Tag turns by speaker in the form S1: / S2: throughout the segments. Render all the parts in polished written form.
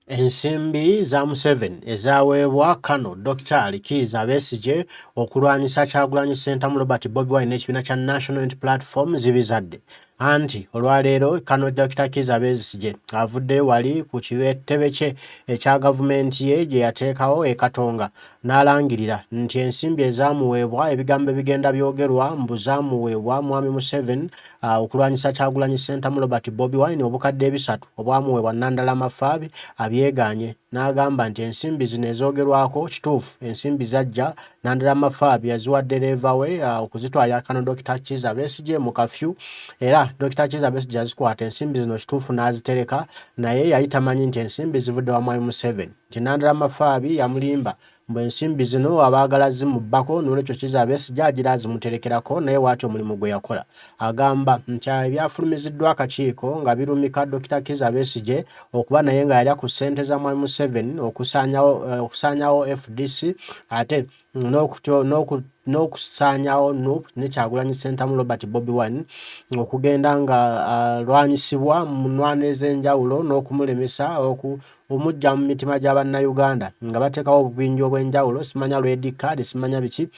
S1: Ensimbi za Museveni ezaweebwa Kano Dr. Kiiza Besigye Okulwanyisa Sente Bobi Wine n'ekibiina kya National Unity Platform zibizadde. Anti olwaleero Kano Dr. Kiiza Besigye avuddeyo wali ku kitebe kye ekya gavumenti ye gye yateekawo e Katonga n'alangirira nti ensimbi ezaamuweebwa ebigambo ebigenda byogerwa mbu zaamuweebwa Mwami Museveni okulwanyisa Sente Bobi Wine obukadde 3 obwamuweebwa Nandala Mafaabi yeeganye n'agamba nti ensimbi zino ezoogerwako kituufu ensimbi zajja Nandala Mafaabi yaziwa ddereeva we okuzitwalira Kano Dr. Kiiza Besigye mu kafyu era Dr. Kiiza Besigye yazikwata ensimbi zino kituufu n'azitereka naye yali tamanyi nti ensimbi zivudde wa Mwami Museveni nti Nandala Mafaabi yamulimba mbu ensimbi zino abaagala zimubbako n'olwekyo Kiiza Besigye agira azimuterekerako naye waati omulimu gwe yakola agamba nti ebyafulumiziddwa akakiiko nga birumika Dr. Kiiza Besigye okuba naye nga yalya ku ssente za Mwami Museveni okusaanyawo FDC ate n'okusaanyawo NUP ne Kyagulanyi Ssentamu Bobi Wine okugenda nga alwanyisibwa mu nnwana ez'enjawulo n'okumulemesa omujja mu mitima gy'Abannayuganda nga bateekawo obubinja obw'enjawulo simanya red card simanya biki.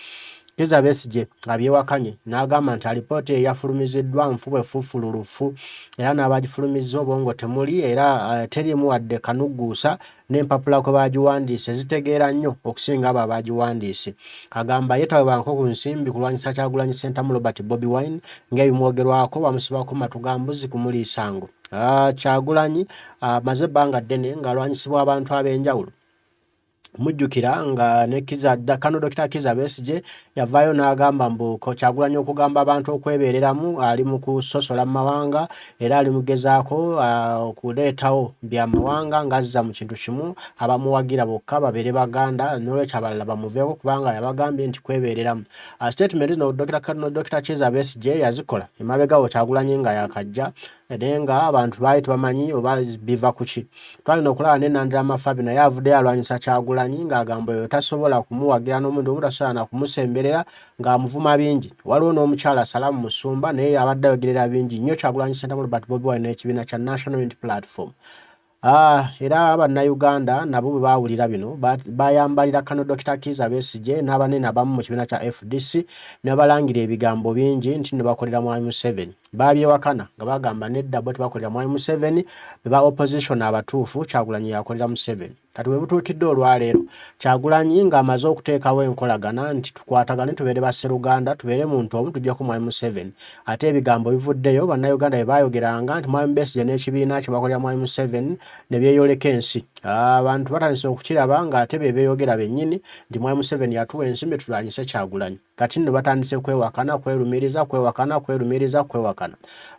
S1: Kiiza Besigye abyewakanye n'agamba nti alipoota eyafulumiziddwa nfu efufululufu era n'abagifulumizza obwongo temuli era terimu wadde kanugguusa n'empapula kwe baagiwandiise zitegeera nnyo okusinga abo abaagiwandiise. Agamba yeetawebwako ku nsimbi kulwanyisa Kyagulanyi Ssentamu Bobi Wine ng'ebimwogerwako bamusibako matu ga mbuzi kumuliisa ngo. Kyagulanyi amaze ebbanga ddene ng'alwanyisibwa abantu ab'enjawulo. Mujjukira nga ne Kano Dr. Kiiza Besigye yavaayo n'agamba mbu Kyagulanyi okugamba abantu okwebeereramu ali mu kusosola mu mawanga era ali mugezaako okuleetawo byamawanga ng'azza mu kintu kimu abamuwagira bokka babeere baganda n'olwekyo abalala bamuveeko kubanga yabagambye nti kwebeereramu. Statement zino Dr. Kiiza Besigye yazikola emabega Kyagulanyi nga yakajja naye nga abantu baali tebamanyi oba biva ku ki. Twalina okulaba ne Nandala Mafaabi naye avuddeyo alwanyisa Kyagulanyi ng'agamba oyo tasobola kumuwagira n'omuntu omu tasobola na kumusemberera ng'amuvuma bingi. Waliwo n'omukyala Salamu Musumba naye abadde ayogerera bingi nnyo Kyagulanyi Ssentamu Bobi Wine n'ekibiina kya National Unity Platform. Era Abannayuganda nabo bwe baawulira bino bayambalira Kano Dr. Kiiza Besigye n'abanene abamu mu kibiina kya FDC ne balangira ebigambo bingi nti ne bakolera Mwami Museveni. Baabyewakana nga bagamba nedda bo tebakolera Mwami Museveni be ba opposition abatuufu Kyagulanyi yakolera Museveni. Kati we butuukidde olwaleero Kyagulanyi ng'amaze okuteekawo enkolagana nti tukwatagane tubeere basseruganda tubeere muntu omu tujjako Mwami Museveni. Ate ebigambo bivuddeyo Bannayuganda bye baayogeranga nti Mwami Besigye n'ekibiina kye bakolera Mwami Museveni ne byeyoleka ensi. Abantu batandise okukiraba ng'ate be beeyogera bennyini nti Mwami Museveni yatuwa ensimbi tulwanyise Kyagulanyi. Kati nno batandise kwewakana kwerumiriza kwewakana.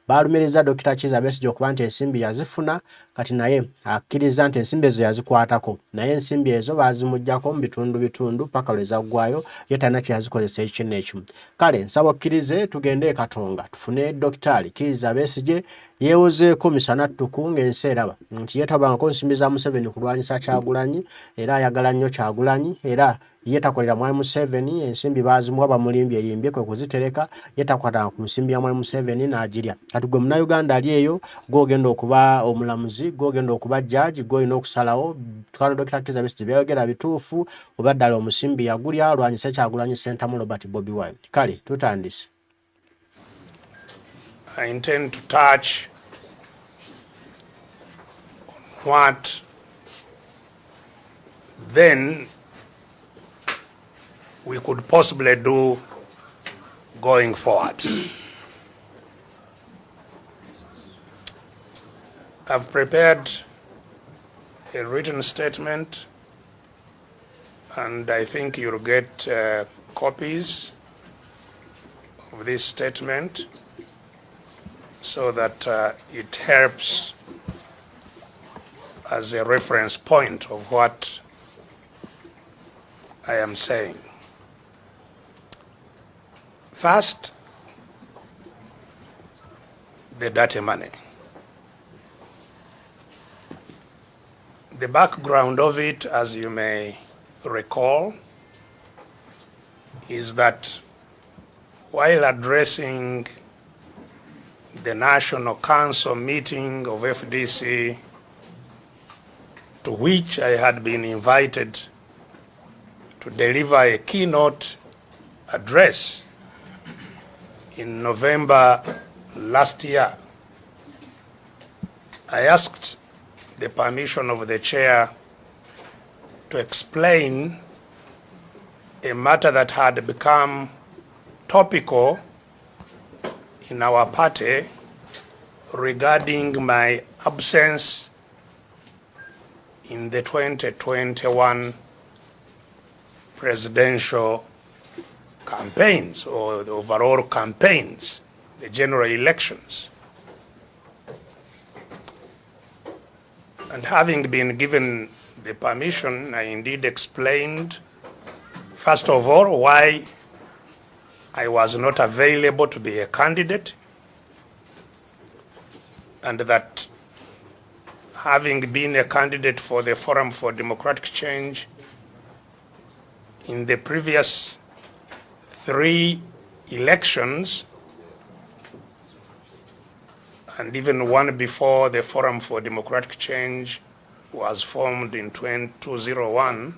S1: Baalumiriza Dr. Kiiza Besigye okuba nti ensimbi yazifuna kati naye akkiriza nti ensimbi ezo yazikwatako naye ensimbi ezo baazimuggyako mu bitundu paka lwe zaggwayo ye talina kye yazikozesa ekimu n'ekimu. Kale nsaba okkirize tugende e Katonga tufune Dr. Kiiza Besigye yeewozeeko misana ttuku ng'ensi eraba nti yeetabangako nsimbi za Museveni kulwanyisa Kyagulanyi era ayagala nnyo Kyagulanyi era yetakolera Mwami Museveni ensimbi baazimuwa bamulimbye kwe kuzitereka yetakwatanga ku nsimbi ya Mwami Museveni n'agirya. Kati gwe Munnayuganda ali eyo gw'ogenda okuba omulamuzi gw'ogenda okuba judge gw'olina okusalawo Kano Dr. Kiiza Besigye byayogera bituufu oba ddala omusimbi yagulya alwanyise Kyagulanyi Ssentamu Bobi Wine. Kale tutandise.
S2: I intend to touch on what then we could possibly do going forward. I've prepared a written statement and I think you'll get copies of this statement so that it helps as a reference point of what I am saying. First, the dirty money. The background of it, as you may recall, is that while addressing the National Council meeting of FDC to which I had been invited to deliver a keynote address in November last year, I asked the permission of the chair to explain a matter that had become topical in our party regarding my absence in the 2021 presidential campaigns, or the overall campaigns, the general elections. And having been given the permission, I indeed explained, first of all, why I was not available to be a candidate, and that having been a candidate for the Forum for Democratic Change in the previous 3 elections, and even one before the Forum for Democratic Change was formed in 2001,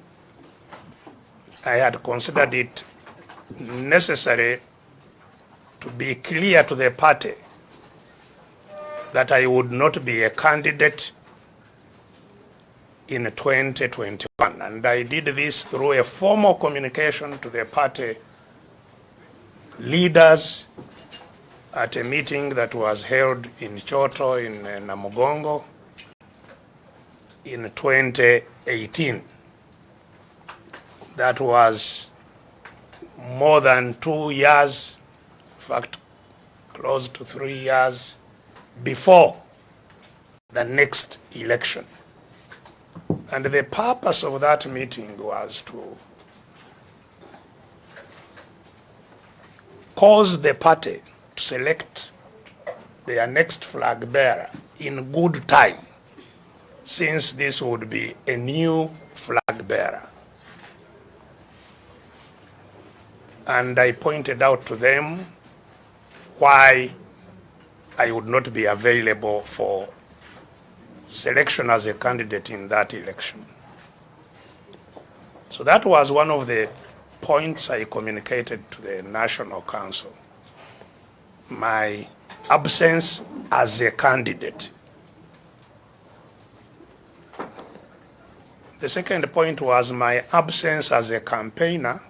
S2: I had considered it necessary to be clear to the party that I would not be a candidate in 2021. And I did this through a formal communication to the party leaders at a meeting that was held in Choto in Namugongo in 2018. That was more than 2 years, in fact, close to 3 years before the next election. And the purpose of that meeting was to cause the party to select their next flag bearer in good time, since this would be a new flag bearer. And I pointed out to them why I would not be available for selection as a candidate in that election. So that was one of the points I communicated to the National Council, my absence as a candidate. The second point was my absence as a campaigner,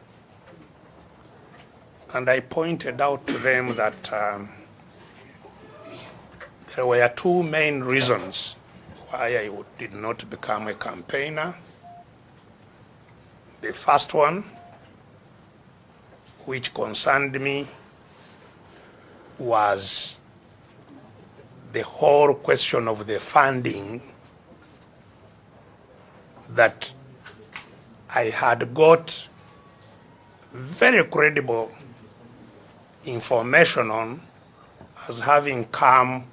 S2: and I pointed out to them that there were 2 main reasons why I did not become a campaigner. The first one, which concerned me, was the whole question of the funding that I had got very credible information on as having come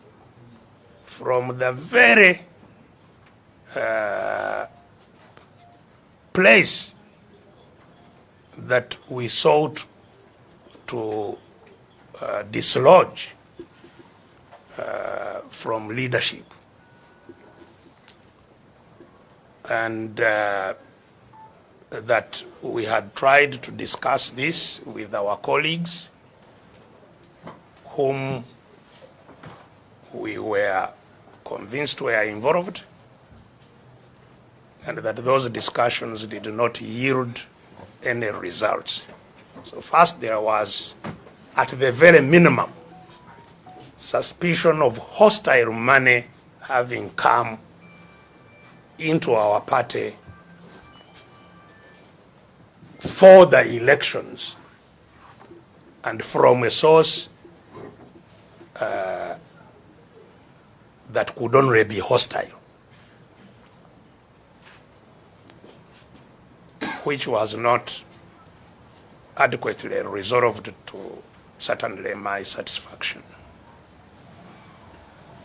S2: from the very place that we sought to dislodge from leadership. And that we had tried to discuss this with our colleagues whom we were convinced were involved, and that those discussions did not yield any results. So first, there was, at the very minimum, suspicion of hostile money having come into our party for the elections, and from a source that could only be hostile, which was not adequately resolved to certainly my satisfaction.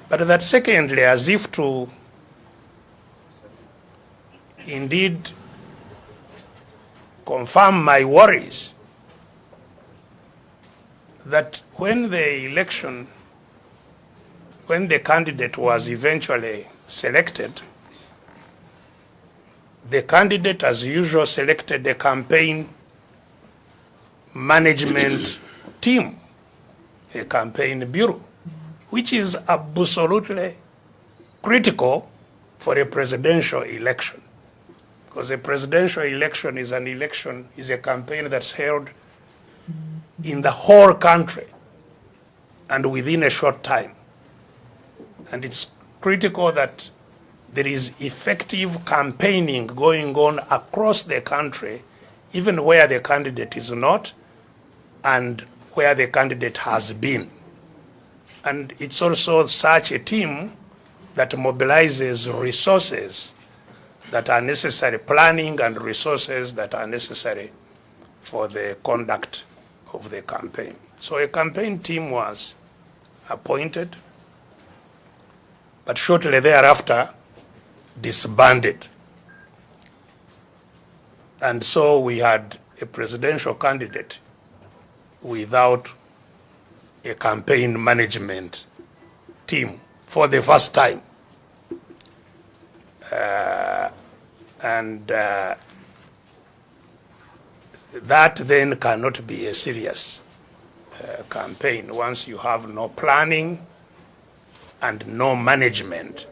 S2: But that secondly, as if to indeed confirm my worries that when the candidate was eventually selected, the candidate, as usual, selected a campaign management team, a campaign bureau, which is absolutely critical for a presidential election. Because a presidential election is a campaign that's held in the whole country and within a short time. And it's critical that there is effective campaigning going on across the country, even where the candidate is not and where the candidate has been. And it's also such a team that mobilizes resources that are necessary, planning and resources that are necessary for the conduct of the campaign. So a campaign team was appointed, but shortly thereafter disbanded. And so we had a presidential candidate without a campaign management team for the first time. That then cannot be a serious campaign once you have no planning and no management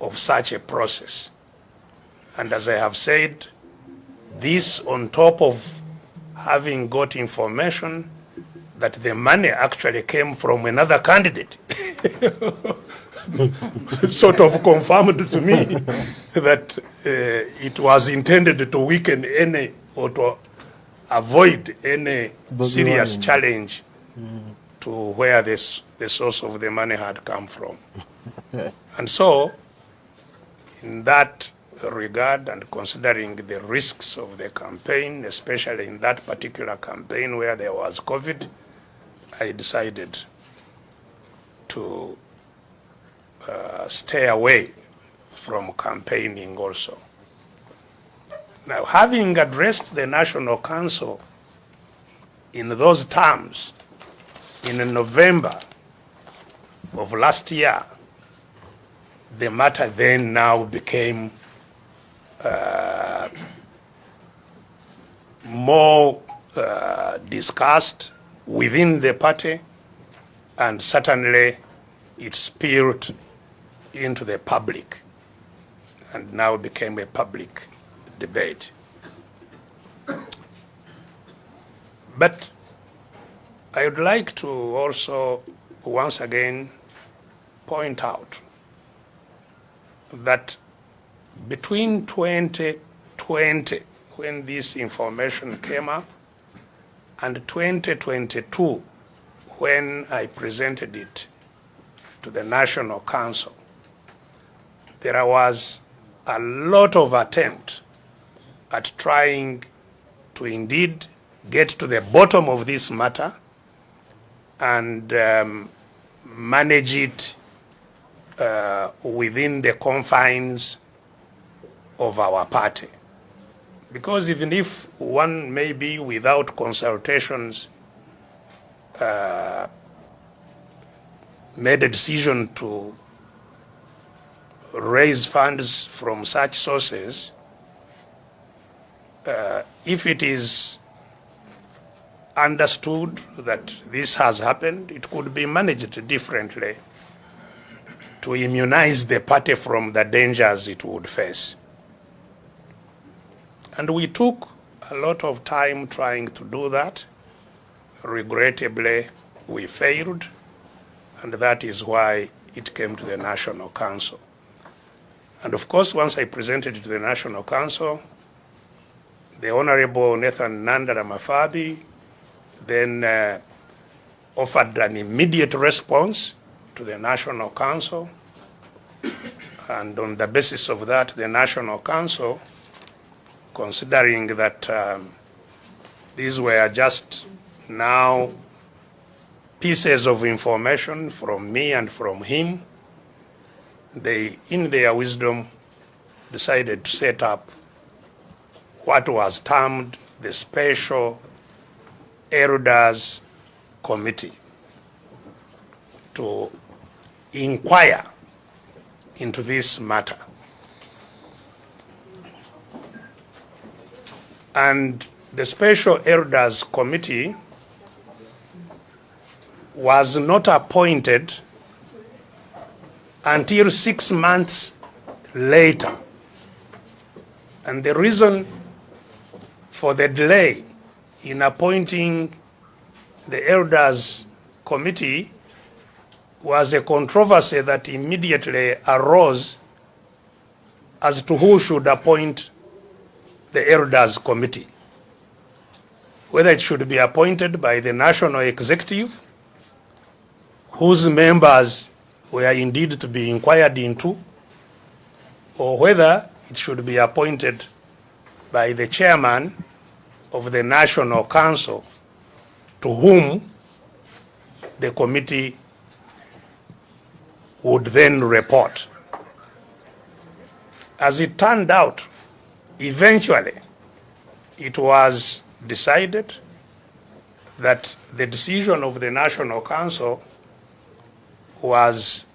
S2: of such a process. And as I have said, this on top of having got information that the money actually came from another candidate, sort of confirmed to me that it was intended to weaken any or to avoid any serious challenge to where the source of the money had come from. And so, in that regard, and considering the risks of the campaign, especially in that particular campaign where there was COVID, I decided to stay away from campaigning also. Now, having addressed the National Council in those terms in November of last year, the matter then now became more discussed within the party, and certainly it spilled into the public and now became a public debate. But I would like to also once again point out that between 2020, when this information came up, and 2022, when I presented it to the National Council, there was a lot of attempt at trying to indeed get to the bottom of this matter and manage it within the confines of our party. Because even if one may be without consultations made a decision to raise funds from such sources, if it is understood that this has happened, it could be managed differently to immunize the party from the dangers it would face. And we took a lot of time trying to do that. Regrettably, we failed, and that is why it came to the National Council. And of course, once I presented it to the National Council, the Honorable Nathan Nandara Mafabi then offered an immediate response to the National Council. And on the basis of that, the National Council, considering that these were just now pieces of information from me and from him, they, in their wisdom, decided to set up what was termed the Special Elders Committee to inquire into this matter. And the Special Elders Committee was not appointed until 6 months later. And the reason for the delay in appointing the Elders Committee was a controversy that immediately arose as to who should appoint the Elders Committee, whether it should be appointed by the National Executive, whose members were indeed to be inquired into, or whether it should be appointed by the chairman of the National Council, to whom the committee would then report. As it turned out, eventually it was decided that the decision of the National Council was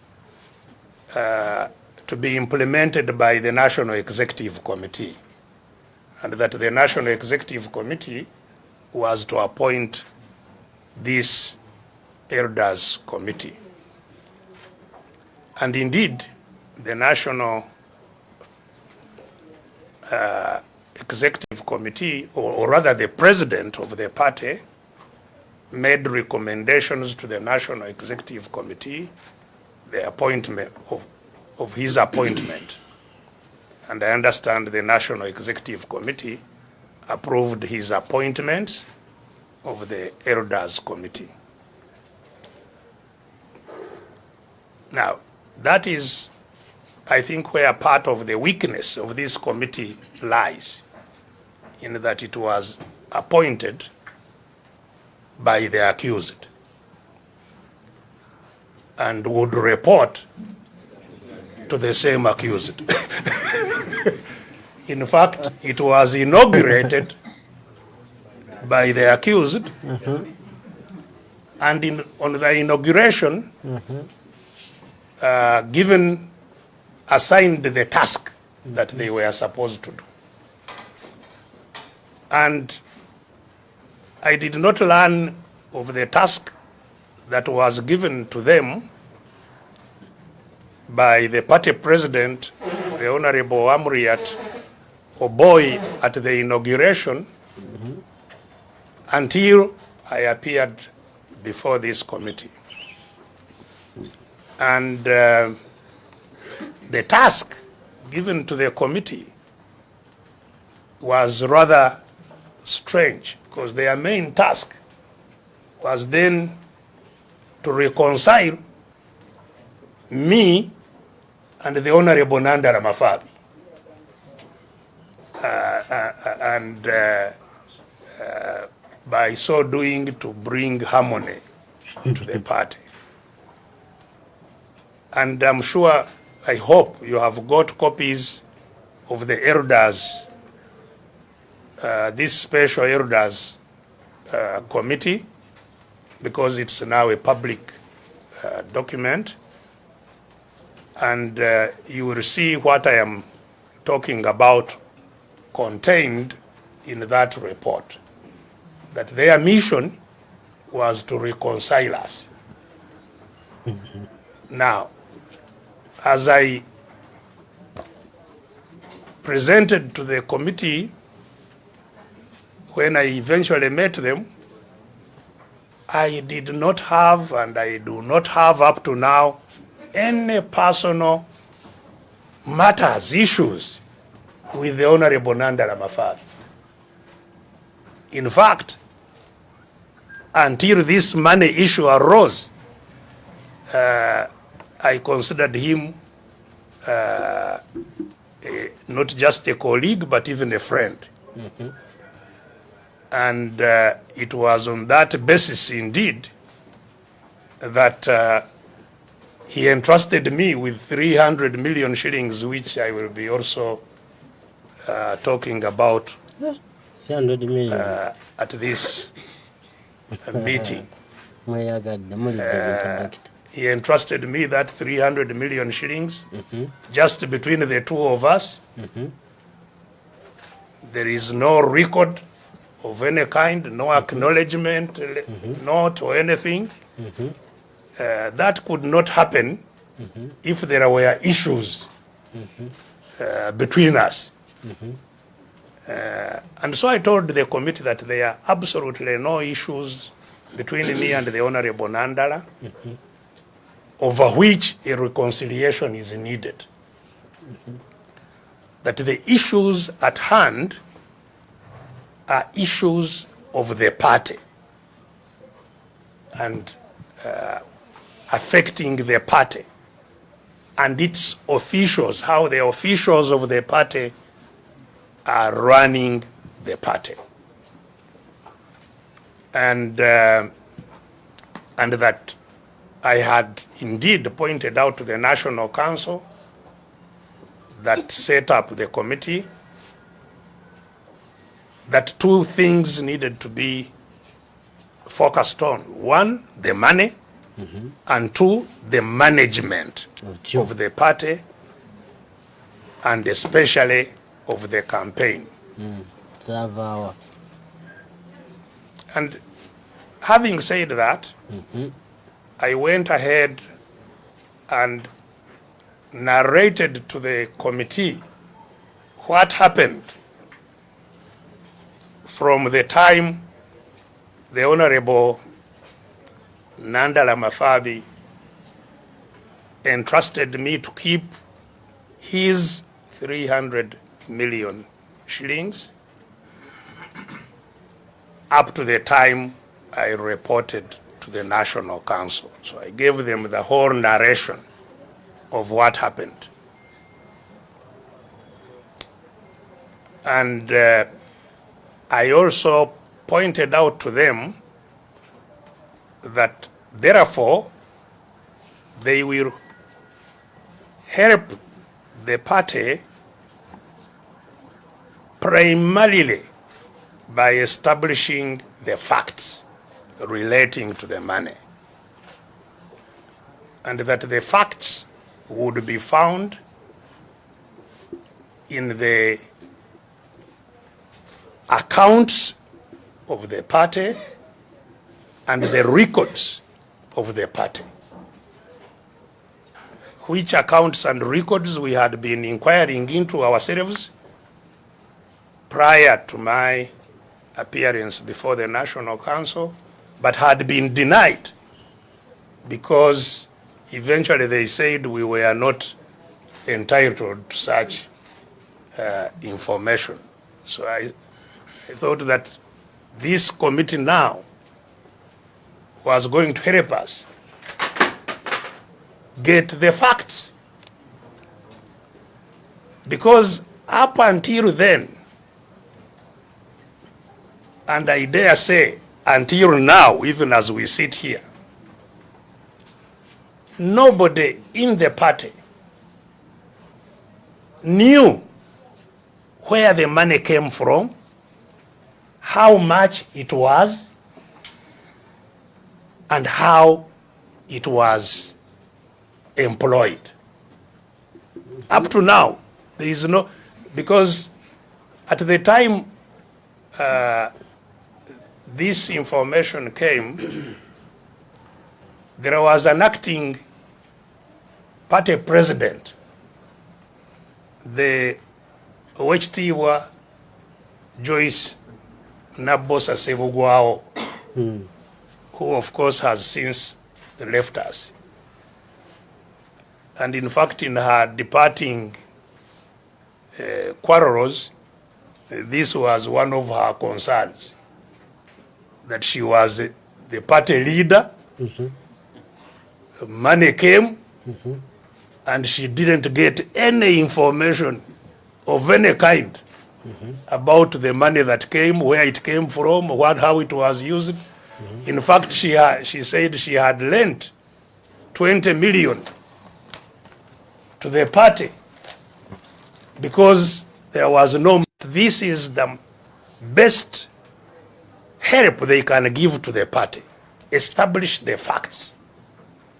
S2: to be implemented by the National Executive Committee, and that the National Executive Committee was to appoint this Elders Committee. And indeed, the National Executive Committee, or rather the president of the party, made recommendations to the National Executive Committee, the appointment of his appointment. And I understand the National Executive Committee approved his appointment of the Elders Committee. Now, that is, I think, where part of the weakness of this committee lies, in that it was appointed by the accused and would report to the same accused. In fact, it was inaugurated by the accused, and on the inauguration, assigned the task that they were supposed to do. And I did not learn of the task that was given to them by the party president, the Honorable Amriat Oboy, at the inauguration until I appeared before this committee. And the task given to the committee was rather strange, because their main task was then to reconcile me and the Honorable Nandara Mafabi, and by so doing to bring harmony to the party. And I'm sure, I hope you have got copies of the elders, this special elders committee, because it's now a public document. And you will see what I am talking about contained in that report, that their mission was to reconcile us. Now, as I presented to the committee, when I eventually met them, I did not have, and I do not have up to now, any personal matters, issues with the Honorable Nandara Mafabi. In fact, until this money issue arose, I considered him not just a colleague, but even a friend. And it was on that basis, indeed, that he entrusted me with 300 million shillings, which I will be also talking about
S1: 300 million.
S2: At this meeting. He entrusted me that 300 million shillings, just between the two of us, There is no record of any kind, no acknowledgement, note or anything. That could not happen if there were issues between us. And so I told the committee that there are absolutely no issues between me and the Honorable Nandala, over which a reconciliation is needed. That the issues at hand are issues of the party and affecting the party and its officials, how the officials of the party are running the party. And that I had indeed pointed out to the National Council that set up the committee that two things needed to be focused on. One, the money, and two, the management of the party, and especially of the campaign. And having said that, I went ahead and narrated to the committee what happened from the time the Honorable Nandala Mafabi entrusted me to keep his 300 million shillings up to the time I reported to the National Council. So I gave them the whole narration of what happened. And I also pointed out to them that therefore they will help the party primarily by establishing the facts relating to the money, and that the facts would be found in the accounts of the party and the records of the party, which accounts and records we had been inquiring into ourselves prior to my appearance before the National Council, but had been denied because eventually they said we were not entitled to such information. So I thought that this committee now was going to help us get the facts. Because up until then, and I dare say until now, even as we sit here, nobody in the party knew where the money came from, how much it was, and how it was employed. Up to now, there is no, because at the time this information came, there was an acting party president, the Owechitiibwa Joyce Nabosa Sebugwao, who of course has since left us. And in fact, in her departing quarrels, this was one of her concerns, that she was the party leader, money came, and she didn't get any information of any kind about the money that came, where it came from, how it was used. In fact, she said she had lent 20 million to the party because there was no. This is the best help they can give to the party. Establish the facts.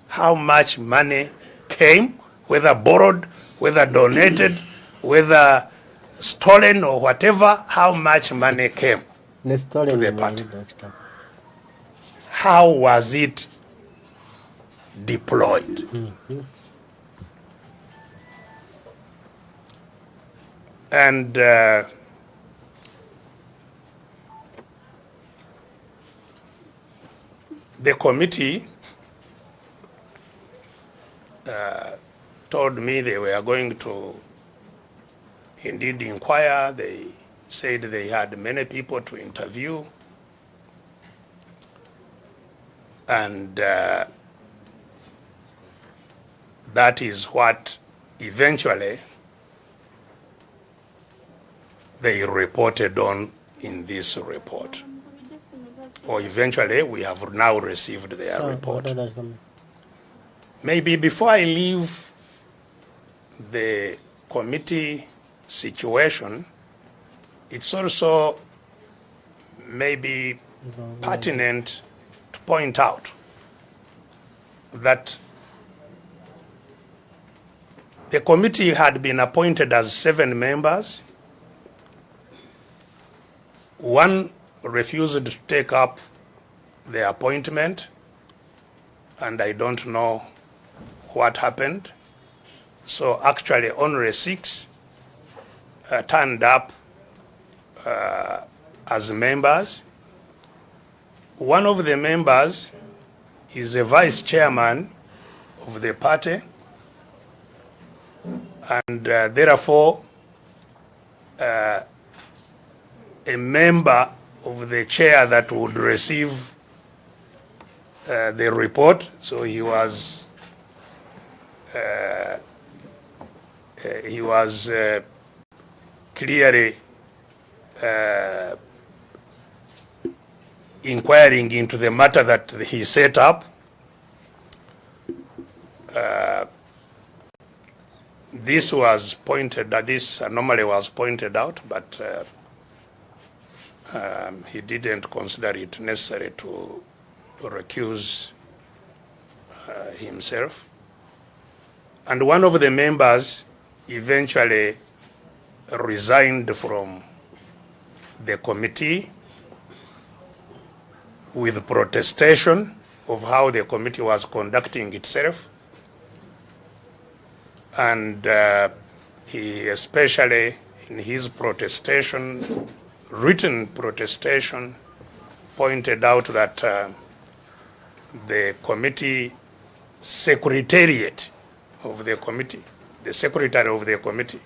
S2: How much money came, whether borrowed, whether donated, whether stolen or whatever, how much money came
S1: to
S2: the party? How was it deployed? And the committee told me they were going to indeed inquire. They said they had many people to interview. And that is what eventually they reported on in this report. Or eventually, we have now received their report. Maybe before I leave the committee situation, it's also maybe pertinent to point out that the committee had been appointed as 7 members. One refused to take up the appointment, and I don't know what happened. So actually only 6 turned up as members. One of the members is a vice chairman of the party, and therefore a member of the chair that would receive the report. So he was clearly inquiring into the matter that he set up. This anomaly was pointed out, but he didn't consider it necessary to recuse himself. And one of the members eventually resigned from the committee with protestation of how the committee was conducting itself. And he especially in his protestation, written protestation, pointed out that the committee secretariat of the committee, the secretary of the committee,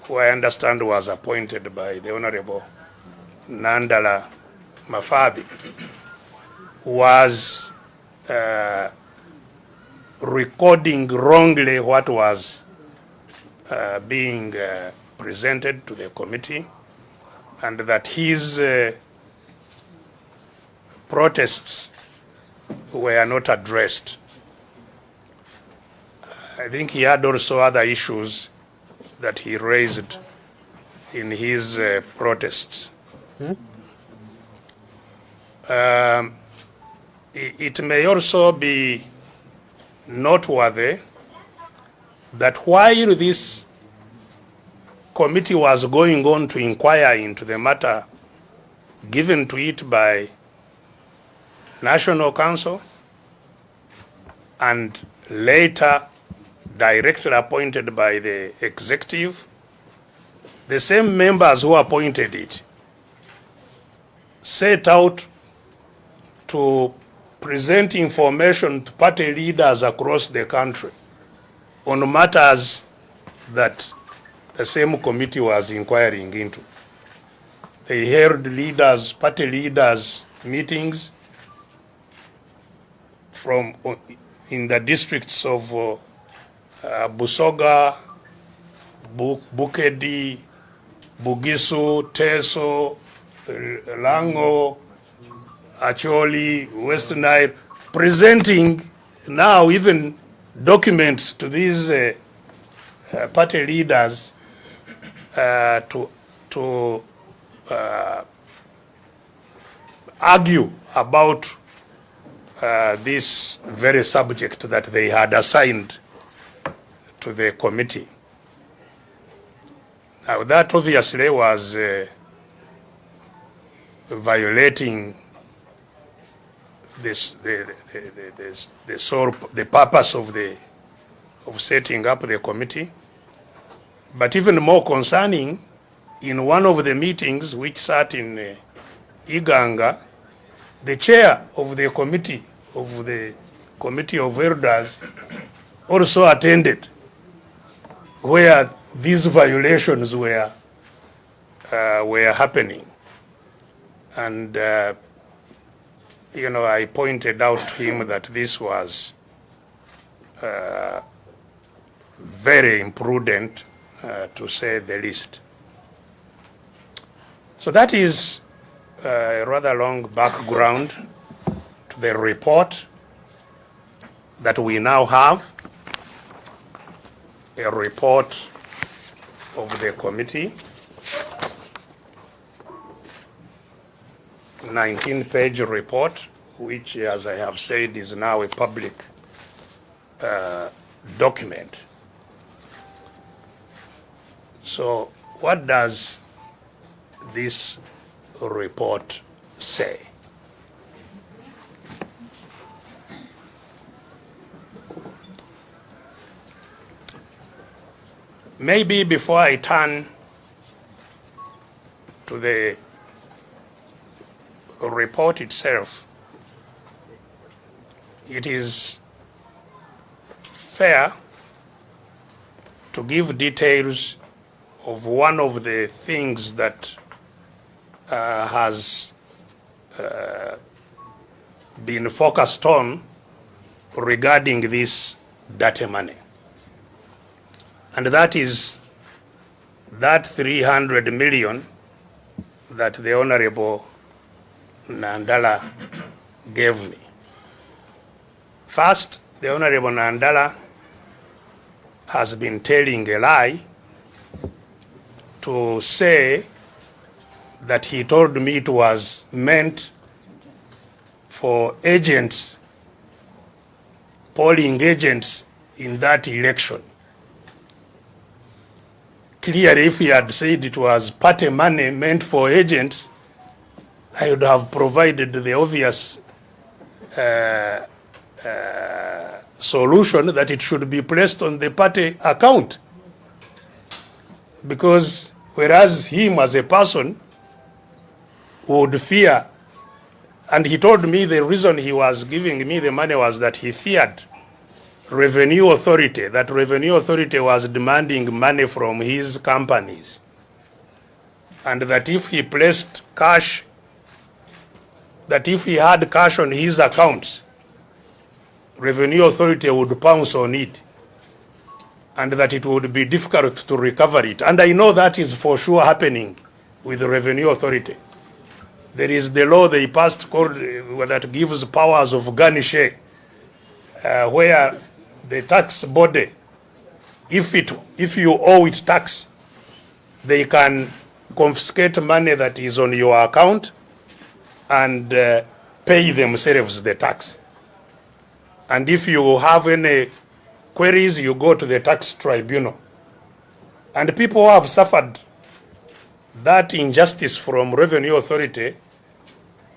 S2: who I understand was appointed by the Honorable Nandala Mafabi, was recording wrongly what was being presented to the committee, and that his protests were not addressed. I think he had also other issues that he raised in his protests. It may also be noteworthy that while this committee was going on to inquire into the matter given to it by National Council and later directly appointed by the executive, the same members who appointed it set out to present information to party leaders across the country on matters that the same committee was inquiring into. They held party leaders meetings in the districts of Busoga, Bukedi, Bugisu, Teso, Lango, Acholi, West Nile, presenting now even documents to these party leaders to argue about this very subject that they had assigned to the committee. That obviously was violating the purpose of setting up the committee. But even more concerning, in one of the meetings which sat in Iganga, the chair of the committee of elders also attended, where these violations were happening. And I pointed out to him that this was very imprudent, to say the least. So that is a rather long background to the report that we now have, a report of the committee, 19-page report, which, as I have said, is now a public document. So what does this report say? Maybe before I turn to the report itself, it is fair to give details of one of the things that has been focused on regarding this dirty money. And that is that 300 million that the Honorable Nandala gave me. First, the Honorable Nandala has been telling a lie to say that he told me it was meant for agents, polling agents in that election. Clearly, if he had said it was party money meant for agents, I would have provided the obvious solution that it should be placed on the party account. Because whereas him as a person would fear, and he told me the reason he was giving me the money was that he feared Revenue Authority, that Revenue Authority was demanding money from his companies, and that if he placed cash, that if he had cash on his accounts, Revenue Authority would pounce on it, and that it would be difficult to recover it. And I know that is for sure happening with the Revenue Authority. There is the law they passed called that gives powers of garnish, where the tax body, if you owe it tax, they can confiscate money that is on your account and pay themselves the tax. And if you have any queries, you go to the tax tribunal. And people who have suffered that injustice from Revenue Authority,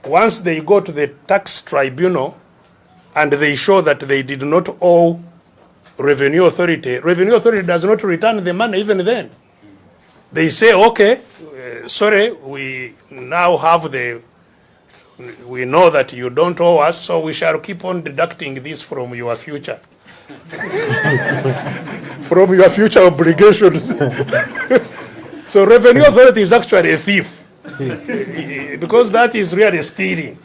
S2: once they go to the tax tribunal and they show that they did not owe Revenue Authority does not return the money even then. They say, okay, sorry, we now have we know that you don't owe us, so we shall keep on deducting this from your future. From your future obligations. So Revenue Authority is actually a thief. Because that is really stealing.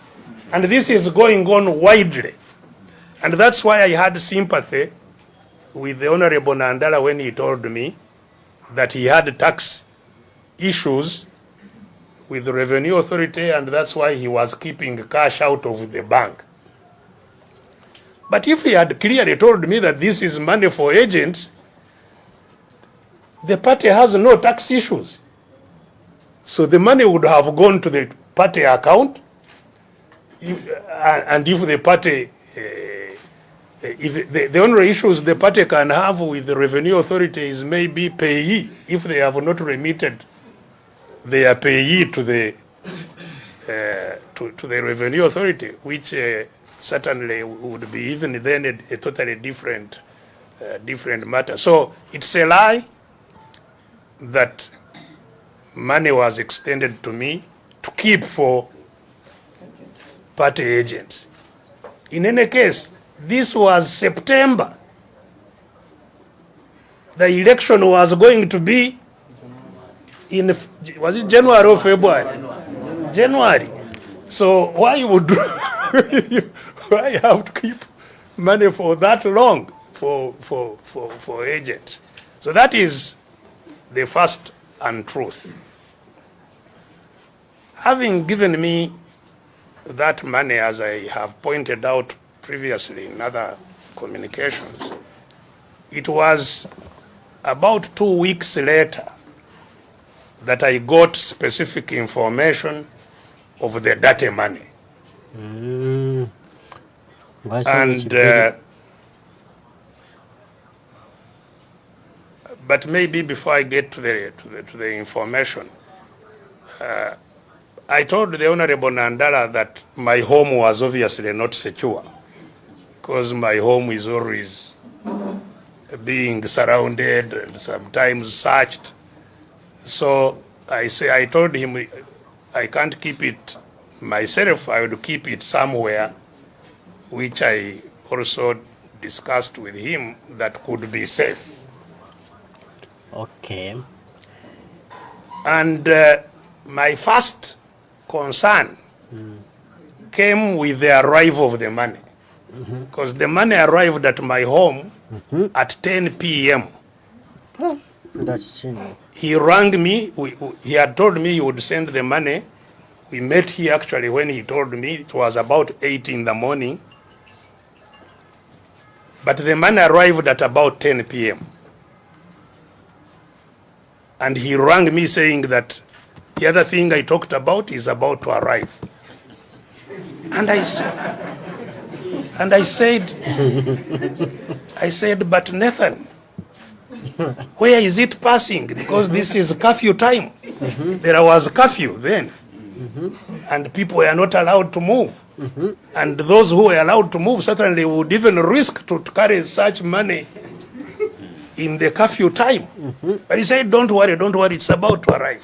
S2: And this is going on widely. And that's why I had sympathy with the Honorable Nandala when he told me that he had tax issues with the Revenue Authority, and that's why he was keeping cash out of the bank. But if he had clearly told me that this is money for agents, the party has no tax issues. So the money would have gone to the party account, and if the party if the only issues the party can have with the revenue authorities may be payee, if they have not remitted their payee to the to the revenue authority, which certainly would be even then a totally different matter. So it's a lie that money was extended to me to keep for party agents. In any case, this was September. The election was going to be in, was it January or February? January. So why would why have to keep money for that long for agents? So that is the first untruth. Having given me that money, as I have pointed out previously in other communications, it was about 2 weeks later that I got specific information of the dirty money. And but maybe before I get to the information, I told the Honorable Nandala that my home was obviously not secure, because my home is always being surrounded and sometimes searched. So I told him I can't keep it myself, I would keep it somewhere, which I also discussed with him that could be safe.
S1: Okay.
S2: And my first concern came with the arrival of the money, because the money arrived at my home at 10 p.m.
S1: Oh, that's chilling.
S2: He rang me. He had told me he would send the money. We met here actually when he told me it was about 8 in the morning. But the money arrived at about 10 p.m. And he rang me saying that the other thing I talked about is about to arrive. And I said, but Nathan, where is it passing? Because this is curfew time. There was curfew then. And people were not allowed to move. And those who were allowed to move certainly would even risk to carry such money in the curfew time. But he said, don't worry, it's about to arrive.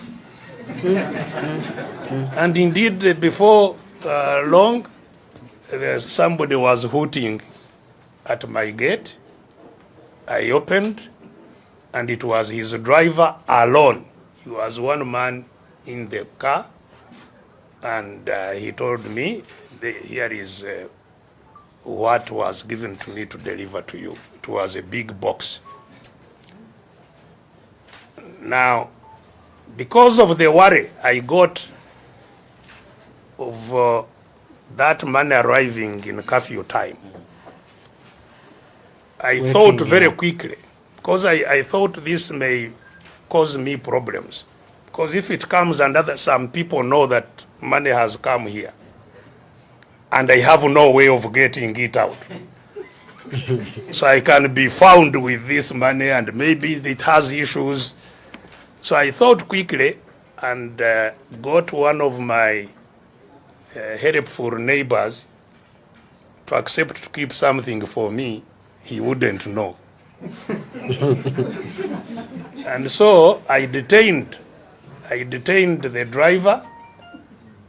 S2: And indeed, before long, somebody was hooting at my gate. I opened, and it was his driver alone. He was one man in the car, and he told me, here is what was given to me to deliver to you. It was a big box. Now, because of the worry I got of that money arriving in curfew time, I thought very quickly, because I thought this may cause me problems. Because if it comes and some people know that money has come here, and I have no way of getting it out, so I can be found with this money and maybe it has issues. So I thought quickly and got one of my helpful neighbors to accept to keep something for me he wouldn't know. And so I detained the driver,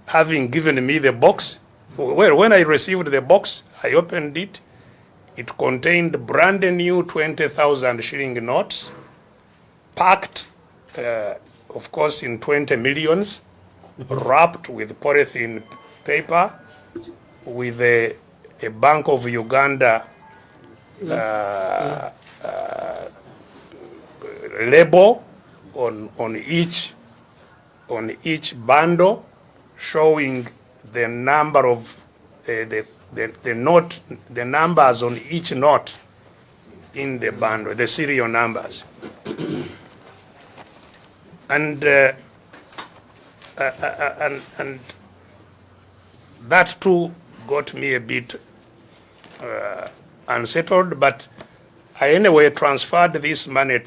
S2: having given me the box. Well, when I received the box, I opened it. It contained brand new 20,000 shilling notes, packed, of course, in 20 millions, wrapped with polythene paper, with a Bank of Uganda label on each bundle, showing the number of the numbers on each note in the bundle, the serial numbers. And that too got me a bit unsettled, but I anyway transferred this money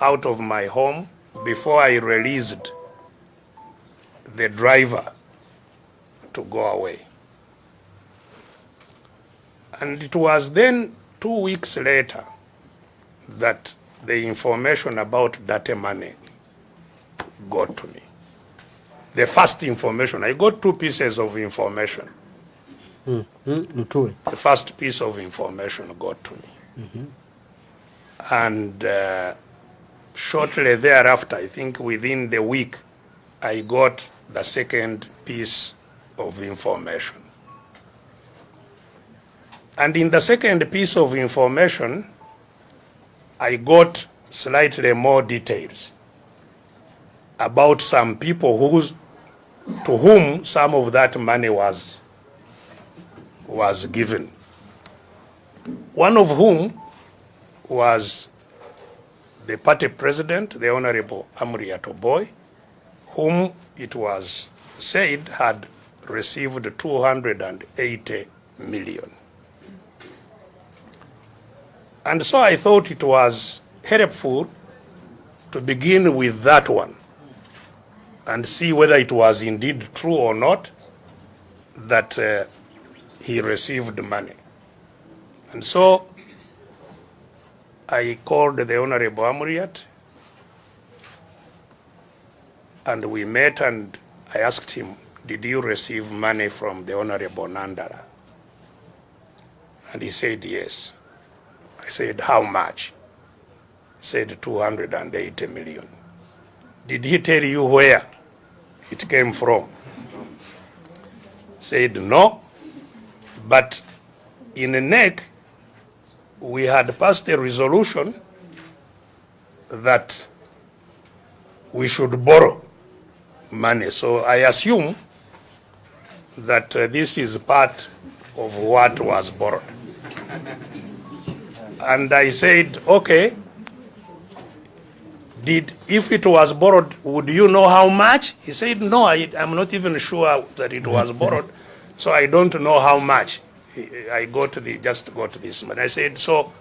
S2: out of my home before I released the driver to go away. And it was then 2 weeks later that the information about that money got to me. The first information, I got 2 pieces of information. The first piece of information got to me. And shortly thereafter, I think within the week, I got the second piece of information. And in the second piece of information, I got slightly more details about some people to whom some of that money was given. One of whom was the party president, the Honorable Amuriatoboy, whom it was said had received 280 million. And so I thought it was helpful to begin with that one and see whether it was indeed true or not that he received money. And so I called the Honorable Amuriat, and we met, and I asked him, did you receive money from the Honorable Nandara? And he said yes. I said, how much? He said 280 million. Did he tell you where it came from? Said no, but in the NEC, we had passed a resolution that we should borrow money. So I assume that this is part of what was borrowed. And I said, okay, if it was borrowed, would you know how much? He said, no, I'm not even sure that it was borrowed, so I don't know how much. I just got this money. I said, so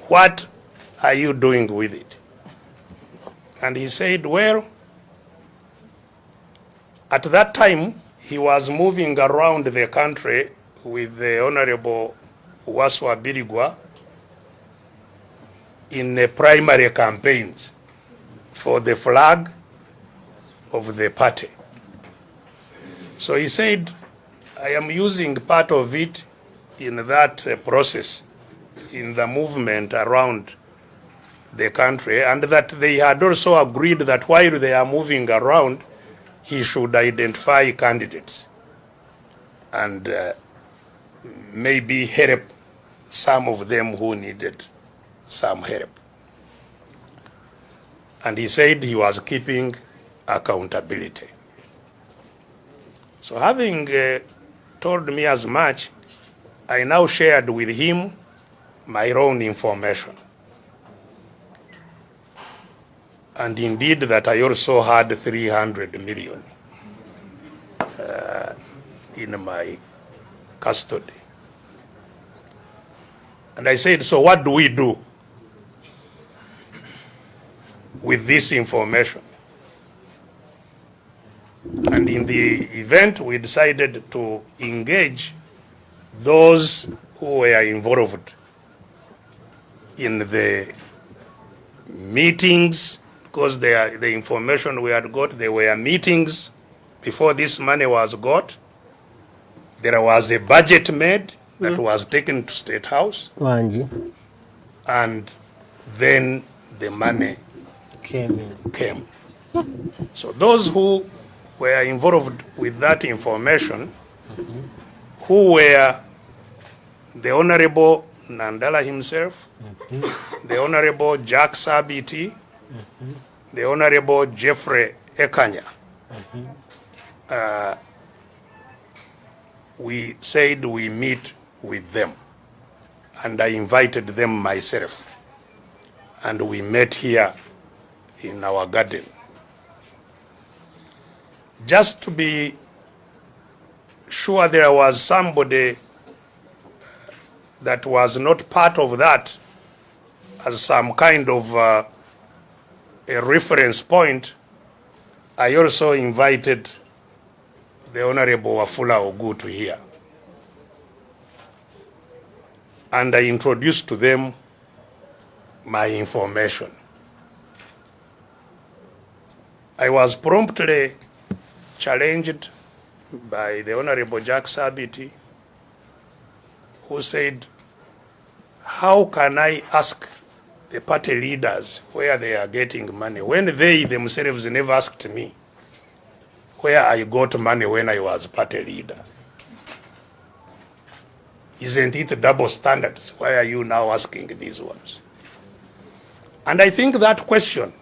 S2: what are you doing with it? And he said, well, at that time, he was moving around the country with the Honorable Waswa Birigwa in the primary campaigns for the flag of the party. So he said, I am using part of it in that process, in the movement around the country, and that they had also agreed that while they are moving around, he should identify candidates and maybe help some of them who needed some help. And he said he was keeping accountability. So having told me as much, I now shared with him my own information. And indeed that I also had 300 million in my custody. And I said, so what do we do with this information? And in the event, we decided to engage those who were involved in the meetings, because the information we had got, there were meetings before this money was got. There was a budget made that was taken to State House. And then the money came. So those who were involved with that information, who were the Honorable Nandala himself, the Honorable Jack Sabiti, the Honorable Jeffrey Ekanya, we said we meet with them. And I invited them myself. And we met here in our garden. Just to be sure there was somebody that was not part of that as some kind of a reference point, I also invited the Honorable Wafula Ogu to hear. And I introduced to them my information. I was promptly challenged by the Honorable Jack Sabiti, who said, how can I ask the party leaders where they are getting money when they themselves never asked me where I got money when I was party leader? Isn't it double standards? Why are you now asking these ones? And I think that question,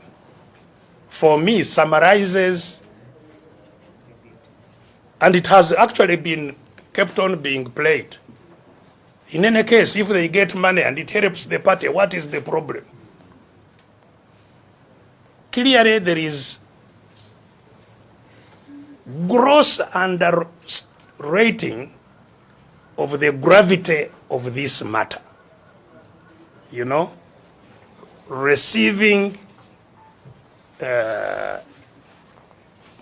S2: for me, summarizes, and it has actually been kept on being played. In any case, if they get money and it helps the party, what is the problem? Clearly, there is gross underrating of the gravity of this matter. You know, receiving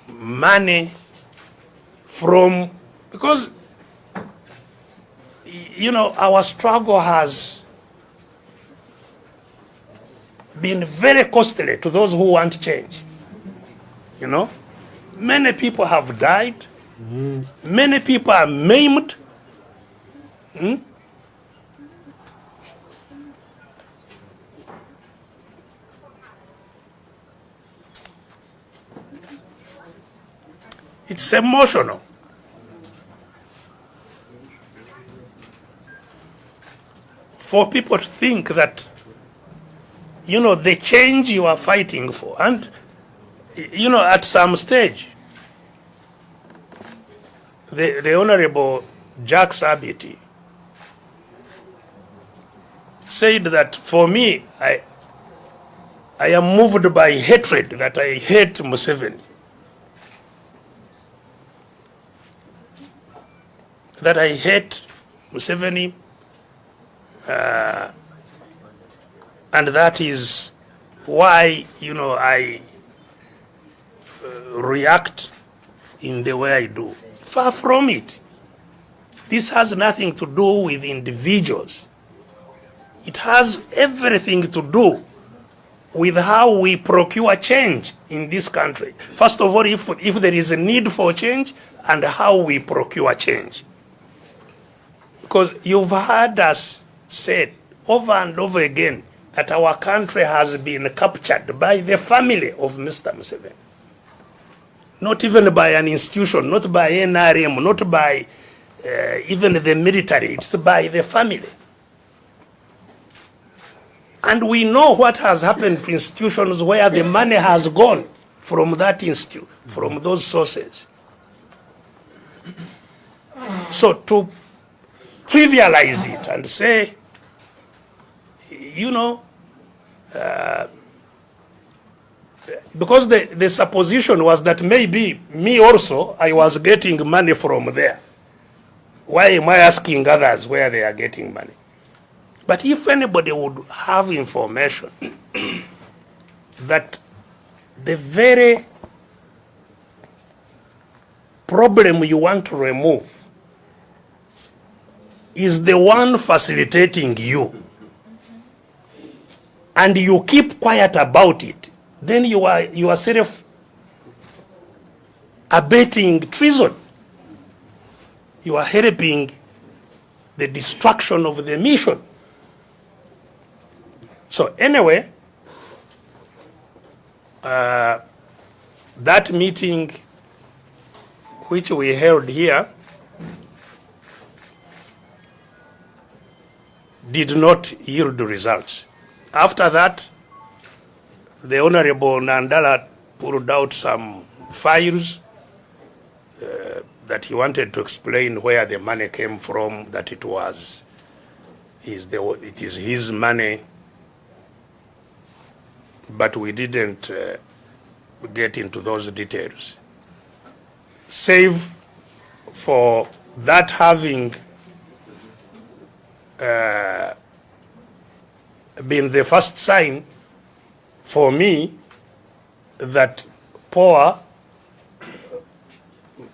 S2: money from, because, you know, our struggle has been very costly to those who want change. You know, many people have died, many people are maimed. It's emotional. For people to think that, you know, the change you are fighting for, and, you know, at some stage, the Honorable Jack Sabiti said that for me, I am moved by hatred, that I hate Museveni. That I hate Museveni, and that is why, you know, I react in the way I do. Far from it. This has nothing to do with individuals. It has everything to do with how we procure change in this country. First of all, if there is a need for change, and how we procure change. Because you've heard us say over and over again that our country has been captured by the family of Mr. Museveni. Not even by an institution, not by NRM, not by even the military, it's by the family. And we know what has happened to institutions where the money has gone from that institute, from those sources. So to trivialize it and say, you know, because the supposition was that maybe me also, I was getting money from there. Why am I asking others where they are getting money? But if anybody would have information that the very problem you want to remove is the one facilitating you, and you keep quiet about it, then you are self-abetting treason. You are helping the destruction of the mission. So anyway, that meeting which we held here did not yield results. After that, the Honorable Nandala pulled out some files that he wanted to explain where the money came from, that it is his money, but we didn't get into those details. Save for that having been the first sign for me that poor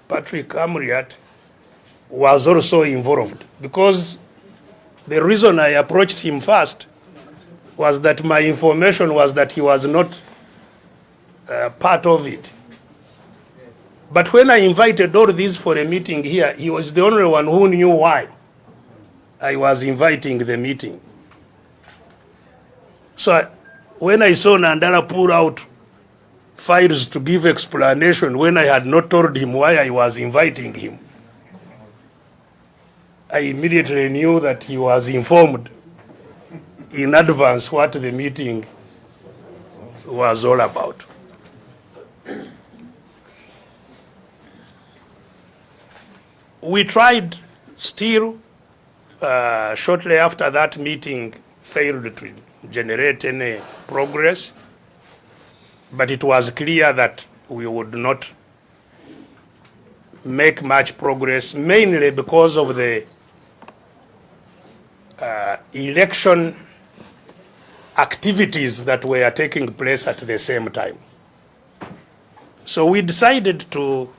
S2: Patrick Amriat was also involved, because the reason I approached him first was that my information was that he was not part of it. But when I invited all these for a meeting here, he was the only one who knew why I was inviting the meeting. So when I saw Nandala pull out files to give explanation when I had not told him why I was inviting him, I immediately knew that he was informed in advance what the meeting was all about. We tried still, shortly after that meeting failed to generate any progress, but it was clear that we would not make much progress, mainly because of the election activities that were taking place at the same time. So we decided to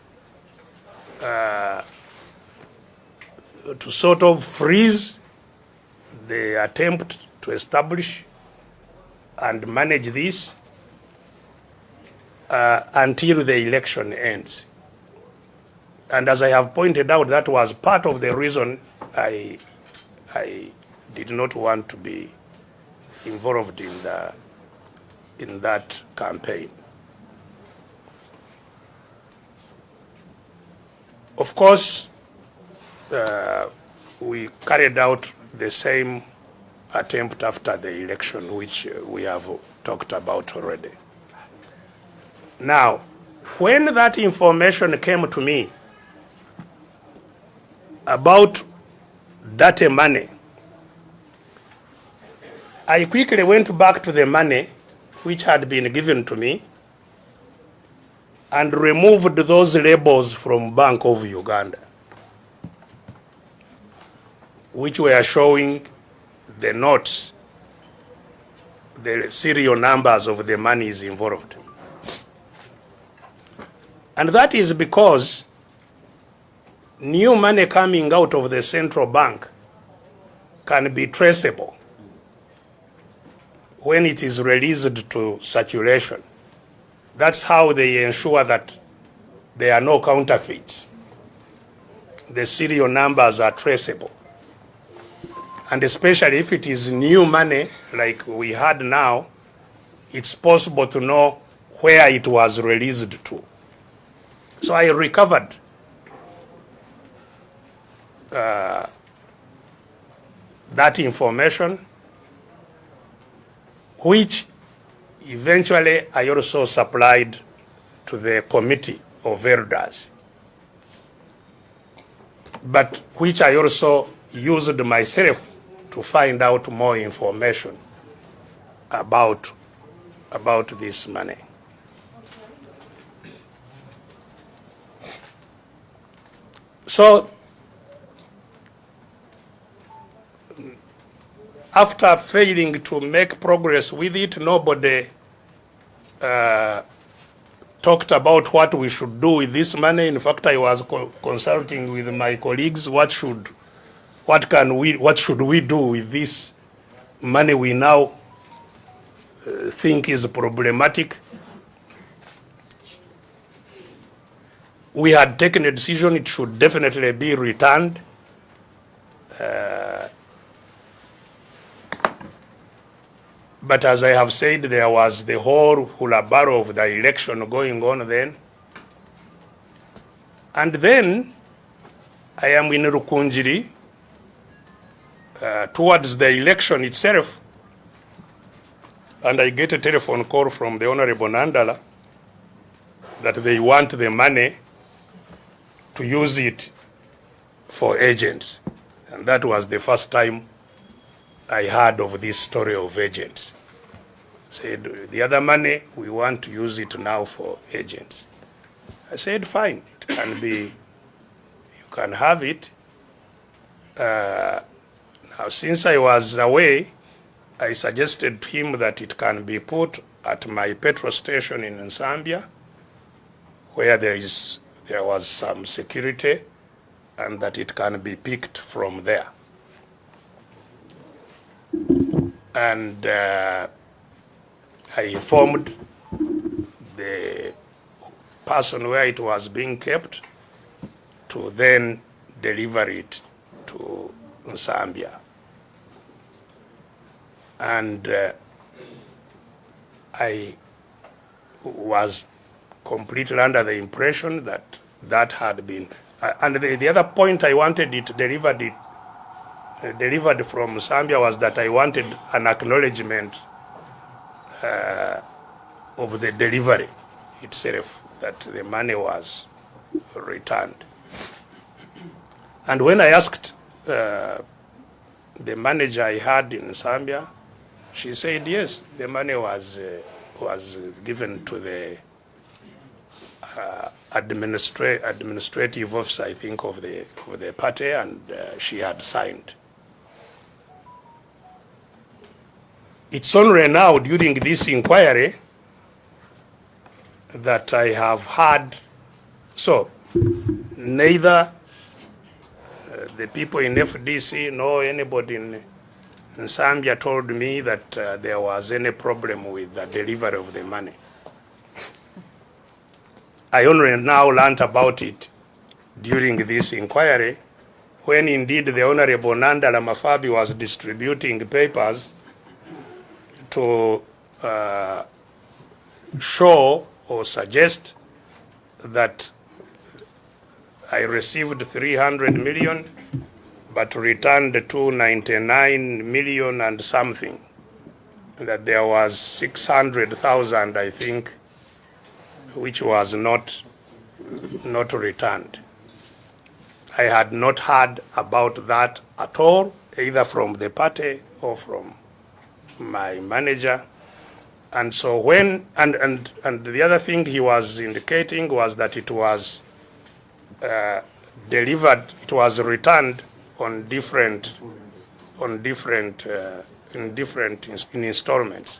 S2: sort of freeze the attempt to establish and manage this until the election ends. And as I have pointed out, that was part of the reason I did not want to be involved in that campaign. Of course, we carried out the same attempt after the election, which we have talked about already. Now, when that information came to me about that money, I quickly went back to the money which had been given to me and removed those labels from Bank of Uganda, which were showing the notes, the serial numbers of the monies involved. And that is because new money coming out of the central bank can be traceable when it is released to circulation. That's how they ensure that there are no counterfeits. The serial numbers are traceable. And especially if it is new money, like we had now, it's possible to know where it was released to. So I recovered that information, which eventually I also supplied to the committee of elders, but which I also used myself to find out more information about this money. So after failing to make progress with it, nobody talked about what we should do with this money. In fact, I was consulting with my colleagues what should we do with this money we now think is problematic. We had taken a decision it should definitely be returned. But as I have said, there was the whole hula-baro of the election going on then. And then I am in Rukunjiri towards the election itself, and I get a telephone call from the Honorable Nandala that they want the money to use it for agents. And that was the first time I heard of this story of agents. Said, the other money, we want to use it now for agents. I said, fine, it can be, you can have it. Since I was away, I suggested to him that it can be put at my petrol station in Zambia, where there was some security, and that it can be picked from there. And I informed the person where it was being kept to then deliver it to Zambia. And I was completely under the impression that that had been, and the other point I wanted it delivered from Zambia was that I wanted an acknowledgement of the delivery itself, that the money was returned. And when I asked the manager I had in Zambia, she said yes, the money was given to the administrative officer, I think, of the party, and she had signed. It's only now during this inquiry that I have heard, so neither the people in FDC nor anybody in Zambia told me that there was any problem with the delivery of the money. I only now learned about it during this inquiry, when indeed the Honorable Nandala Mafabi was distributing papers to show or suggest that I received 300 million, but returned 299 million and something. That there was 600,000, I think, which was not returned. I had not heard about that at all, either from the party or from my manager. And so when, and the other thing he was indicating was that it was delivered, it was returned in installments.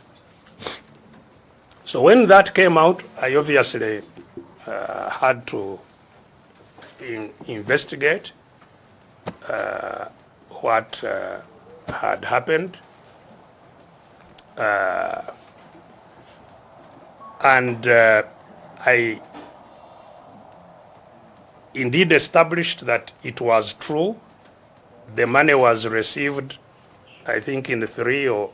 S2: So when that came out, I obviously had to investigate what had happened. And I indeed established that it was true. The money was received, I think, in three or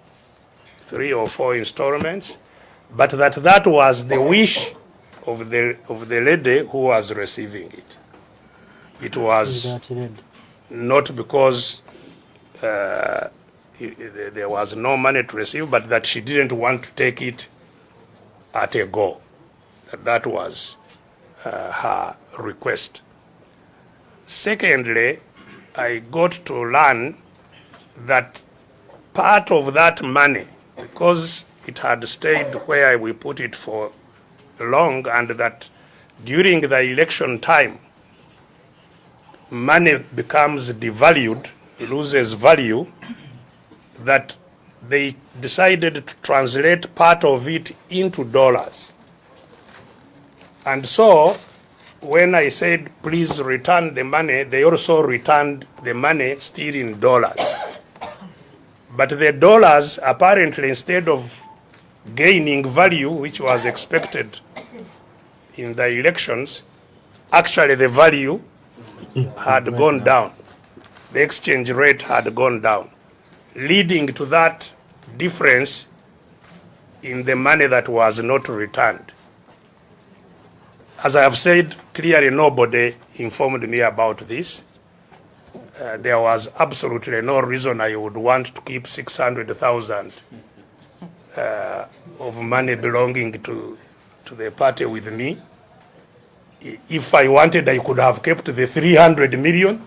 S2: four installments, but that was the wish of the lady who was receiving it. It was not because there was no money to receive, but that she didn't want to take it at a go. That was her request. Secondly, I got to learn that part of that money, because it had stayed where we put it for long, and that during the election time, money becomes devalued, loses value, that they decided to translate part of it into dollars. And so when I said, please return the money, they also returned the money still in dollars. But the dollars, apparently, instead of gaining value, which was expected in the elections, actually the value had gone down. The exchange rate had gone down, leading to that difference in the money that was not returned. As I have said, clearly nobody informed me about this. There was absolutely no reason I would want to keep 600,000 of money belonging to the party with me. If I wanted, I could have kept the 300 million,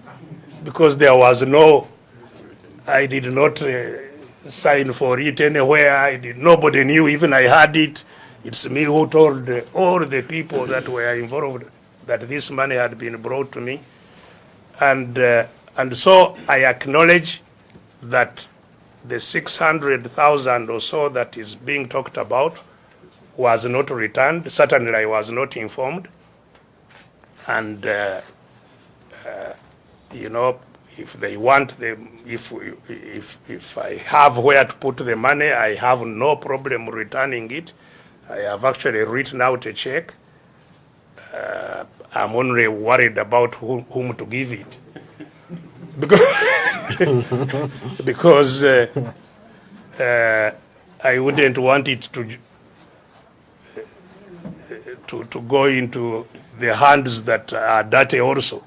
S2: because there was no, I did not sign for it anywhere. Nobody knew, even I had it. It's me who told all the people that were involved that this money had been brought to me. And so I acknowledge that the 600,000 or so that is being talked about was not returned. Certainly I was not informed. And, you know, if they want if I have where to put the money, I have no problem returning it. I have actually written out a check. I'm only worried about whom to give it. Because I wouldn't want it to go into the hands that are dirty also.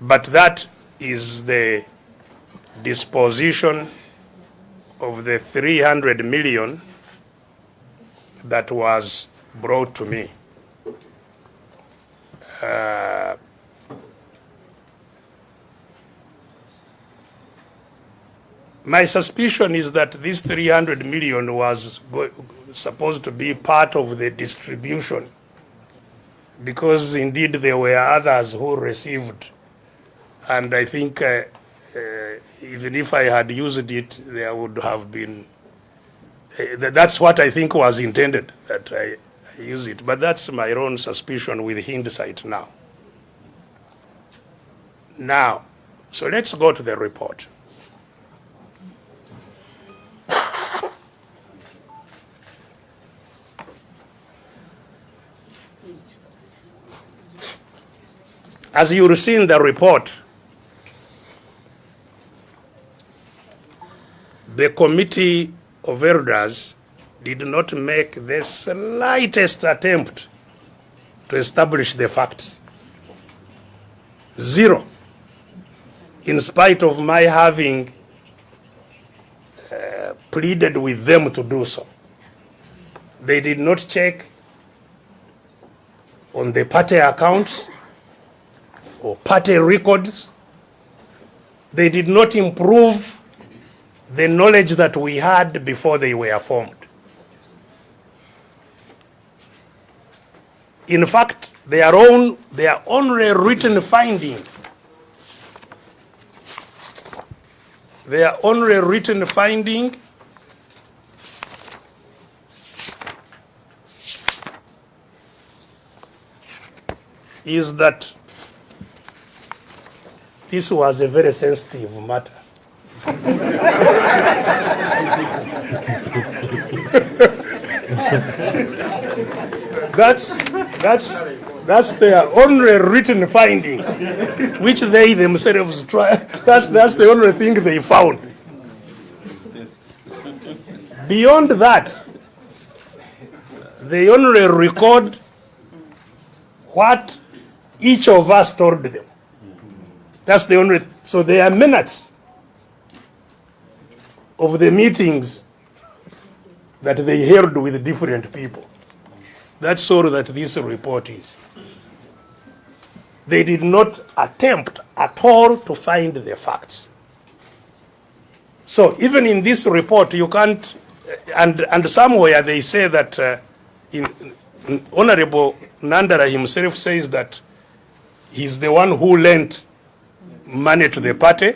S2: But that is the disposition of the 300 million that was brought to me. My suspicion is that this 300 million was supposed to be part of the distribution, because indeed there were others who received, and I think even if I had used it, there would have been, that's what I think was intended, that I use it, but that's my own suspicion with hindsight now. Now, so let's go to the report. As you will see in the report, the Committee of Elders did not make the slightest attempt to establish the facts. Zero. In spite of my having pleaded with them to do so. They did not check on the party accounts or party records. They did not improve the knowledge that we had before they were formed. In fact, their only written finding, is that this was a very sensitive matter. That's their only written finding, which they themselves try. That's the only thing they found. Beyond that, they only record what each of us told them. That's the only. So there are minutes of the meetings that they held with different people. That's all that this report is. They did not attempt at all to find the facts. So even in this report, you can't, and somewhere they say that Honorable Nandara himself says that he's the one who lent money to the party.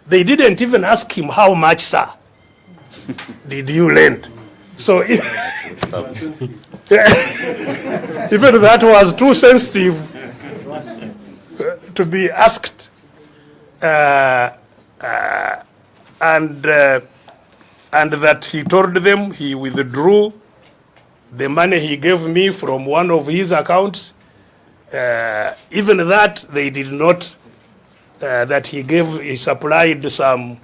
S2: They didn't even ask him, how much, sir, did you lend? So even that was too sensitive to be asked. And that he told them he withdrew the money he gave me from one of his accounts. Even that they did not, that he supplied some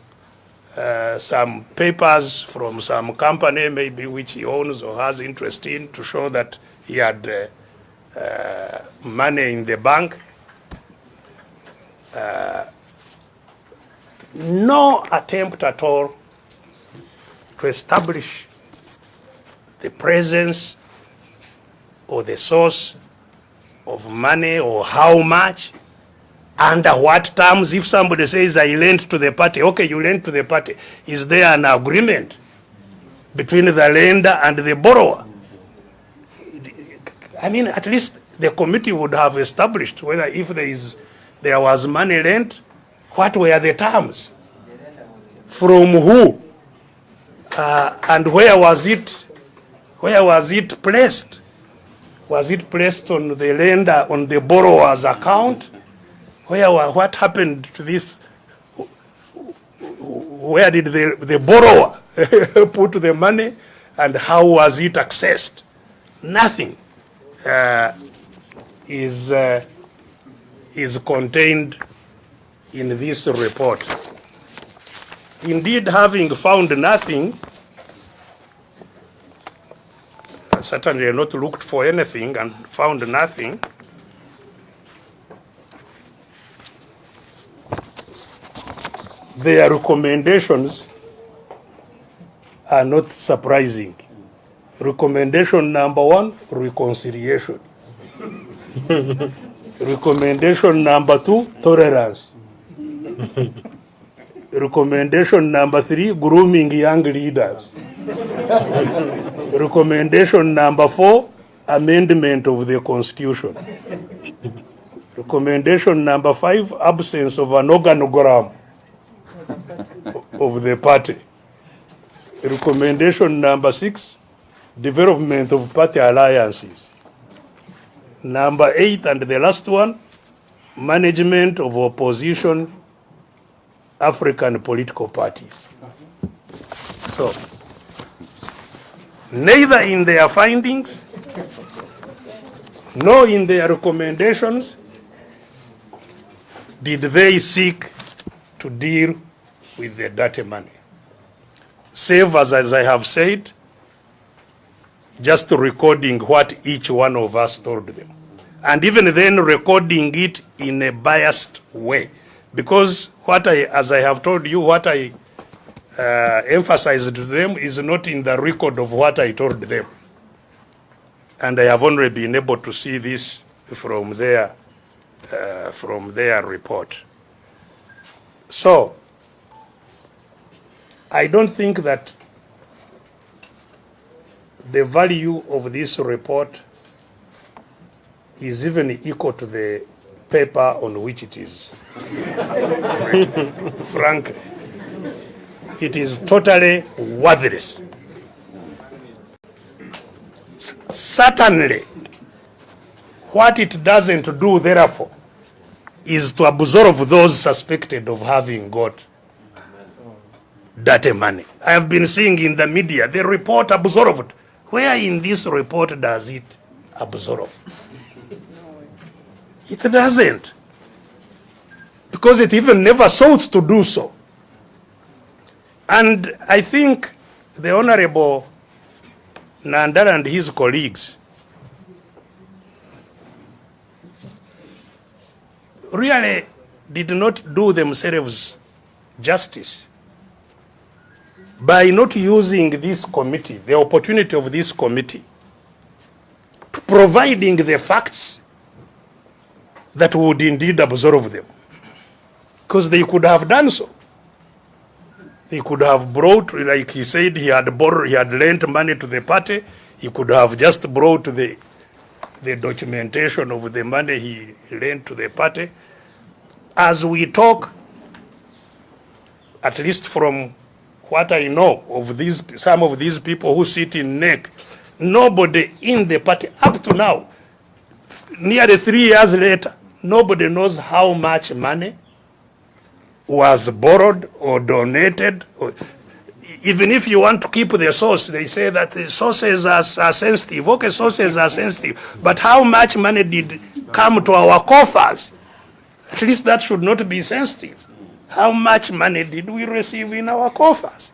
S2: papers from some company maybe which he owns or has interest in to show that he had money in the bank. No attempt at all to establish the presence or the source of money or how much, under what terms. If somebody says, I lent to the party, okay, you lent to the party. Is there an agreement between the lender and the borrower? I mean, at least the committee would have established whether if there is There was money lent. What were the terms? From who? And where was it? Where was it placed? Was it placed on the lender, on the borrower's account? What happened to this? Where did the borrower put the money, and how was it accessed? Nothing is contained in this report. Indeed, having found nothing, certainly not looked for anything and found nothing, their recommendations are not surprising. Recommendation number 1, reconciliation. Recommendation number 2, tolerance. Recommendation number 3, grooming young leaders. Recommendation number 4, amendment of the Constitution. Recommendation number 5, absence of an organogram of the party. Recommendation number 6, development of party alliances. Number 8, and the last one, management of opposition African political parties. So, neither in their findings nor in their recommendations did they seek to deal with the dirty money. Save as I have said, just recording what each one of us told them. And even then recording it in a biased way. Because as I have told you, what I emphasized to them is not in the record of what I told them. And I have only been able to see this from their report. So, I don't think that the value of this report is even equal to the paper on which it is. Frankly, it is totally worthless. Certainly, what it doesn't do, therefore, is to absolve those suspected of having got dirty money. I have been seeing in the media, the report absolved. Where in this report does it absolve? It doesn't. Because it even never sought to do so. And I think the Honorable Nandala and his colleagues really did not do themselves justice by not using this committee, the opportunity of this committee, to providing the facts that would indeed absolve them. Because they could have done so. He could have brought, like he said, he had lent money to the party. He could have just brought the documentation of the money he lent to the party. As we talk, at least from what I know of some of these people who sit in NEC, nobody in the party, up to now, nearly 3 years later, nobody knows how much money was borrowed or donated. Even if you want to keep the source, they say that the sources are sensitive. Okay, sources are sensitive. But how much money did come to our coffers? At least that should not be sensitive. How much money did we receive in our coffers?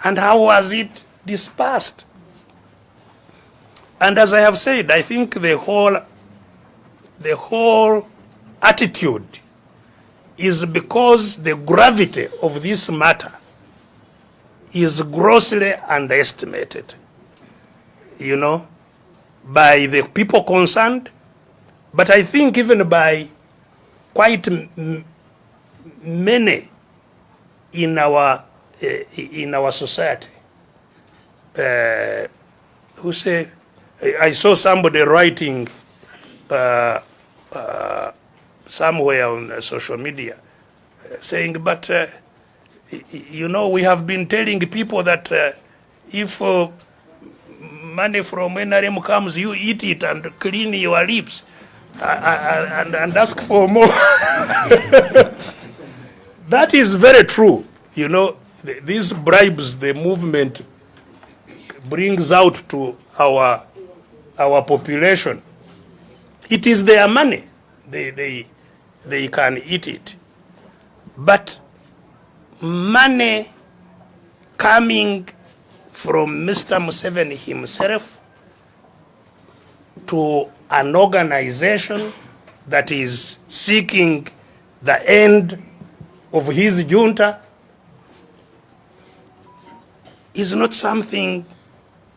S2: And how was it dispersed? And as I have said, I think the whole attitude is because the gravity of this matter is grossly underestimated, by the people concerned, but I think even by quite many in our society, who say, I saw somebody writing somewhere on social media saying, but you know, we have been telling people that if money from NRM comes, you eat it and clean your lips and ask for more. That is very true. You know, these bribes the movement brings out to our population, it is their money. They can eat it. But money coming from Mr. Museveni himself to an organization that is seeking the end of his junta is not something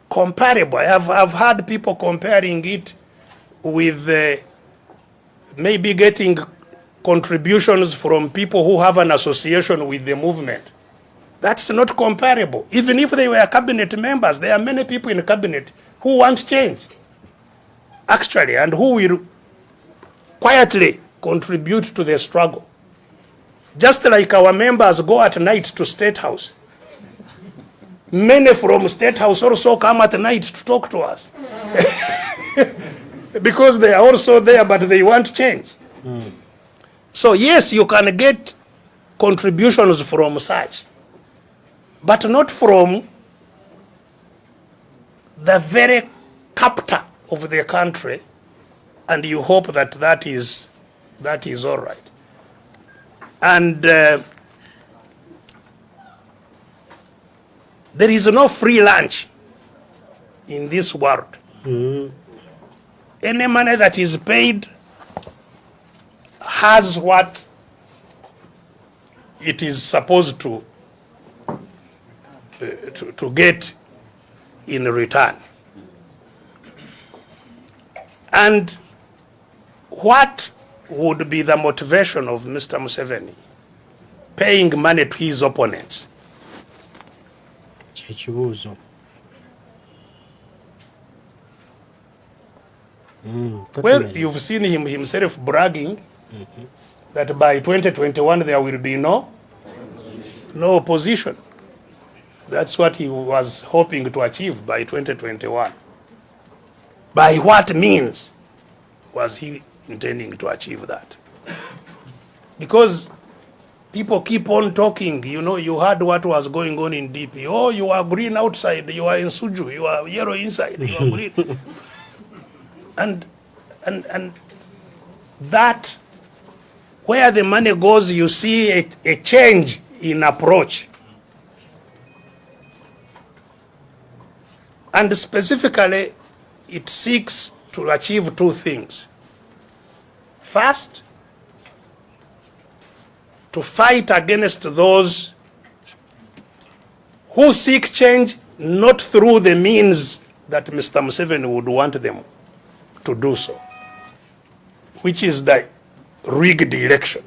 S2: comparable. I've heard people comparing it with maybe getting contributions from people who have an association with the movement. That's not comparable. Even if they were cabinet members, there are many people in the cabinet who want change, actually, and who will quietly contribute to the struggle. Just like our members go at night to State House. Many from State House also come at night to talk to us. Because they are also there, but they want change. So yes, you can get contributions from such, but not from the very captor of the country, and you hope that that is all right. And there is no free lunch in this world. Any money that is paid has what it is supposed to get in return. And what would be the motivation of Mr. Museveni paying money to his opponents? Well, you've seen him himself bragging that by 2021 there will be no opposition. That's what he was hoping to achieve by 2021. By what means was he intending to achieve that? Because people keep on talking, you know, you heard what was going on in DP. Oh, you are green outside, you are in Suju, you are yellow inside, you are green. And that, where the money goes, you see a change in approach. And specifically, it seeks to achieve two things. First, to fight against those who seek change not through the means that Mr. Museveni would want them to do so, which is the rigged election.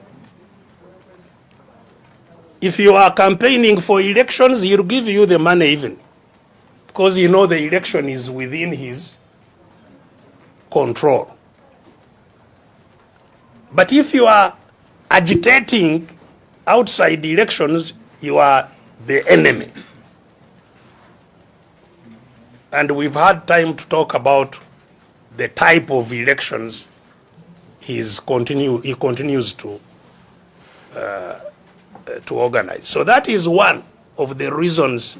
S2: If you are campaigning for elections, he'll give you the money even, because you know the election is within his control. But if you are agitating outside elections, you are the enemy. And we've had time to talk about the type of elections he continues to organize. So that is one of the reasons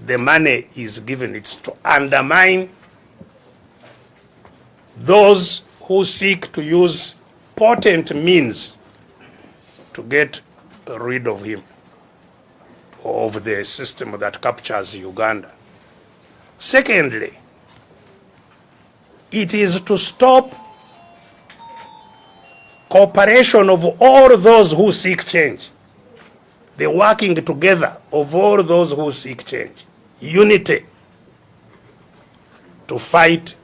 S2: the money is given. It's to undermine those who seek to use potent means to get rid of him, of the system that captures Uganda. Secondly, it is to stop cooperation of all those who seek change, the working together of all those who seek change, unity to fight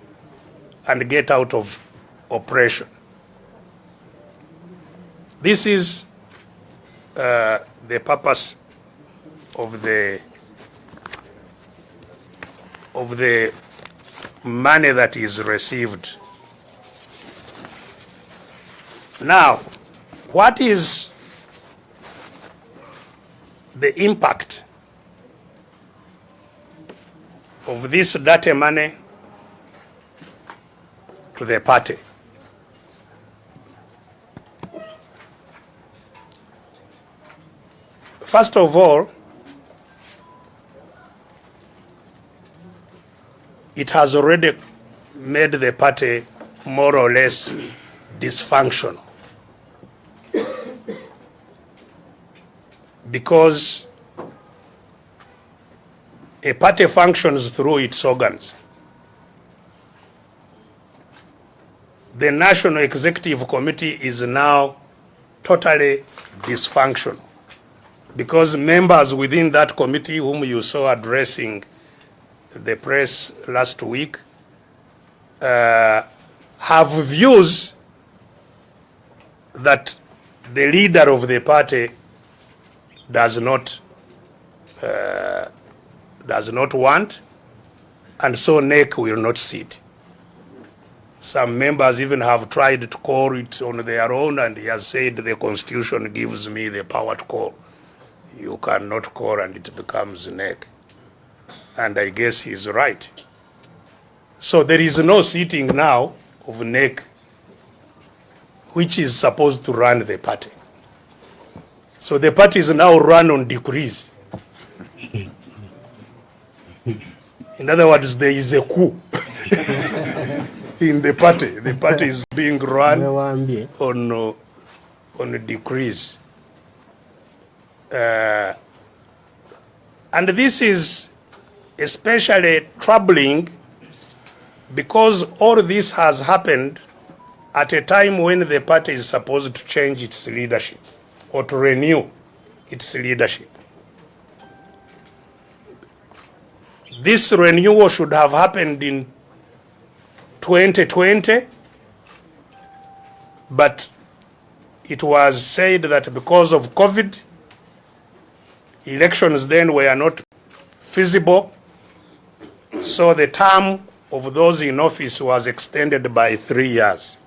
S2: and get out of oppression. This is the purpose of the money that is received Now, what is the impact of this dirty money to the party? First of all, it has already made the party more or less dysfunctional, because a party functions through its organs. The National Executive Committee is now totally dysfunctional, because members within that committee, whom you saw addressing the press last week, have views that the leader of the party does not want, and so NEC will not sit. Some members even have tried to call it on their own, and he has said the Constitution gives me the power to call. You cannot call and it becomes NEC. And I guess he's right. So there is no sitting now of NEC, which is supposed to run the party. So the party is now run on decrees. In other words, there is a coup in the party. The party is being run on decrees. And this is especially troubling because all this has happened at a time when the party is supposed to change its leadership or to renew its leadership. This renewal should have happened in 2020, but it was said that because of COVID, elections then were not feasible, so the term of those in office was extended by 3 years,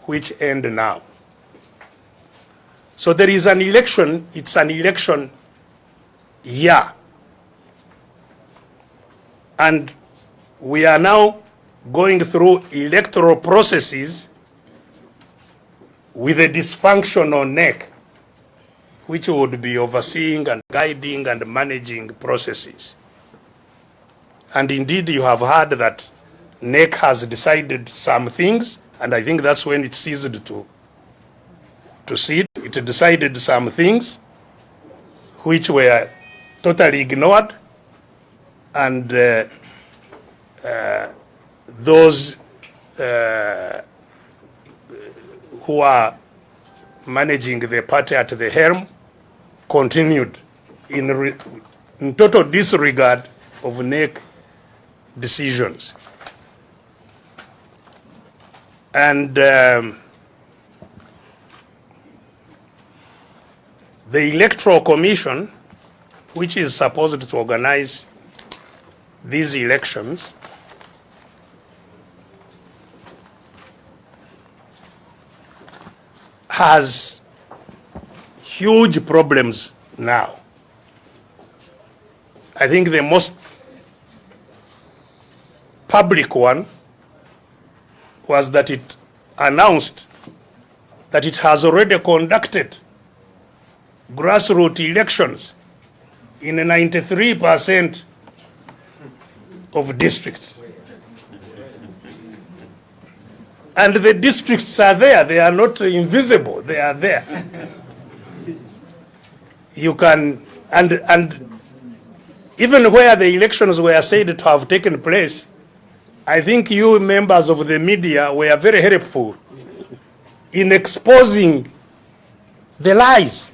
S2: which end now. So there is an election, it's an election year. And we are now going through electoral processes with a dysfunctional NEC, which would be overseeing and guiding and managing processes. And indeed, you have heard that NEC has decided some things, and I think that's when it ceased to sit. It decided some things which were totally ignored, and those who are managing the party at the helm continued in total disregard of NEC decisions. And the Electoral Commission, which is supposed to organize these elections, has huge problems now. I think the most public one was that it announced that it has already conducted grassroots elections in 93% of districts. And the districts are there, they are not invisible, they are there. You can, and even where the elections were said to have taken place, I think you members of the media were very helpful in exposing the lies.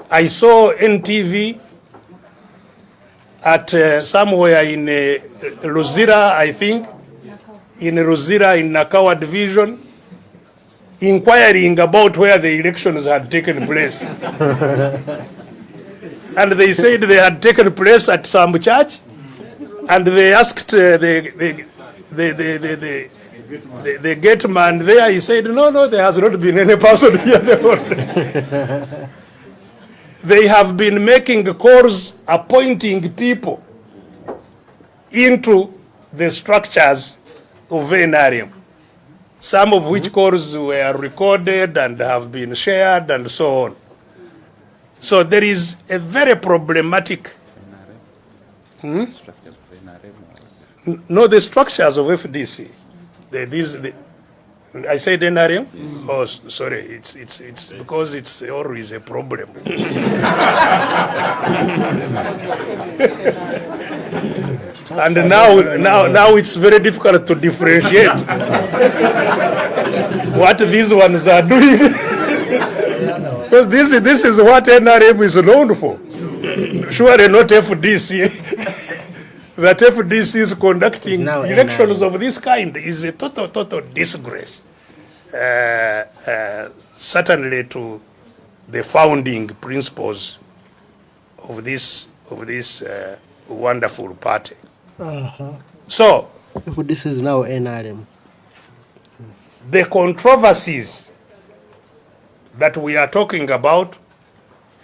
S2: I saw NTV at somewhere in Luzira, I think, in Luzira in Nakawa division, inquiring about where the elections had taken place. And they said they had taken place at some church, and they asked the gate man there, he said, no, there has not been any person here. They have been making calls, appointing people into the structures of NRM, some of which calls were recorded and have been shared and so on. So there is a very problematic...
S3: Structures of NRM?
S2: No, the structures of FDC. I said NRM? Yes. Oh, sorry. It's yes. Because it's always a problem. And now it's very difficult to differentiate what these ones are doing. Because this is what NRM is known for. Surely not FDC. That FDC is conducting elections of this kind is a total disgrace. Certainly to the founding principles of this wonderful party. So
S1: this is now NRM.
S2: The controversies that we are talking about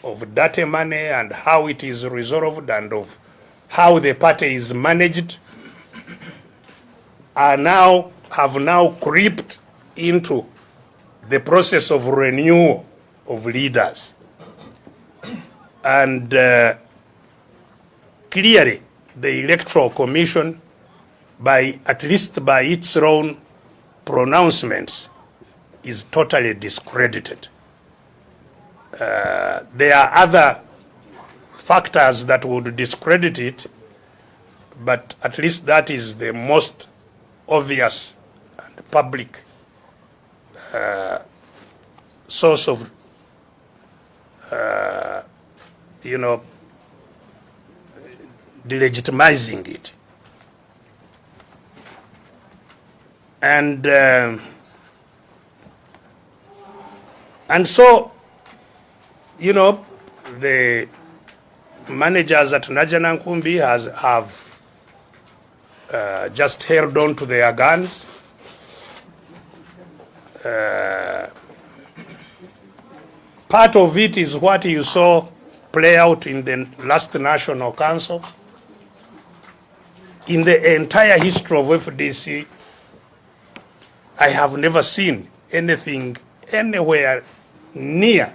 S2: of dirty money and how it is resolved and of how the party is managed have now crept into the process of renewal of leaders. And clearly the Electoral Commission, at least by its own pronouncements, is totally discredited. There are other factors that would discredit it, but at least that is the most obvious and public source of, delegitimizing it. And so, the managers at Najanankumbi have just held on to their guns. Part of it is what you saw play out in the last National Council. In the entire history of FDC, I have never seen anything anywhere near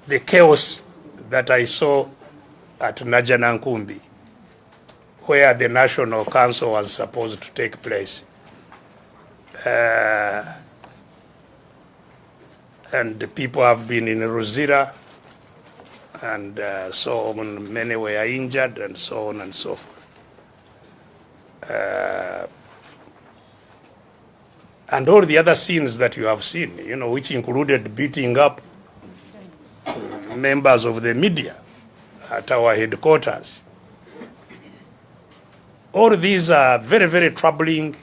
S2: the chaos that I saw at Najanankumbi, where the National Council was supposed to take place. And the people have been in Rosira, and so on, many were injured, and so on and so forth. And all the other scenes that you have seen, which included beating up members of the media at our headquarters. All these are very, very troubling,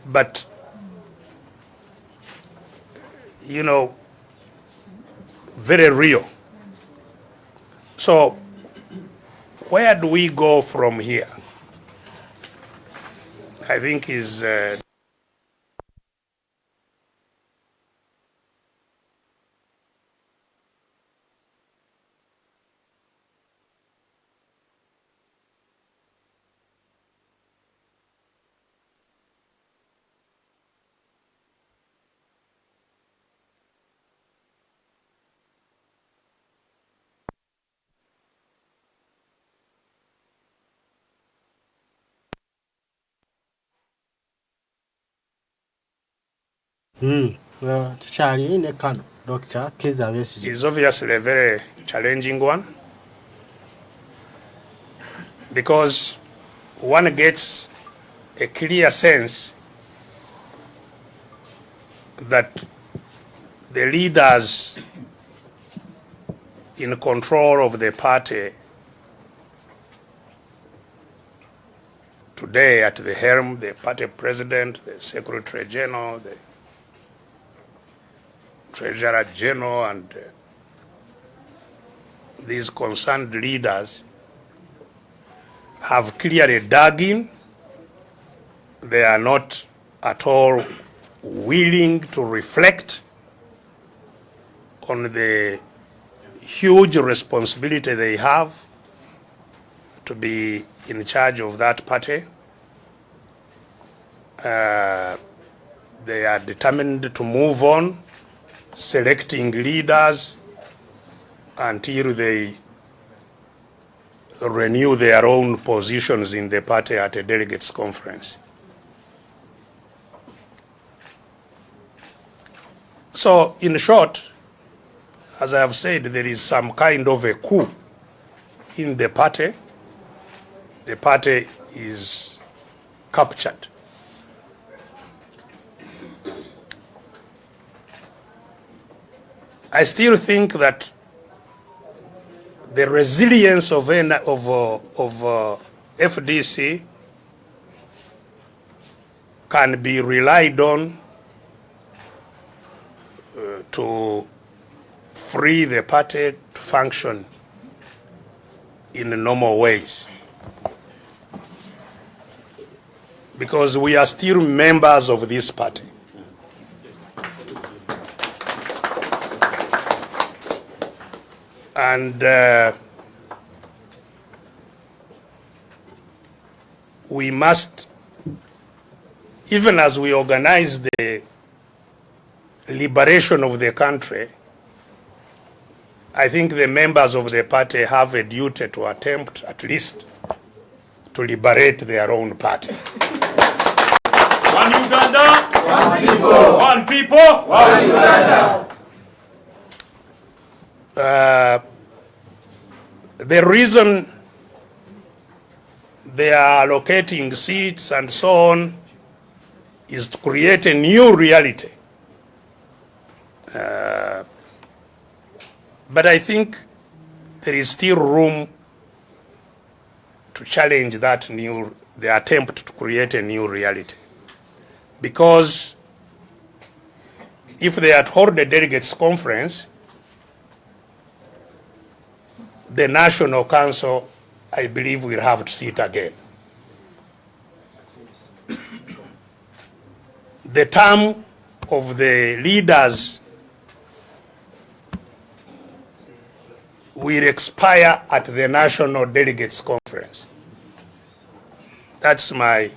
S2: but, very real. So, where do we go from here? I think is
S1: Dr. Kiiza Besigye
S2: is obviously a very challenging one, because one gets a clear sense that the leaders in control of the party today at the helm, the party president, the secretary general, the treasurer general, and these concerned leaders have clearly dug in. They are not at all willing to reflect on the huge responsibility they have to be in charge of that party. They are determined to move on, selecting leaders until they renew their own positions in the party at a delegates conference. So, in short, as I have said, there is some kind of a coup in the party. The party is captured. I still think that the resilience of FDC can be relied on to free the party to function in normal ways. Because we are still members of this party. And we must, even as we organize the liberation of the country, I think the members of the party have a duty to attempt at least to liberate their own party.
S4: One Uganda, one people, one people, one Uganda.
S2: The reason they are allocating seats and so on is to create a new reality. But I think there is still room to challenge that the attempt to create a new reality. Because if they had held a delegates conference, the National Council, I believe, will have to sit again. The term of the leaders will expire at the National Delegates Conference. That's my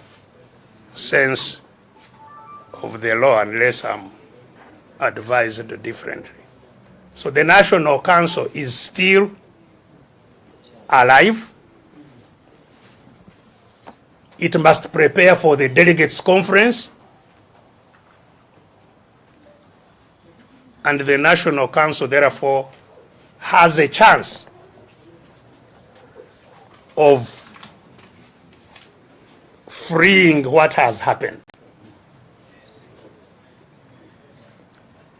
S2: sense of the law, unless I'm advised differently. So the National Council is still alive. It must prepare for the Delegates Conference, and the National Council, therefore, has a chance of freeing what has happened.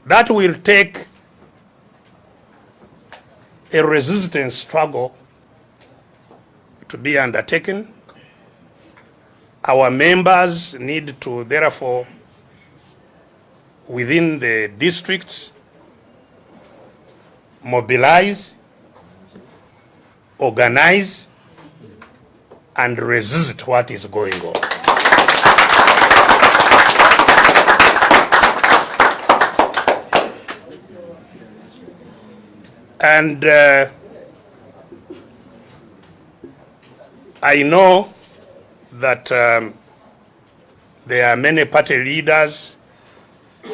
S2: That will take a resistance struggle to be undertaken. Our members need to, therefore, within the districts, mobilize, organize, and resist what is going on. And I know that there are many party leaders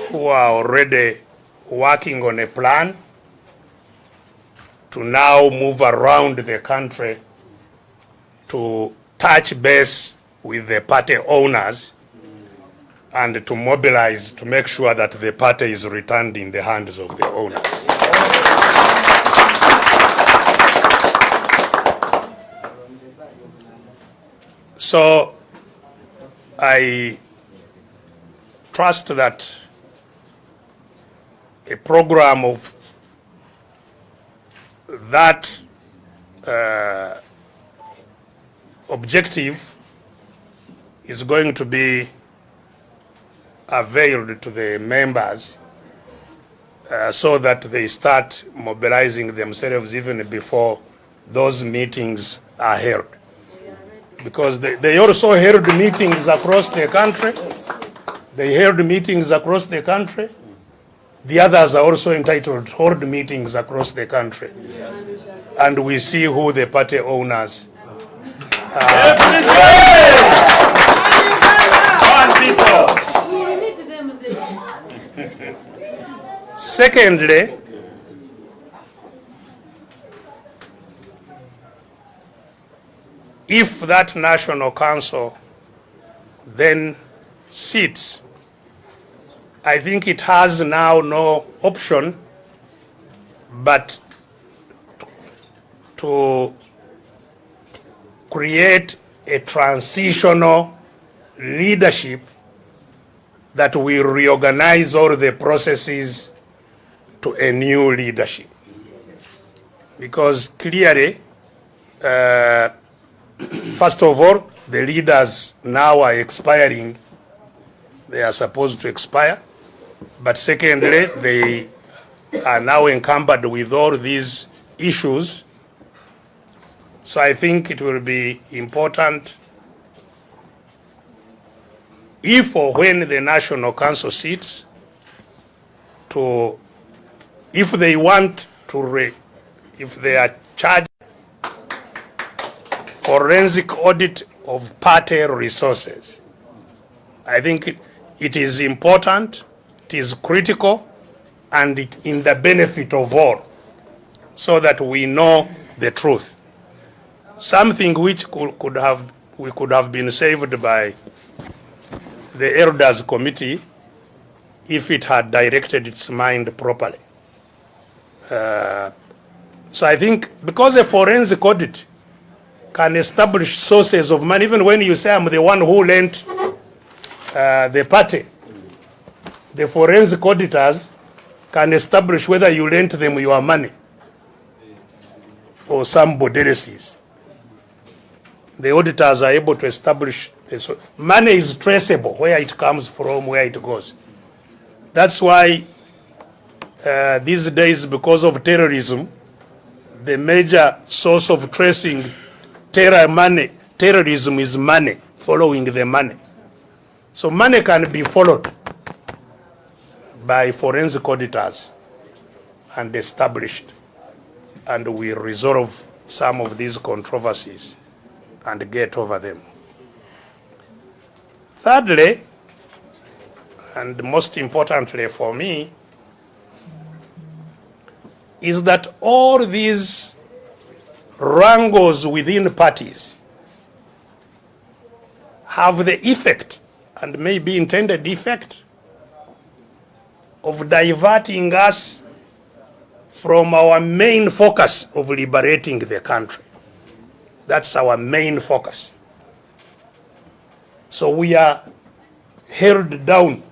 S2: who are already working on a plan to now move around the country to touch base with the party owners and to mobilize to make sure that the party is returned in the hands of the owners. So I trust that a program of that objective is going to be availed to the members so that they start mobilizing themselves even before those meetings are held. because they also held meetings across the country. They held meetings across the country. The others are also entitled to hold meetings across the country. And we see who the party owners are.
S4: One people.
S2: Secondly, if that National Council then sits, I think it has now no option but to create a transitional leadership that will reorganize all the processes to a new leadership. Because clearly, first of all, the leaders now are expiring. They are supposed to expire. But secondly, they are now encumbered with all these issues. So I think it will be important if or when the National Council sits to, if they want to, if they are charged forensic audit of party resources, I think it is important, it is critical, and it in the benefit of all, so that we know the truth. Something which we could have been saved by the Elders Committee if it had directed its mind properly. So I think because a forensic audit can establish sources of money, even when you say I'm the one who lent the party, the forensic auditors can establish whether you lent them your money or somebody else's. The auditors are able to establish this. Money is traceable, where it comes from, where it goes. That's why these days, because of terrorism, the major source of tracing terrorism is money, following the money. So money can be followed by forensic auditors and established, and we resolve some of these controversies and get over them. Thirdly, and most importantly for me, is that all these wrangles within parties have the effect, and maybe intended effect, of diverting us from our main focus of liberating the country. That's our main focus. So we are held down.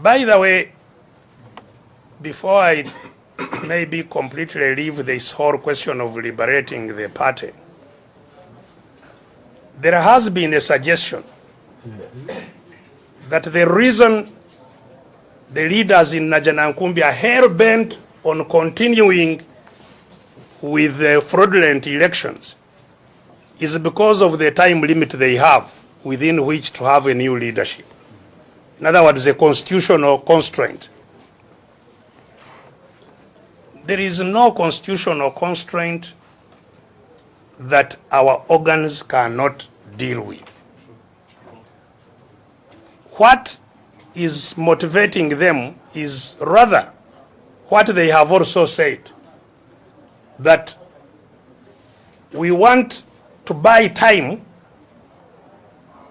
S2: By the way, before I maybe completely leave this whole question of liberating the party, there has been a suggestion that the reason the leaders in Najanankumbi are hell-bent on continuing with the fraudulent elections is because of the time limit they have within which to have a new leadership. In other words, a constitutional constraint. There is no constitutional constraint that our organs cannot deal with. What is motivating them is rather what they have also said, that we want to buy time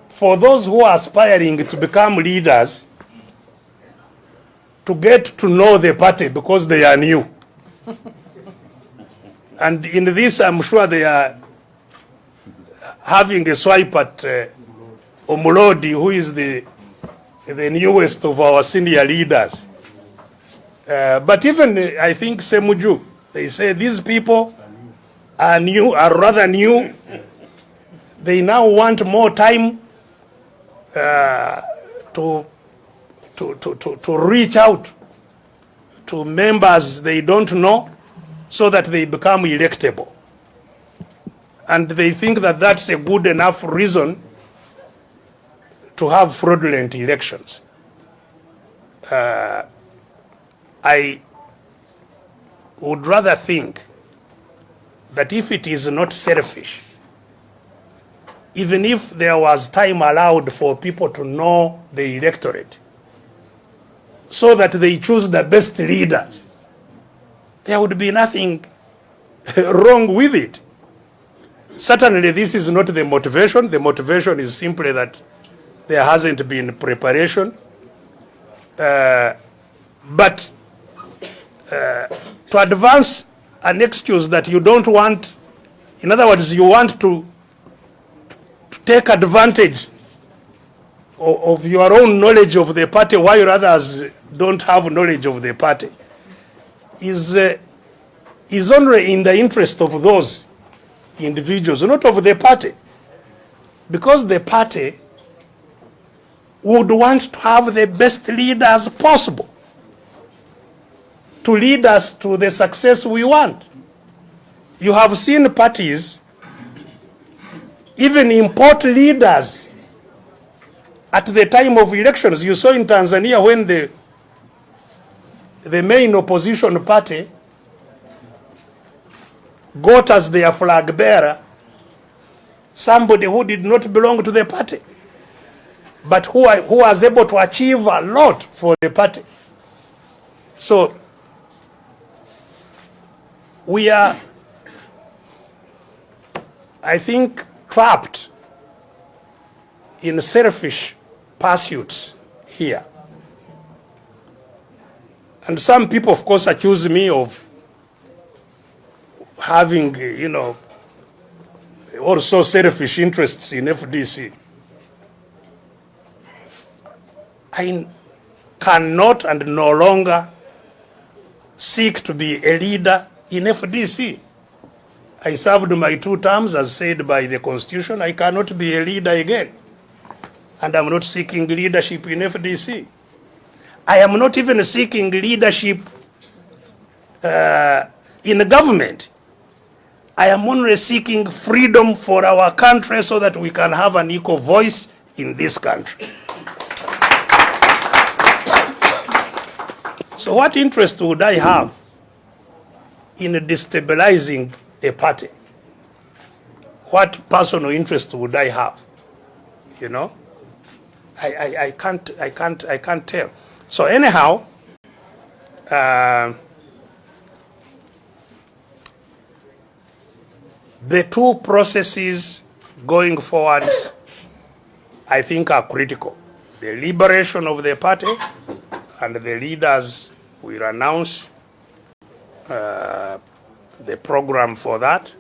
S2: for those who are aspiring to become leaders to get to know the party because they are new. And in this, I'm sure they are having a swipe at Omulodi, who is the newest of our senior leaders. But even, I think, Semuju, they say these people are new, are rather new. They now want more time to reach out to members they don't know, so that they become electable. And they think that that's a good enough reason to have fraudulent elections. I would rather think that if it is not selfish, even if there was time allowed for people to know the electorate, so that they choose the best leaders, there would be nothing wrong with it. Certainly this is not the motivation. The motivation is simply that there hasn't been preparation. But to advance an excuse that you don't want, in other words, you want to take advantage of your own knowledge of the party while others don't have knowledge of the party, is only in the interest of those individuals, not of the party. Because the party would want to have the best leaders possible to lead us to the success we want. You have seen parties even import leaders at the time of elections. You saw in Tanzania when the main opposition party got as their flag bearer somebody who did not belong to the party, but who was able to achieve a lot for the party. So we are, I think, trapped in selfish pursuits here. And some people, of course, accuse me of having, also selfish interests in FDC. I cannot and no longer seek to be a leader in FDC. I served my 2 terms as said by the Constitution. I cannot be a leader again. And I'm not seeking leadership in FDC. I am not even seeking leadership in the government. I am only seeking freedom for our country so that we can have an equal voice in this country. So what interest would I have in destabilizing a party? What personal interest would I have? I can't tell. So anyhow, the 2 processes going forward, I think, are critical. The liberation of the party, and the leaders will announce the program for that,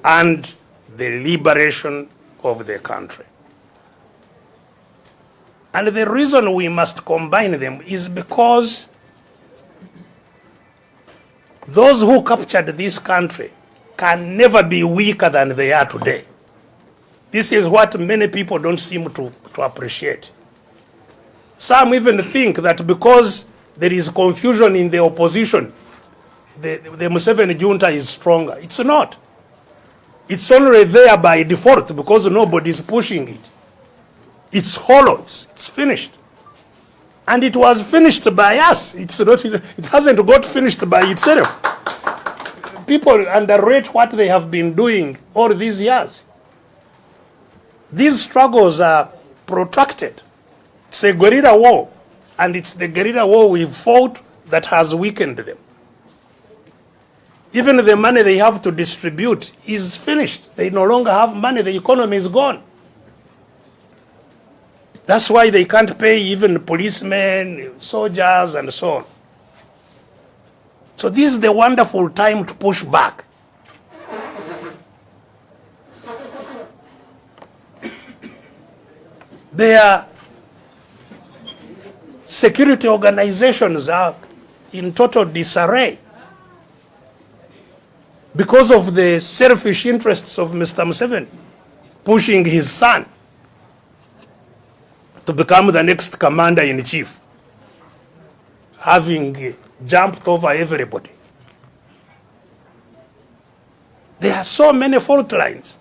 S2: and the liberation of the country. And the reason we must combine them is because those who captured this country can never be weaker than they are today. This is what many people don't seem to appreciate. Some even think that because there is confusion in the opposition, the Museveni junta is stronger. It's not. It's only there by default because nobody is pushing it. It's hollow. It's finished. And it was finished by us. It hasn't got finished by itself. People underrate what they have been doing all these years. These struggles are protracted. It's a guerrilla war, and it's the guerrilla war we fought that has weakened them. Even the money they have to distribute is finished. They no longer have money. The economy is gone. That's why they can't pay even policemen, soldiers, and so on. So this is the wonderful time to push back. Their security organizations are in total disarray because of the selfish interests of Mr. Museveni pushing his son to become the next commander-in-chief, having jumped over everybody. There are so many fault lines.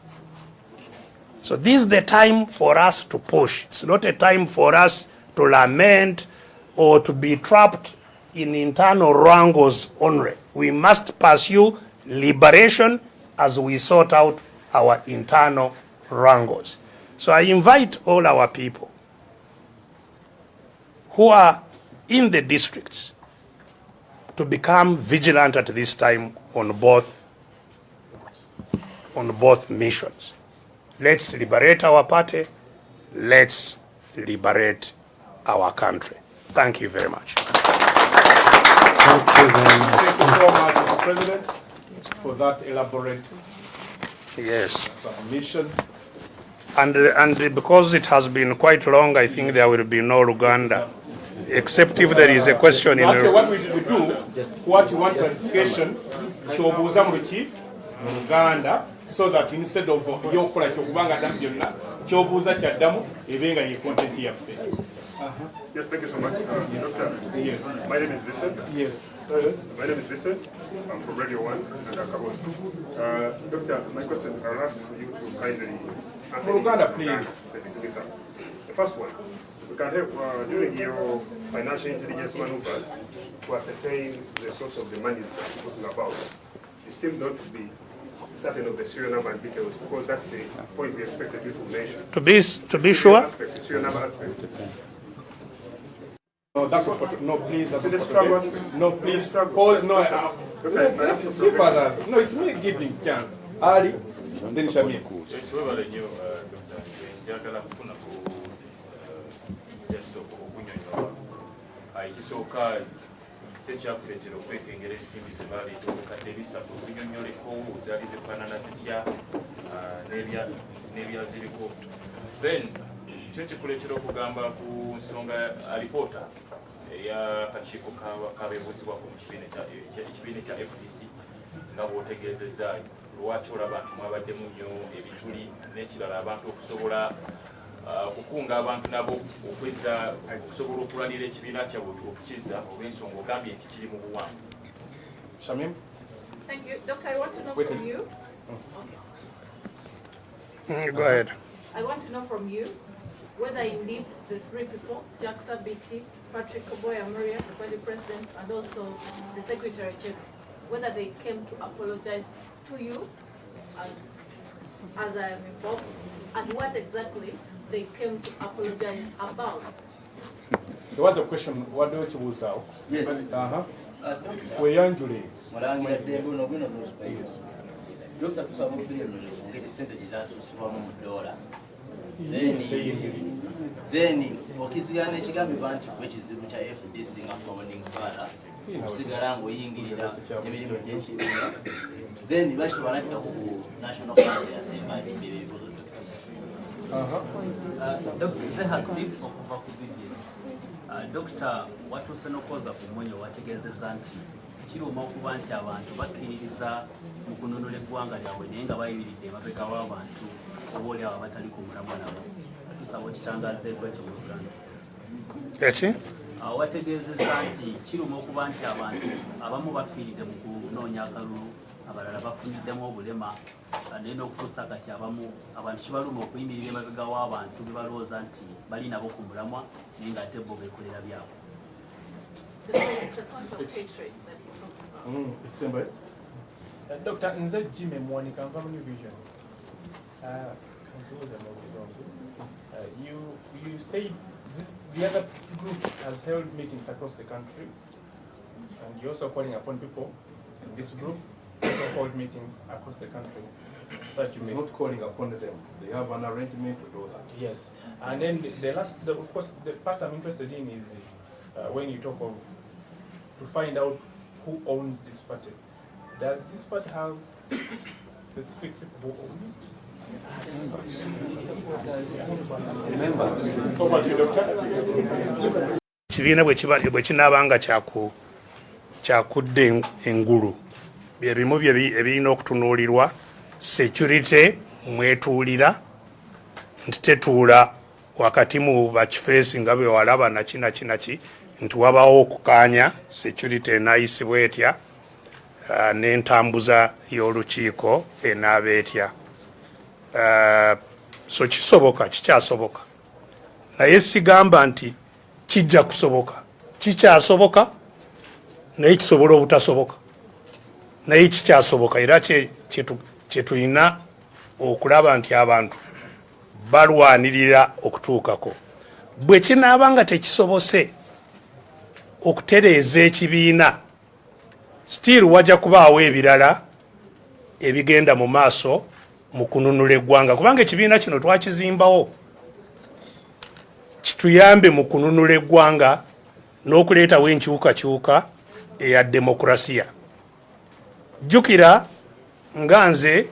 S2: So this is the time for us to push. It's not a time for us to lament or to be trapped in internal wrangles only. We must pursue liberation as we sort out our internal wrangles. So I invite all our people who are in the districts to become vigilant at this time on both missions. Let's liberate our party. Let's liberate our country. Thank you very much.
S1: Thank you very much.
S4: Thank you so much, Mr. President, for that elaborate submission.
S2: And because it has been quite long, I think there will be no Luganda, except if there is a question in
S4: Actually, what we should do, what you want clarification, shobuza muki Luganda, so that instead of yokola kyokubanga damu byonna kyobuuza kyaddamu ebenga ye content yaffe.
S5: Yes, thank you so much. Doctor,
S4: Yes.
S5: my name is Vincent.
S4: Yes.
S5: My name is Vincent. I'm from Radio 1 and Akabye. Doctor, my question, I'll ask you to kindly answer.
S4: Luganda, please.
S5: The first one, we can help during your financial intelligence maneuvers to ascertain the source of the money that you're talking about. You seem not to be certain of the serial number and details, because that's the point we expected you to mention.
S2: to be sure.
S5: The serial number aspect.
S4: No, that's what photo. No, please. That's
S5: So the
S4: what
S5: struggle
S4: photo.
S5: aspect.
S4: No, please.
S5: struggle.
S4: Hold. No, give
S5: Okay.
S4: others. No, it's me giving chance. Ali, then Shamir.
S3: Webale nnyo Dr. njagala kufuna ku jasooka okunyonyola ekisooka tekyakuleetera okwekengera ensimbi ze baleeta obukadde bisatu okunyonyoleko zaali zifaanana zitya n'ebyaziriko then kyo kikuleetera okugamba ku nsonga alipoota ey'akakiiko kabeebuzibwako mu ekibiina kya FDC nga bw'otegeezezza lwaki olaba nti mwabaddemu nnyo ebituli n'ekirala abantu okusobola okukunga abantu nabo okwezza okusobola okulwanira ekibiina kyabwe okukizza olw'ensonga ogambye nti kiri mu buwanvu.
S4: Shamim.
S6: Thank you. Doctor, I want to know from you. Okay.
S2: Go ahead.
S6: I want to know from you whether indeed the three people, Jackson BT, Patrick Akabye Amaziga, the party president, and also the secretary general, whether they came to apologize to you as I am involved, and what exactly they came to apologize about.
S4: There was a question. What do you choose out?
S7: Yes.
S4: We Anjuli.
S7: Dr. tusaba okutulemera ngeri ssente gye zasusibwamu mu dola. Then okizigana n'ekigambibwa nti ekizibu kya FDC nga founding father okusigala ng'oyingirira emirimu gy'ekibiina. Then bakisobola nakita ku National Council yasemba ebibuuzo.
S8: Nze Hasif okuva ku BBS. Dr. watuuse n'okwoza ku mwenyo wategeezezza nti kiruma okuba nti abantu bakkiririza mu kununula eggwanga lyabwe naye nga bayimiride emabega w'abantu oboolyawo abatali ku mulamwa nabo. Tusaba okitangaazeeko ekyo mu Uganda.
S2: Eki?
S8: Wategeezezza nti kiruma okuba nti abantu abamu bafiiridde mu kunoonya akalulu, abalala bafuniddemu obulema, naye n'okutuusa kati abamu abantu kibaluma okuyimirira emabega w'abantu be balowooza nti bali nabo ku mulamwa naye ng'ate bo beekolera byabwe.
S6: It's a concept of hatred that he talked about.
S4: Doctor,
S9: Nze Jimmy Mwani come from New Vision. You say the other group has held meetings across the country, and you're also calling upon people in this group to hold meetings across the country. Such
S4: He's not calling upon them. They have an arrangement to do that.
S9: Yes, and then of course, the part I'm interested in is when you talk of to find out who owns this party. Does this party have specific people who own it?
S4: Over to you, Doctor.
S2: Ekibiina bwe kinaabanga kyakudde engulu bye bimu ebirina okutunuulirwa. Security mwetuulira nti tetuula wakati mu bakifeesi nga bwe walaba naki nti wabawo okukaanya security enaayisibwa etya n'entambuza y'olukiiko enaaba etya. So kisoboka, kikyasoboka, naye sigamba nti kijja kusoboka. Kikyasoboka naye kisobola obutasoboka, naye kikyasoboka, era kyetulina okulaba nti abantu balwanirira okutuukako. Bwe kinaaba nga tekisobose okutereeza ekibiina, still wajja kubaawo ebirala ebigenda mu maaso mu kununula eggwanga, kubanga ekibiina kino twakizimbawo kituyambe mu kununula eggwanga n'okuleetawo enkyukakyuka eya demokrasiya. Jjukira nga nze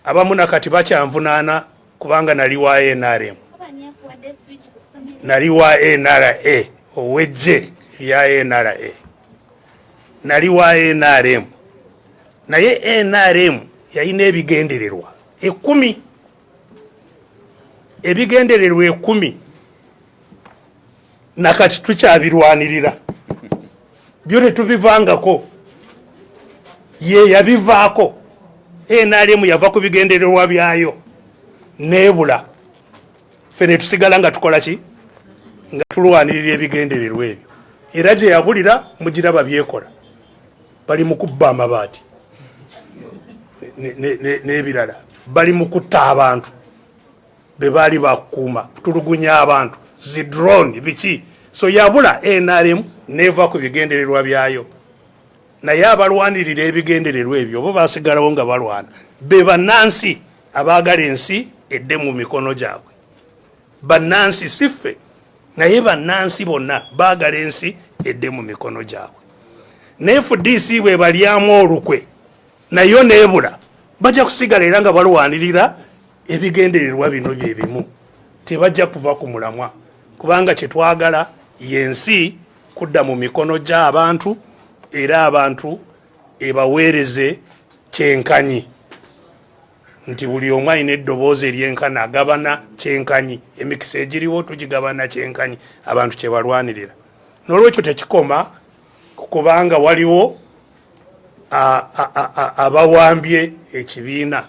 S2: abamu nakati bakyanvunaana kubanga nali wa NRM, nali wa NRA, owejje lya NRA, nali wa NRM, naye NRM yalina ebigendererwa 10, ebigendererwa 10 nakati tukyabirwanirira, byo tetubivangako, ye yabivaako. NRM yava ku bigendererwa byayo nebula, ffe ne tusigala nga tukola ki, nga tulwanirira ebigendererwa ebyo. Era gye yabulira mugiraba byekola, bali mu kubba amabaati n'ebirala, bali mu kutta abantu be baali bakuuma, kutulugunya abantu, zi drone biki. So yabula NRM neva ku bigendererwa byayo, naye abalwanirira ebigendererwa ebyo bo basigalawo nga balwana. Be bannansi abaagala ensi edde mu mikono gyabwe. Bannansi si ffe, naye bannansi bonna baagala ensi edde mu mikono gyabwe. Ne FDC bwe balyamu olukwe nayo nebula, bajja kusigala era nga balwanirira ebigendererwa bino bye bimu, tebajja kuva ku mulamwa, kubanga kyetwagala yensi kudda mu mikono gy'abantu, era abantu ebaweereze kyenkanyi, nti buli omu alina eddoboozi eryenkana, agabana kyenkanyi, emikisa egiriwo tugigabana kyenkanyi, abantu kye balwanirira. N'olwekyo tekikoma kubanga waliwo abawambye ekibiina.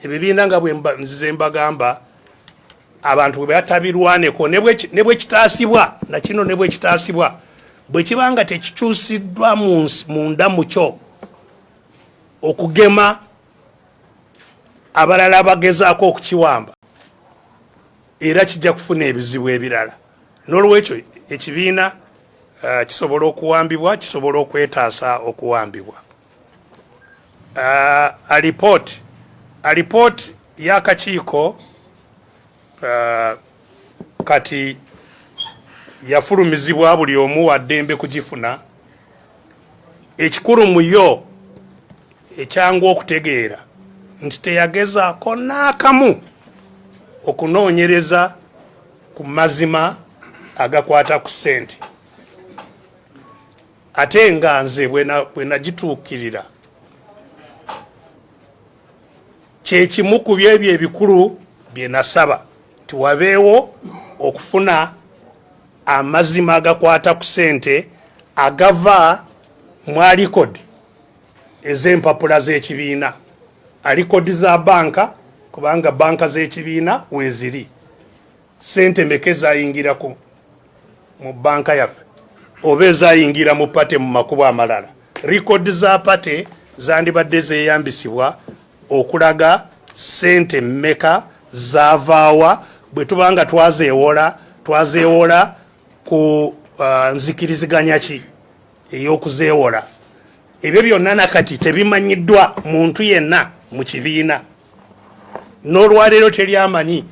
S2: Ebibiina nga nzize mbagamba, abantu bwe batabirwaneko ne bwe kitaasibwa, nakino ne bwe kitaasibwa, bwe kibanga tekikyusiddwa munda mukyo okugema abalala abagezaako okukiwamba, era kijja kufuna ebizibu ebirala. N'olwekyo ekibiina kisobola okuwambibwa, kisobola okwetaasa okuwambibwa. Alipooti y'akakiiko kati yafulumizibwa, buli omu wa ddembe kugifuna. Ekikulu mu yo ekyangu okutegeera nti teyagezaako n'akamu okunoonyereza ku mazima agakwata ku ssente, ate nga nze bwe nagituukirira kyekimu ku byebyo ebikulu bye nasaba nti wabeewo okufuna amazima agakwata ku ssente agava mu alikodi ez'empapula z'ekibiina, alikodi za banka, kubanga banka z'ekibiina weeziri, ssente meke zayingira mu banka yaffe oba ezayingira mu pate mu makubo amalala. Likodi za pate zandibadde zeeyambisibwa okulaga ssente mmeka zaavaawa bwe tubanga twazeewola ku nzikiriziganya ki ey'okuzeewola. Ebyo byonna nakati tebimanyiddwa muntu yenna mu kibiina, n'olwaleero teryamanyi.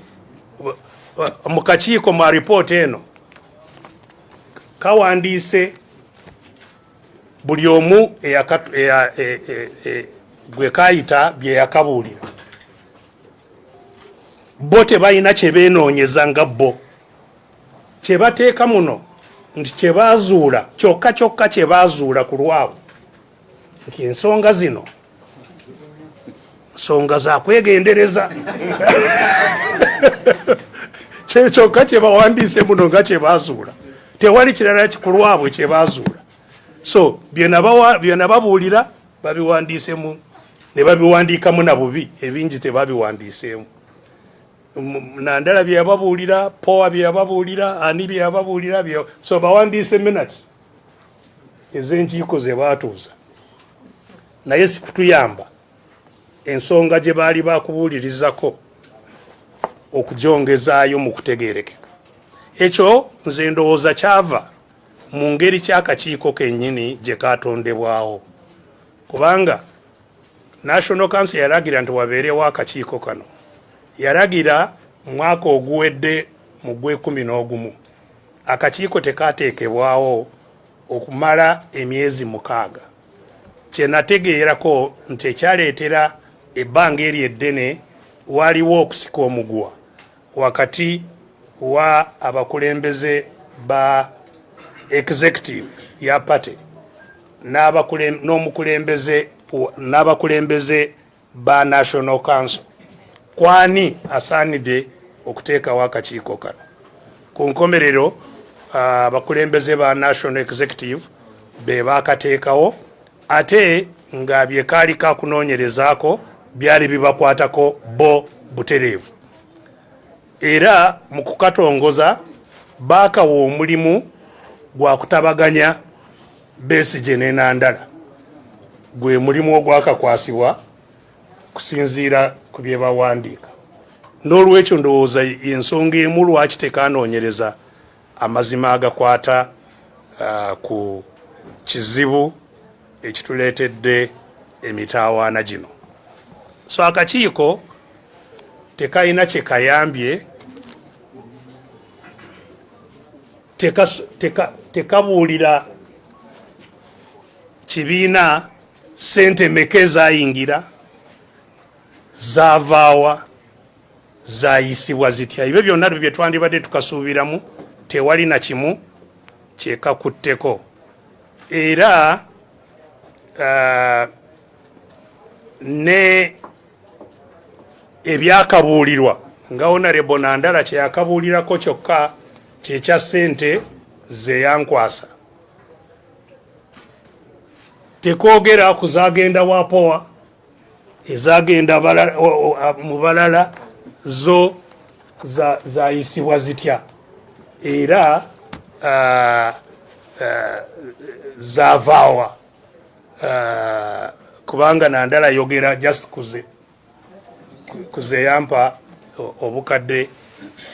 S2: Mu kakiiko mu alipoota eno kawandiise buli omu gwe kayita bye yakabuulira. Bo tebalina kye beenoonyeza nga bo, kye bateeka muno nti kye baazuula kyokka kye baazuula ku lwabwe, nti ensonga zino nsonga za kwegendereza. Kyokka kye bawandiise muno nga kye baazuula, tewali kirala ku lwabwe kye baazuula. So byenababuulira babiwandiisemu ne babiwandiikamu na bubi ebingi tebabiwandiiseemu. Nandala byeyababuulira, Poa byeyababuulira, ani byeyababuulira, so bawandiise minutes ez'enkiiko ze baatuuza. Naye si kutuyamba ensonga gye baali bakubuulirizako okugyongezaayo mu kutegeerekeka. Ekyo nze ndowooza kyava mu ngeri ky'akakiiko kennyini gye kaatondebwawo. Kubanga National Council yalagira nti wabeerewo akakiiko kano. Yalagira mwaka oguwedde mu Gwekumi akakiiko tekaateekebwawo okumala emyezi 6. Kye nategeerako nti ekyaleetera ebbanga eri eddene waliwo okusika omuguwa wakati wa abakulembeze ba executive ya party n'abakulembeze ba National Council. Kwani asaanidde okuteekawo akakiiko kano. Ku nkomerero abakulembeze ba National Executive be baakateekawo ate nga bye kaali kakunoonyerezaako byali bibakwatako bo butereevu. Era mu kukatongoza baakawa omulimu gwa kutabaganya Besigye ne Nandala. Gwe mulimu ogwakakwasibwa kusinziira ku bye bawandiika. N'olwekyo ndowooza ensonga emu lwaki tekanoonyereza amazima agakwata ku kizibu ekituleetedde emitaawaana gino. So akakiiko tekayina kye kayambye, tekabuulira kibiina sente meka ezayingira, zaavaawa, zayisibwa zitya. Ebyo byonna bye twandibadde tukasuubiramu tewali na kimu kyekakutteko. Era ne ebyakabuulirwa nga Honorable Nandala kyeyakabuulirako kyokka kyekya sente ze yankwasa. Tekoogera ku zagenda wa Poa, ezagenda mu balala zo zayisibwa zitya era zaavaawa. Kubanga Nandala yogera just kuze yampa obukadde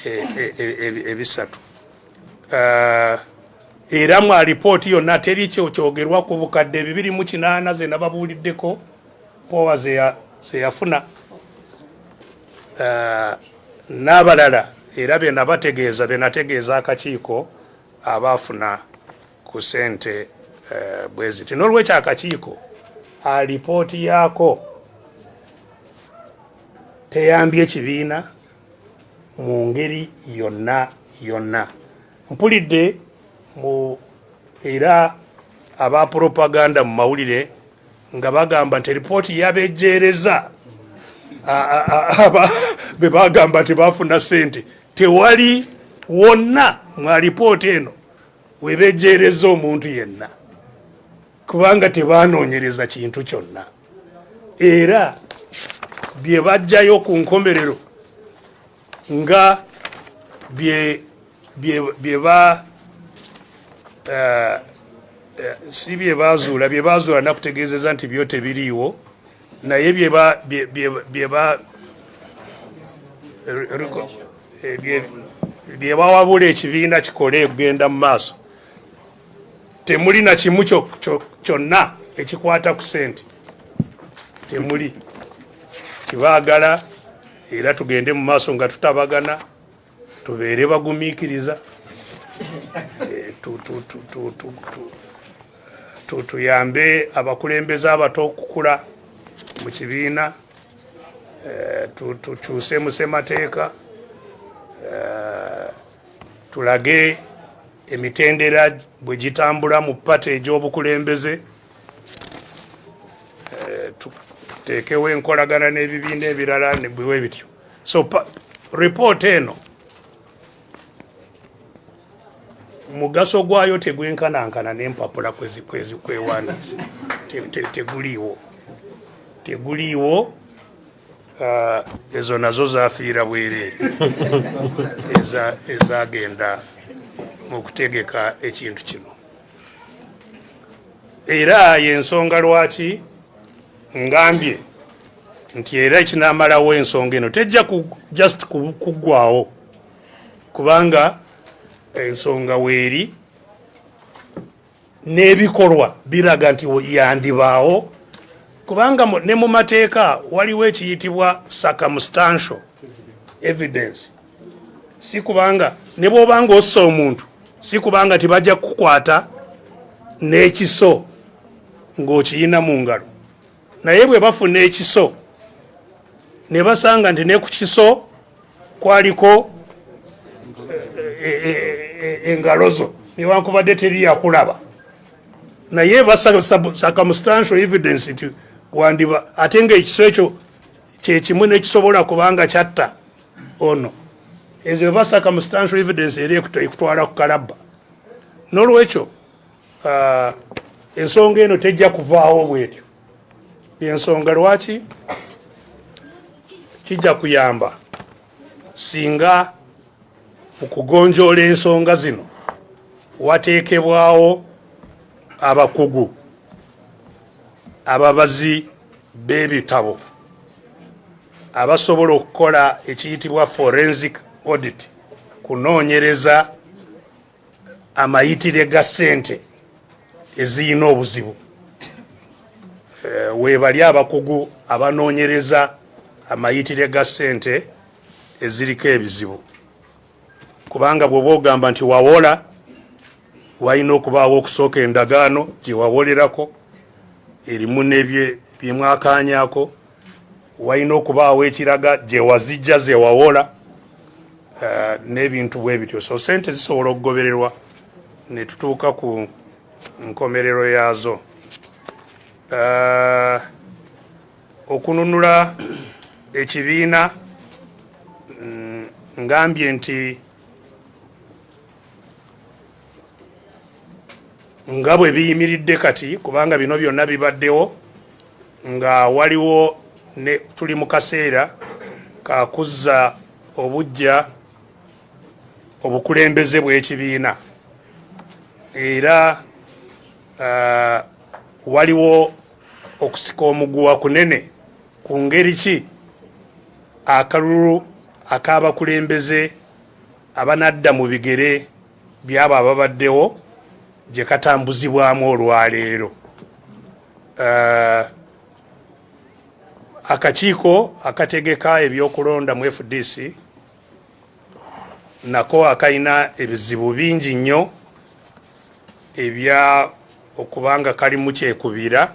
S2: ebisatu. Era mu alipooti yonna teri kyogerwa ku bukadde 208 ze nababuuliddeko Poa ze yafuna n'abalala era be nategeeza akakiiko abaafuna ku sente bwe ziti. N'olwekyo akakiiko alipooti yaako teyambye ekibiina mu ngeri yonna. Mpulidde era aba propaganda mu mawulire nga bagamba nti ripooti yabejjeereza be bagamba nti baafuna sente. Tewali wonna mu alipooti eno webejjeereza omuntu yenna, kubanga tebaanoonyereza kintu kyonna. Era bye bajjayo ku nkomerero nga si bye bazuula nakutegeezeza nti byo tebiriiwo, naye bye bawabula ekibiina kikole okugenda mu maaso. Temuli na kimu kyonna ekikwata ku sente, temuli. Kibaagala era tugende mu maaso nga tutabagana, tubeere bagumiikiriza, tuyambe abakulembeze abato okukula mu kibiina, tukyuse mu ssemateeka, tulage emitendera bwe gitambula mu pate egy'obukulembeze, tuteekewo enkolagana n'ebibiina ebirala ne bwe bityo. So report eno mugaso gwayo tegwenkanankana n'empapula kwewandiise teguliiwo ezo nazo zafiira bwereere ezagenda mu kutegeka ekintu kino. Era y'ensonga lwaki ngambye nti era ekinamalawo ensonga eno tejja just kuggwawo, kubanga ensonga weeri n'ebikolwa biraga nti yandibaawo, kubanga ne mu mateeka waliwo ekiyitibwa circumstantial evidence. Si kubanga ne bw'obanga ossa omuntu, si kubanga tibajja kukwata n'ekiso ng'okiyina mu ngalo, naye bwe bafuna ekiso ne basanga nti ne ku kiso kwaliko engalo zo newankubadde teri yakulaba, naye circumstantial evidence nti wandiba, ate ng'ekiso ekyo kyekimu nekisobola kubanga kyatta ono, ezo eba circumstantial evidence eri ekutwala ku kalabba. N'olwekyo ensonga eno tejja kuvaawo bwetyo. Ensonga lwaki kijja kuyamba singa mu kugonjoola ensonga zino wateekebwawo abakugu, ababazi b'ebitabo abasobola okukola ekiyitibwa forensic audit, kunoonyereza amayitire ga ssente eziyina obuzibu. Weebali abakugu abanoonyereza amayitire ga ssente eziriko ebizibu, kubanga bw'oba ogamba nti wawola, walina okubaawo okusooka endagaano gye wawolerako erimu n'ebyemwakaanyako, walina okubaawo ekiraga gye wazijja ze wawola, n'ebintu bwe bityo. So ssente zisobola okugobererwa ne tutuuka ku nkomerero yaazo. Okununula ekibiina, ngambye nti nga bwe biyimiridde kati, kubanga bino byonna bibaddewo nga waliwo tuli mu kaseera kakuzza obujja obukulembeze bw'ekibiina, era waliwo okusika omuguwa kunene ku ngeri ki akalulu ak'abakulembeze abanadda mu bigere byabo ababaddewo gye katambuzibwamu olwaleero. Akakiiko akategeka ebyokulonda mu FDC nako akalina ebizibu bingi nnyo ebya okubanga kali mu kyekubira,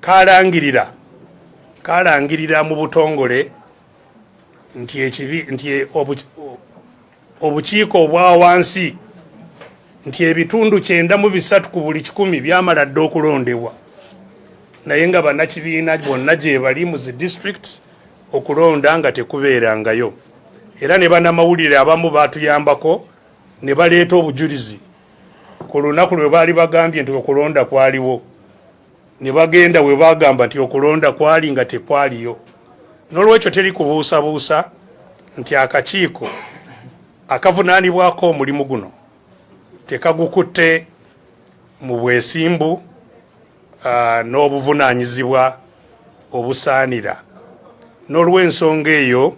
S2: kalangirira mu butongole nti obukiiko obwa wansi nti ebitundu 93 ku buli 100 byamala dda okulondebwa, naye nga bannakibiina bonna gye bali mu zi district okulonda nga tekubeerangayo. Era ne bannamawulire abamu baatuyambako ne baleeta obujulizi ku lunaku lwe baali bagambye nti okulonda kwaliwo, ne bagenda we bagamba nti okulonda kwali nga tekwaliyo. N'olwekyo teri kubuusabuusa nti akakiiko akavunaanibwako omulimu guno tekagukutte mu bwesimbu n'obuvunaanyizibwa obusaanira. N'olw'ensonga eyo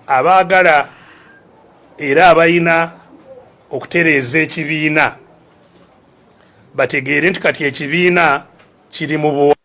S2: abaagala era abalina okutereeza ekibiina bategeere nti kati ekibiina kiri mu buwa.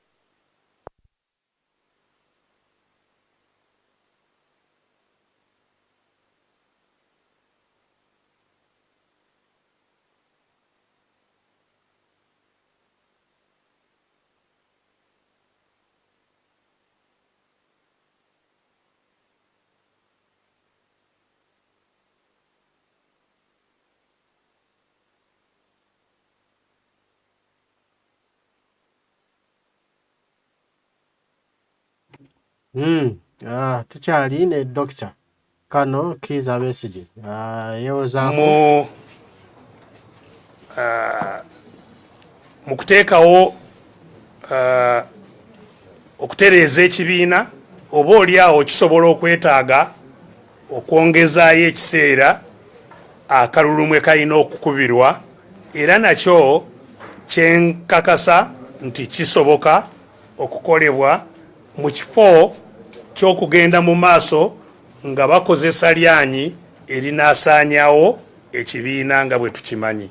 S1: Tukyali ne Doctor. Kano Kiiza Besigye yewozaako
S2: mu kuteekawo okutereeza ekibiina oba oliawo kisobola okwetaaga okwongezaayo ekiseera akalulumwe kalina okukubirwa, era nakyo kyenkakasa nti kisoboka okukolebwa mu kifo ky'okugenda mu maaso nga bakozesa lyanyi erinaasaanyawo ekibiina nga bwe tukimanyi.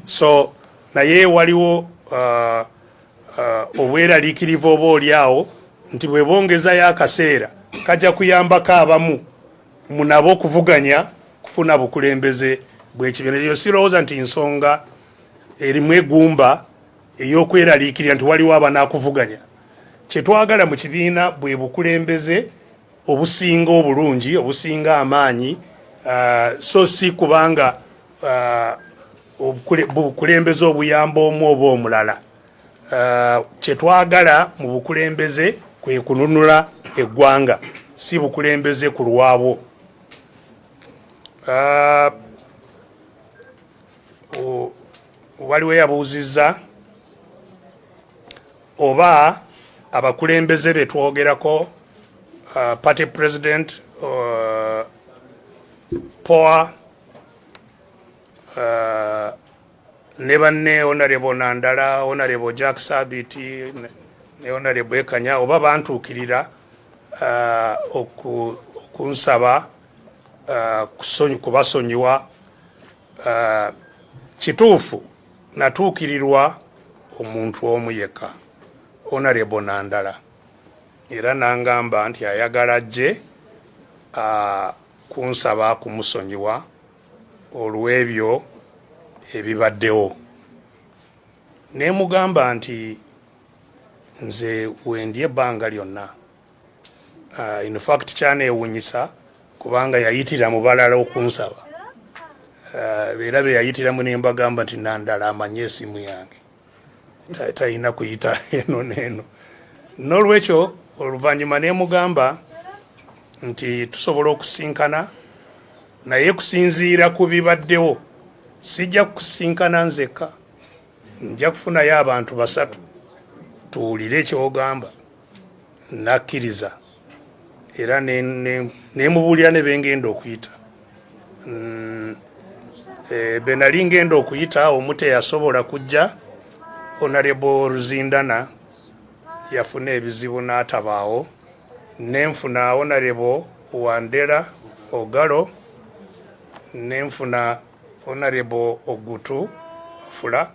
S2: So naye waliwo obweraliikirivu oba oliawo nti bwe bongezayo akaseera kajja kuyambako abamu mu nabo okuvuganya kufuna bukulembeze bw'ekibiina. Eyo sirowooza nti nsonga erimu egumba ey'okweraliikirira nti waliwo abanaakuvuganya. Kye twagala mu kibiina bwe bukulembeze obusinga obulungi, obusinga amaanyi, so si kubanga bukulembeze obuyamba omu oba omulala. Kye twagala mu bukulembeze kwe kununula eggwanga, si bukulembeze ku lwabwo. Waliwo yabuuzizza oba abakulembeze be twogerako, party president, POA, ne banne Honorable Nandala, Honorable Jack Sabiti ne Honorable Ekanya, oba bantuukirira okunsaba kubasonyiwa. Kituufu natuukirirwa omuntu omu yekka, Honorable Nandala, era nangamba nti ayagala ajje kunsaba kumusonyiwa olw'ebyo ebibaddewo. Ne mugamba nti nze wendi ebbanga lyonna, in fact kyaneewunyisa kubanga yayitira mu balala okunsaba, era be yayitiramu ne mbagamba nti Nandala amanye esimu yange, talina kuyita eno neeno. N'olwekyo oluvannyuma ne mugamba nti tusobola okusinkana, naye kusinziira ku bibaddewo sijja kusinkana nzekka, nja kufunayo abantu basatu tuwulire ekyogamba. Nakkiriza era nemubuulira ne bengenda okuyita. Be nali ngenda okuyita omu teyasobola kujja, Honorable Ruzindana yafuna ebizibu n'atabaawo, nenfuna Honorable Wandera Ogalo, nenfuna Honorable Ogutu Fula,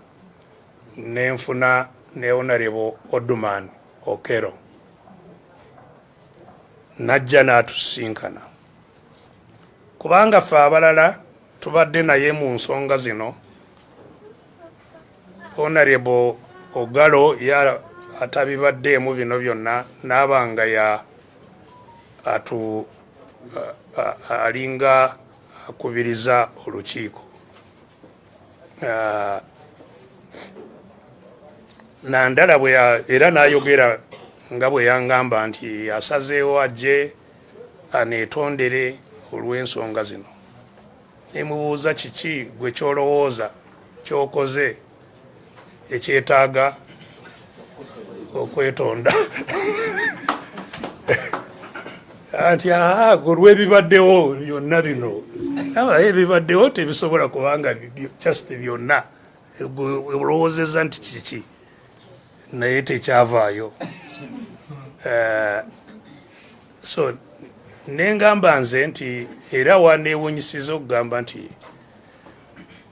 S2: nenfuna ne Honorable Oduman Okero. Najja n'atusinkana kubanga ffe abalala tubadde naye mu nsonga zino. Honorable Ogalo ya atabibaddeemu bino byonna n'abanga ya alinga akubiriza olukiiko. Nandala era n'ayogera nga bwe yangamba nti asazeewo ajje aneetondere olw'ensonga zino. Nemubuuza kiki gwe kyolowooza kyokoze ekyetaaga okwetonda anti olw'ebibaddewo byonna bino, ebibaddewo tebisobola kubanga just byonna olowoozezza nti kiki naye tekyavaayo. So nengamba nze nti era waneewunyisiza okugamba nti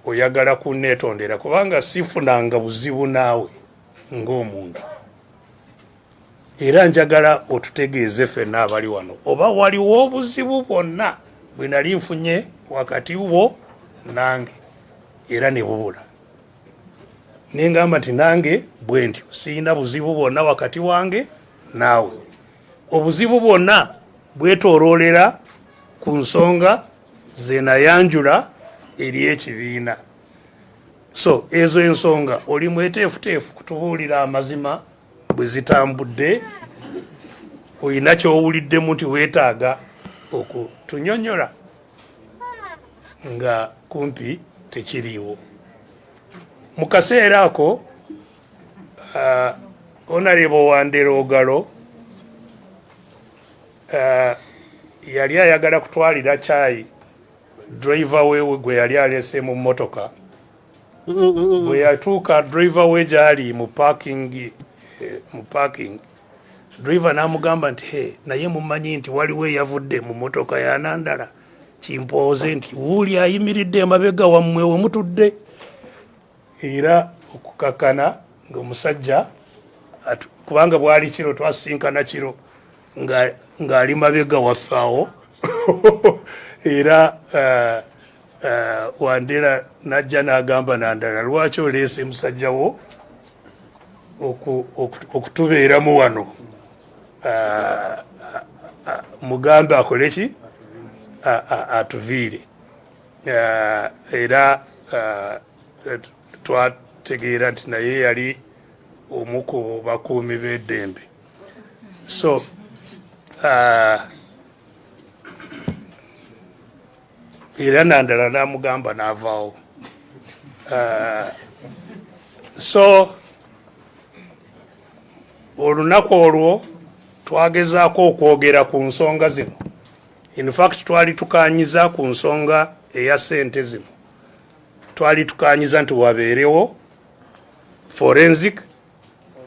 S2: oyagala kunneetondera kubanga sifunanga buzibu naawe ng'omuntu, era njagala otutegeeze ffenna abali wano oba waliwo obuzibu bwonna bwe nali nfunye wakati wo nange era ne bubula. Nengamba nti nange bwe ntyo siyina buzibu bwonna wakati wange naawe. Obuzibu bwonna bwetooloolera ku nsonga ze nayanjula eri ekibiina. So ezo ensonga oli mweteefuteefu kutubuulira amazima bwe zitambudde, olina kyowuliddemu nti weetaaga okutunyonyola nga kumpi tekiriiwo. Mu kaseera ako Honorable Wandera Ogalo yali ayagala kutwalira chai driver we gwe yali alese mu motoka. Bwe yatuuka driver we gyali mu parking driver n'amugamba nti he naye mumanyi nti waliwo eyavudde mu motoka ya Nandala kimpooze nti wuuli ayimiridde emabega wammwe we mutudde. Era okukakana ng'omusajja kubanga bwali kiro twasinkana kiro ng'ali mabega waffe awo. Era Wandera najja n'agamba Nandala lwaki oleese musajja wo okutubeeramu wano, mugambe akole ki atuviire. Era twategeera nti naye yali omu ku bakuumi b'eddembe. So era Nandala n'amugamba n'avaawo. So olunaku olwo twagezaako okwogera ku nsonga zino. In fact twali tukanyiza ku nsonga eya ssente zino. Twali tukanyiza nti wabeerewo forensic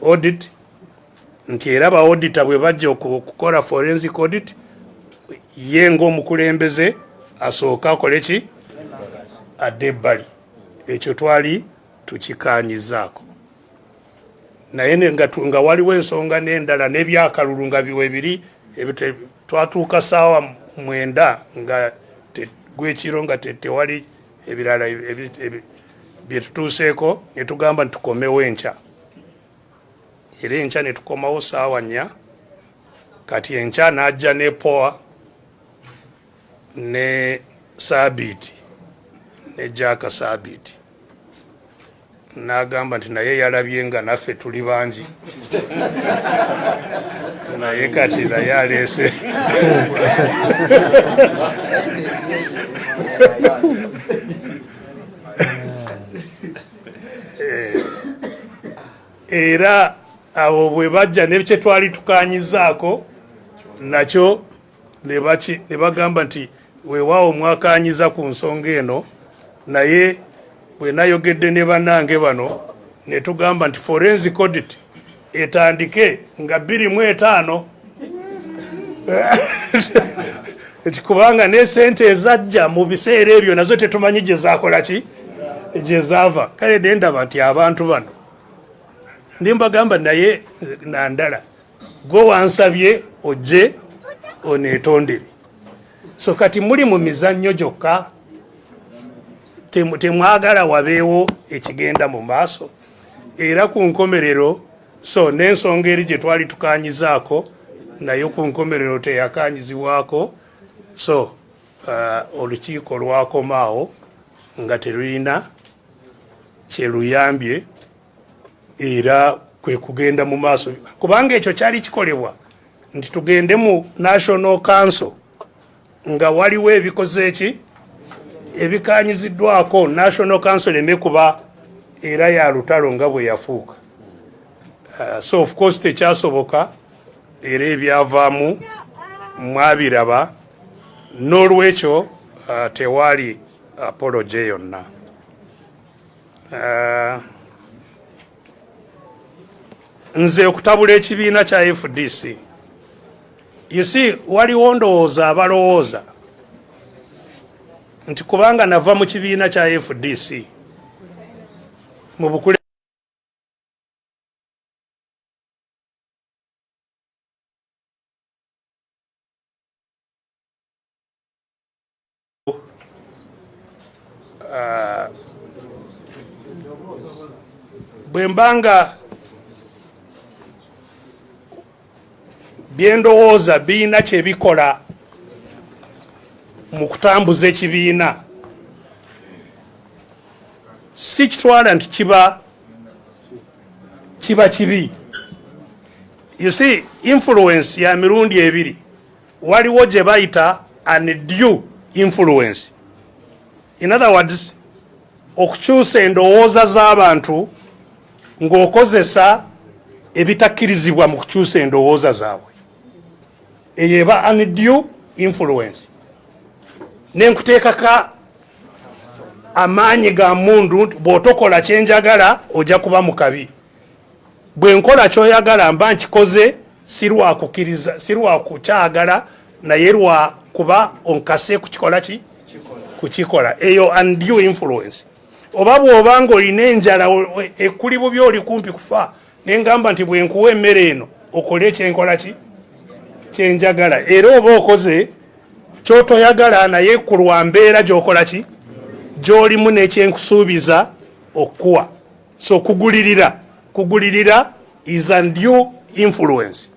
S2: audit, nti era ba auditor bwe bajja okukola forensic audit ye ng'omukulembeze asooka akole ki adde ebbali. Ekyo twali tukikanyizaako. Naye nga waliwo ensonga n'endala n'ebyakalulu nga biwe biri twatuuka ssaawa 9 nga gw'ekiro nga tewali ebirala bye tutuuseeko ne tugamba nti tukomewo enkya. Era enkya ne tukomawo ssaawa 4. Kati enkya n'ajja ne POA ne Saabiti ne Jaaka Saabiti n'agamba nti naye yalabye nga naffe tuli bangi naye kati naye aleese era abo bwe bajja ne kye twali tukanyizaako nakyo ne bagamba nti weewaawo mwakanyiza ku nsonga eno, naye bwe nayogedde ne bannange bano ne tugamba nti forensic audit etandike nga 25 kubanga ne sente ezajja mu biseera ebyo nazo tetumanyi gye zaakola ki gye zaava. Kale ne ndaba nti abantu bano ndimbagamba naye Nandala gwe wansabye ojje oneetondere. So kati muli mu mizannyo gyokka, temwagala wabeewo ekigenda mu maaso. Era ku nkomerero so n'ensonga eri gye twali tukanyizaako naye ku nkomerero teyakanyizibwako. So olukiiko lwakomaawo nga terulina kyeruyambye era kwe kugenda mu maaso, kubanga ekyo kyali kikolebwa nti tugende mu National Council nga waliwo ebikoze eki ebikanyiziddwako National Council emekuba era ya lutalo nga bwe yafuuka. So of course tekyasoboka era ebyavaamu mwabiraba, n'olwekyo tewali apology yonna. Nze okutabula ekibiina kya FDC, you see waliwo ndowooza abalowooza nti kubanga nava mu kibiina kya FDC mu bukule bwe mbanga byendowooza biina kye bikola mu kutambuza ekibiina, si kitwala nti kiba kibi. You see influence ya mirundi ebiri. Waliwo gye bayita undue influence. In other words, okukyusa endowooza z'abantu ng'okozesa ebitakkirizibwa mu kukyusa endowooza zaabwe. Eyo eba undue influence. Nenkuteekaka amaanyi ga mundu bw'otokola kye njagala ojja kuba mu kabi. Bwe nkola ky'oyagala mba nkikoze si lwa kukkiriza, si lwa kukyagala naye lwa kuba onkase kukikola ki? Kukikola. Eyo undue influence. Oba bw'oba ng'olina enjala ekuli bubi oli kumpi kufa ne ngamba nti bwe nkuwa emmere eno okole kyenkola ki? Kyenjagala. Era oba okoze ky'otoyagala naye ku lwa mbeera gy'okola ki? Gy'olimu n'ekyenkusuubiza okuwa. So kugulirira is undue influence.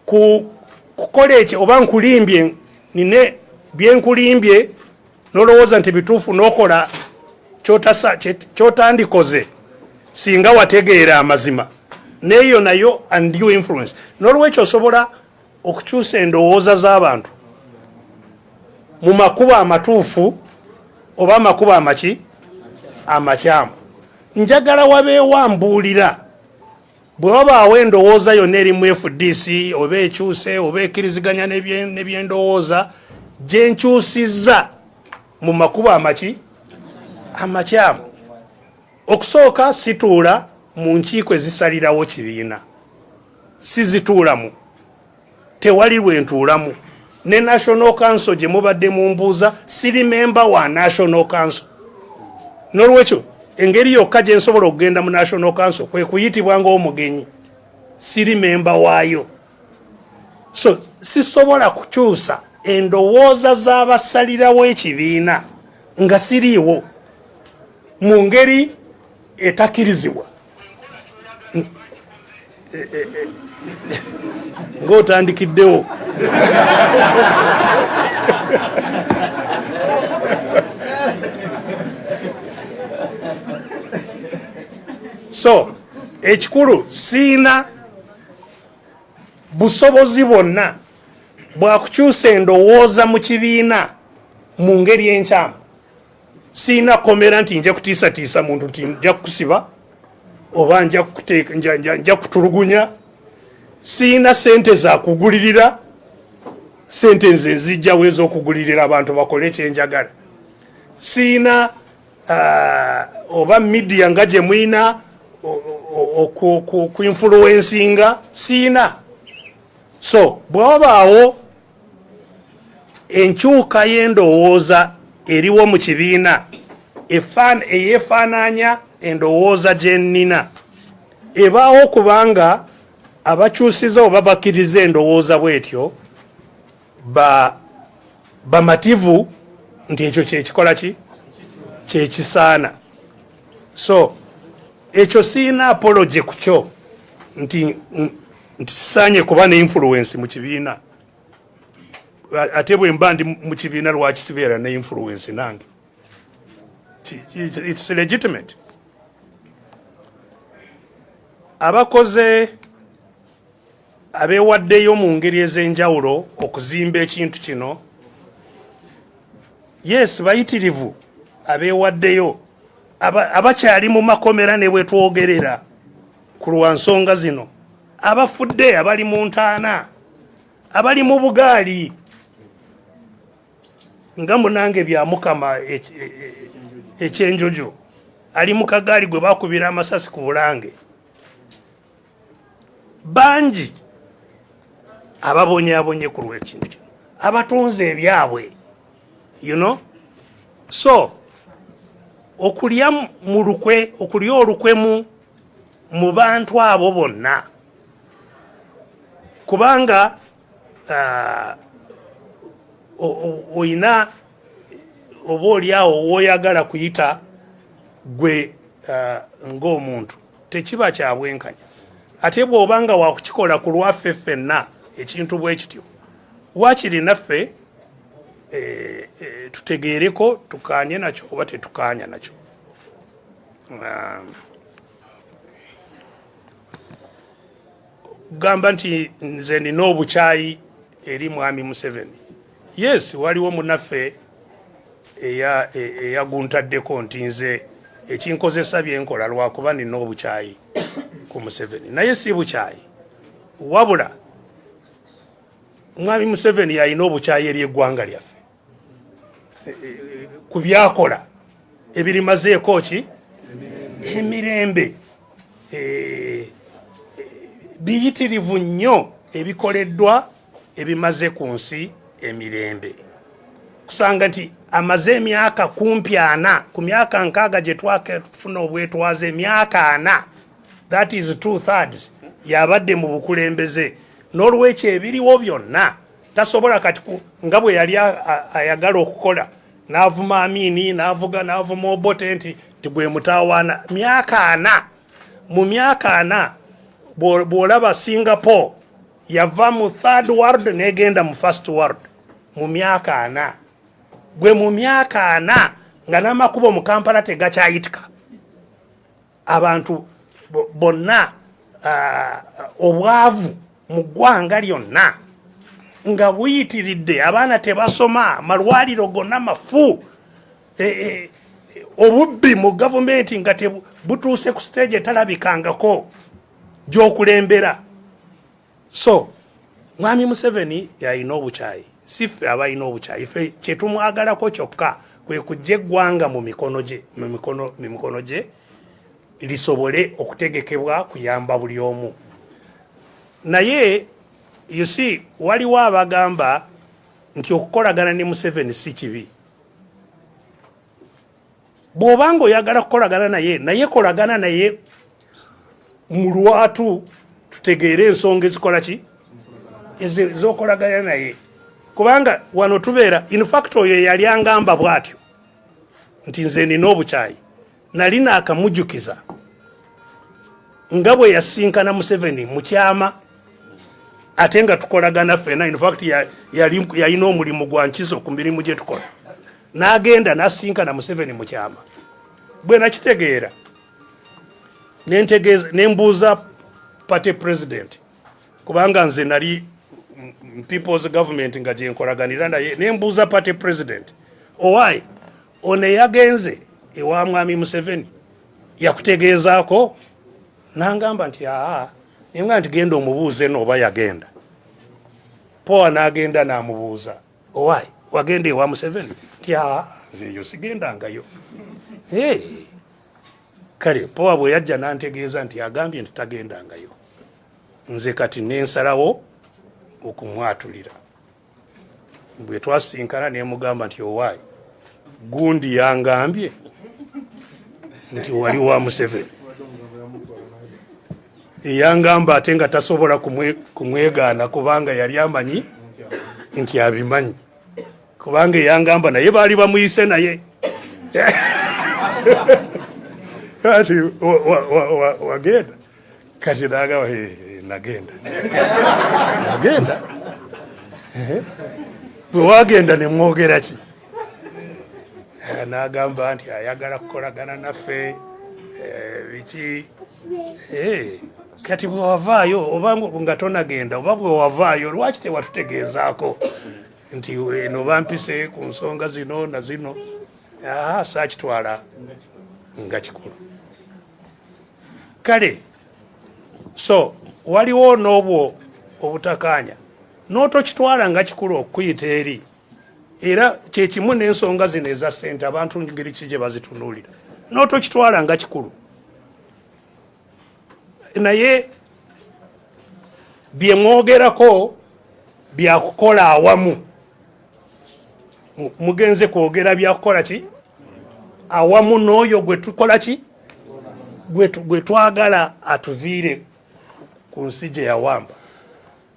S2: Kukola ekyo oba nkulimbye nine byenkulimbye nolowooza nti bituufu n'okola ky'otandikoze singa wategeera amazima. N'eyo nayo undue influence. N'olwekyo osobola okukyusa endowooza z'abantu mu makubo amatuufu oba amakubo amaki? Amakyamu. Njagala wabeewo mbuulira bwe wabaawo endowooza yonna eri mu FDC oba ekyuse oba ekkiriziganya n'ebyendowooza gye nkyusizza mu makubo amaki? Amakyamu. Okusooka situula mu nkiiko ezisalirawo kibiina. Sizituulamu. Tewali lwentuulamu. Ne National Council gye mubadde mumbuuza siri memba wa National Council. N'olwekyo engeri yokka gye nsobola okugenda mu National Council kwe kuyitibwa ng'omugenyi. Siri memba waayo. So sisobola kukyusa endowooza z'abasalirawo ekibiina nga siriiwo mu ngeri etakkirizibwa. Ng'otandikiddewo. So ekikulu siina busobozi bwonna bwakukyusa endowooza mu kibiina mu ngeri enkyamu. Siina komera nti nja kutiisatiisa muntu nti nja kusiba oba nja kutulugunya. Siina sente za kugulirira, sente nze nzijjawo ez'okugulirira abantu bakole kyenjagala. Siina oba media nga gye mwina ku influencinga, siina. So bwe wabaawo enkyuka y'endowooza eriwo mu kibiina eyeefaanaanya endowooza gye nnina, ebaawo kubanga abakyusiza oba bakkiriza endowooza bw'etyo bamativu nti ekyo kyekikola ki? Kyekisaana. So ekyo siina apology ku kyo nti sisaanye kuba ne influence mu kibiina. Ate bwe mba ndi mu kibiina lwaki sibeera ne influence nange? It's legitimate. Abakoze abeewaddeyo mu ngeri ez'enjawulo okuzimba ekintu kino, yes bayitirivu abeewaddeyo abakyali mu makomera ne bwe twogerera ku lwa nsonga zino, abafudde abali mu ntaana, abali mu bugaali nga munange bya Mukama ekyenjojo, ali mu kagaali gwe bakubira amasasi ku Bulange, bangi ababonyaabonye ku lw'ekintu kino, abatunze ebyabwe, you know. So okulya olukwe mu bantu abo bonna, kubanga oyina oba oliawo w'oyagala kuyita gwe ng'omuntu, tekiba kya bwenkanya. Ate bw'obanga wakukikola ku lwaffe ffenna ekintu bwe kityo, waakiri naffe tutegeereko tukaanye nakyo oba tetukaanya nakyo. Gamba nti nze nina obukyayi eri Mwami Museveni. yes waliwo munaffe eyaguntaddeko nti nze ekinkozesa byenkola lwakuba nina obukyayi ku Museveni naye si bukyayi wabula Mwami Museveni yalina obukyayi eri eggwanga lyaffe ku byakola ebirimazeeko ki emirembe biyitirivu nnyo ebikoleddwa ebimaze ku nsi emirembe kusanga nti amaze emyaka kumpi 4 ku myaka 6 gye twakafuna obwetwaze emyaka 4 that is 2/3 yabadde mu bukulembeze n'olwekyo ebiriwo byonna tasobola kati nga bwe yali ayagala okukola n'avuma Amini n'avuma Obote nti bwe mutawaana myaka 4 mu myaka 4 bw'olaba Singapore yava mu 3rd world n'egenda mu 1st world mu myaka 4 gwe mu myaka 4 nga n'amakubo mu Kampala tegakyayitika abantu bonna obwavu mu ggwanga lyonna nga buyitiridde abaana tebasoma malwaliro gonna mafu obubbi mu gavumenti nga butuuse ku stage etalabikangako gy'okulembera so Mwami Museveni yalina obukyayi siffe abalina obukyayi ffe kyetumwagalako kyokka kwe kujja eggwanga mu mikono gye lisobole okutegekebwa kuyamba buli omu naye you see waliwo abagamba nti okukolagana ne Museveni si kibi bw'obanga oyagala kukolagana naye kolagana naye mu lwatu tutegeere ensonga ezikola ki ezokolagana naye kubanga wano tubeera in fact oyo yali angamba bw'atyo nti nze nina obukyayi nali naakamujjukiza nga bwe yasinkana Museveni mu kyama ate nga tukolagana ffena in fact yalina omulimu gwa nkizo ku mirimu gye tukola n'agenda n'asinkana Museveni mu kyama bwe nakitegeera nembuuza party president kubanga nze nali people's government nga gyenkolaganira naye nembuuza party president owaayi ono yagenze ewa Mwami Museveni yakutegeezaako n'angamba nti nenga nti genda omubuuze nooba yagenda poa n'agenda n'amubuuza owaayi wagenda ewa Museveni nti nze eyo sigendangayo kale poa bwe yajja n'antegeeza nti agambye nti tagendangayo nze kati nensalawo okumwatulira bwe twasinkana nemugamba nti owaayi gundi yangambye nti wali wa Museveni eyangamba ate nga tasobola kumwegaana kubanga yali amanyi nti abimanyi kubanga eyangamba naye baali bamuyise naye kati wagenda kati nagamba nagenda bwe wagenda nemwogera ki n'agamba nti ayagala kukolagana naffe biki kati bwe wavaayo oba nga tonagenda oba bwe wavaayo lwaki tewatutegeezaako nti eno bampise ku nsonga zino na zino saakitwala nga kikulu kale so waliwo n'obwo obutakanya n'otokitwala nga kikulu okuyita eri era kyekimu n'ensonga zino eza ssente abantu ngeri ki gye bazitunuulira n'otokitwala nga kikulu naye byemwogerako byakukola awamu mugenze kwogera byakukola ki awamu n'oyo gwe tukola ki gwe twagala atuviire ku nsi gye yawamba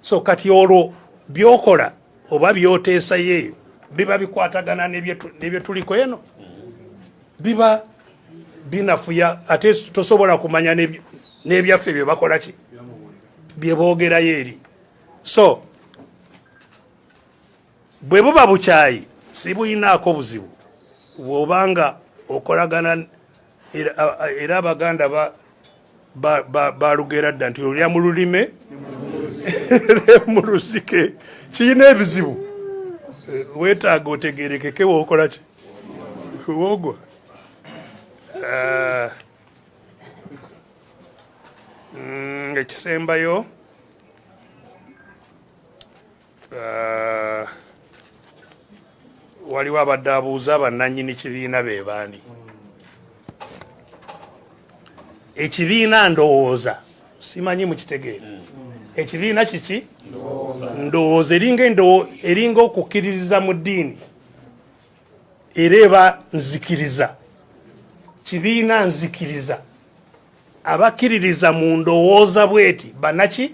S2: so kati olwo byokola oba byoteesa yeeyo biba bikwatagana n'ebyo tuliko eno biba binafuya ate tosobola kumanya n'ebyaffe bye bakola ki bye boogerayo eri so bwe buba bukyayi si buyinaako buzibu bw'obanga okolagana era abaganda balugera dda nti olya mu lulime mu lusike kiyina ebizibu Weetaaga otegeerekeke w'okola ki w'ogwa. Ekisembayo waliwo abadde abuuza bannannyini kibiina be baani. Ekibiina ndowooza simanyi mukitegeera. Ekibiina kiki ndowooza eringa okukkiririza mu ddiini era eba nzikiriza. Kibiina nzikiriza abakkiririza mu ndowooza bweti banaki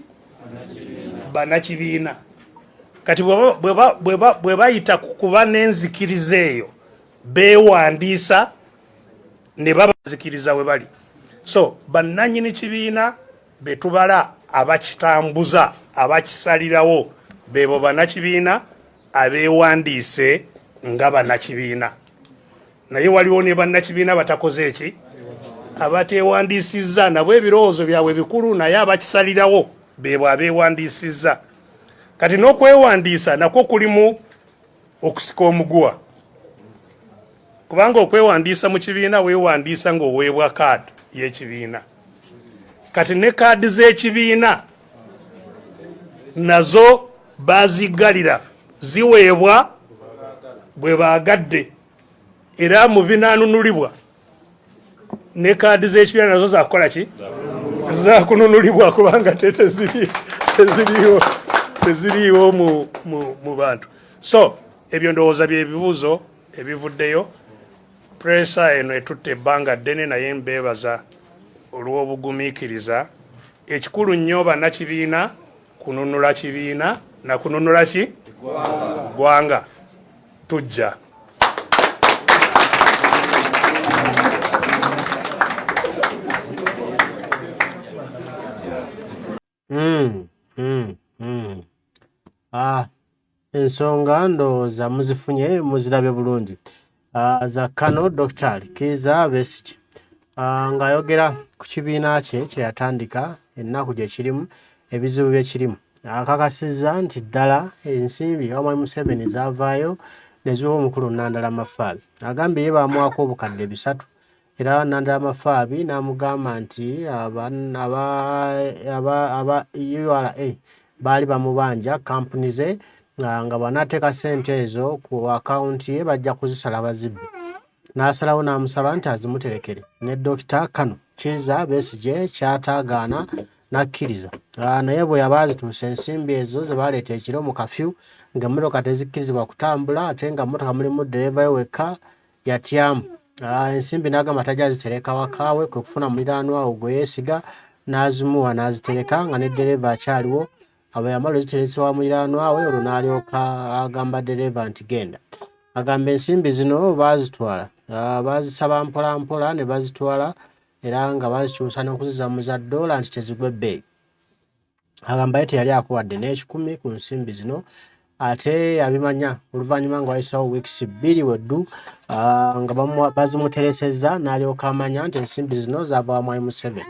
S2: bannakibiina. Kati bwe bayita kuba n'enzikiriza eyo beewandiisa ne baba nzikiriza we bali. So bannannyini kibiina be tubala abakitambuza abakisalirawo beebo bannakibiina abeewandiise nga bannakibiina. Naye waliwo ne bannakibiina batakoze eki abateewandiisizza nabo ebirowoozo byabwe bikulu naye abakisalirawo beebo abeewandiisizza. Kati n'okwewandiisa nakwo kulimu okusika omuguwa, kubanga okwewandiisa mu kibiina weewandiisa ng'oweebwa kaadi y'ekibiina. Kati ne kaadi z'ekibiina nazo baaziggalira ziweebwa bwe baagadde era mu binaanunulibwa. Ne kaadi z'ekibiina nazo zakukola ki? Zakununulibwa kubanga teziriiwo mu bantu. So ebyo ndowooza bye bibuuzo ebivuddeyo. Presa eno etutte ebbanga ddene naye mbeebaza olw'obugumiikiriza. Ekikulu nnyo bannakibiina kununula kibiina na kununula ki? Ggwanga. Tujja.
S1: Ensonga ndowooza muzifunye muzirabe bulungi. Za kano Dr. Kiiza Besigye ng'ayogera ku kibiina kye kye yatandika ennaku gye kirimu ebizibu bye kirimu. Akakasizza nti ddala ensimbi omwami Museveni zaavaayo ne ziwa omukulu Nandala Mafaabi. Agambye ye baamuwaako obukadde 3 era Nandala Mafaabi n'amugamba nti aba URA baali bamubanja kampuni ze nga banateeka ssente ezo ku akawunti ye bajja kuzisala bazibbe. N'asalawo n'amusaba nti azimuterekere. Ne Dr. Kano Kiiza Besigye kyataagaana n'akkiriza. Naye bwe yaba azituusa ensimbi ezo ze baleeta ekiro mu kafyu ng'emmotoka tezikkirizibwa kutambula ate nga mmotoka mulimu ddereeva we wekka yatyamu. Ensimbi n'agamba tajja azitereka wakaawe kwe kufuna muliraanwa we gwe yeesiga n'azimuwa n'azitereka nga ne ddereeva akyaliwo. Abo yamala oziterese wa muliraanwa we olwo n'alyoka agamba ddereeva nti genda. Agamba ensimbi zino baazitwala baazisaba mpola mpola ne bazitwala era nga bazikyusa n'okuzizza mu za $, nti tezigwa ebbeeyi. Agamba ye teyali akuwadde n'ekikumi ku nsimbi zino ate yabimanya oluvannyuma nga wayisawo weeks 2 weddu nga bazimuteresezza n'alyoka amanya nti ensimbi zino zaava wa mwami Museveni.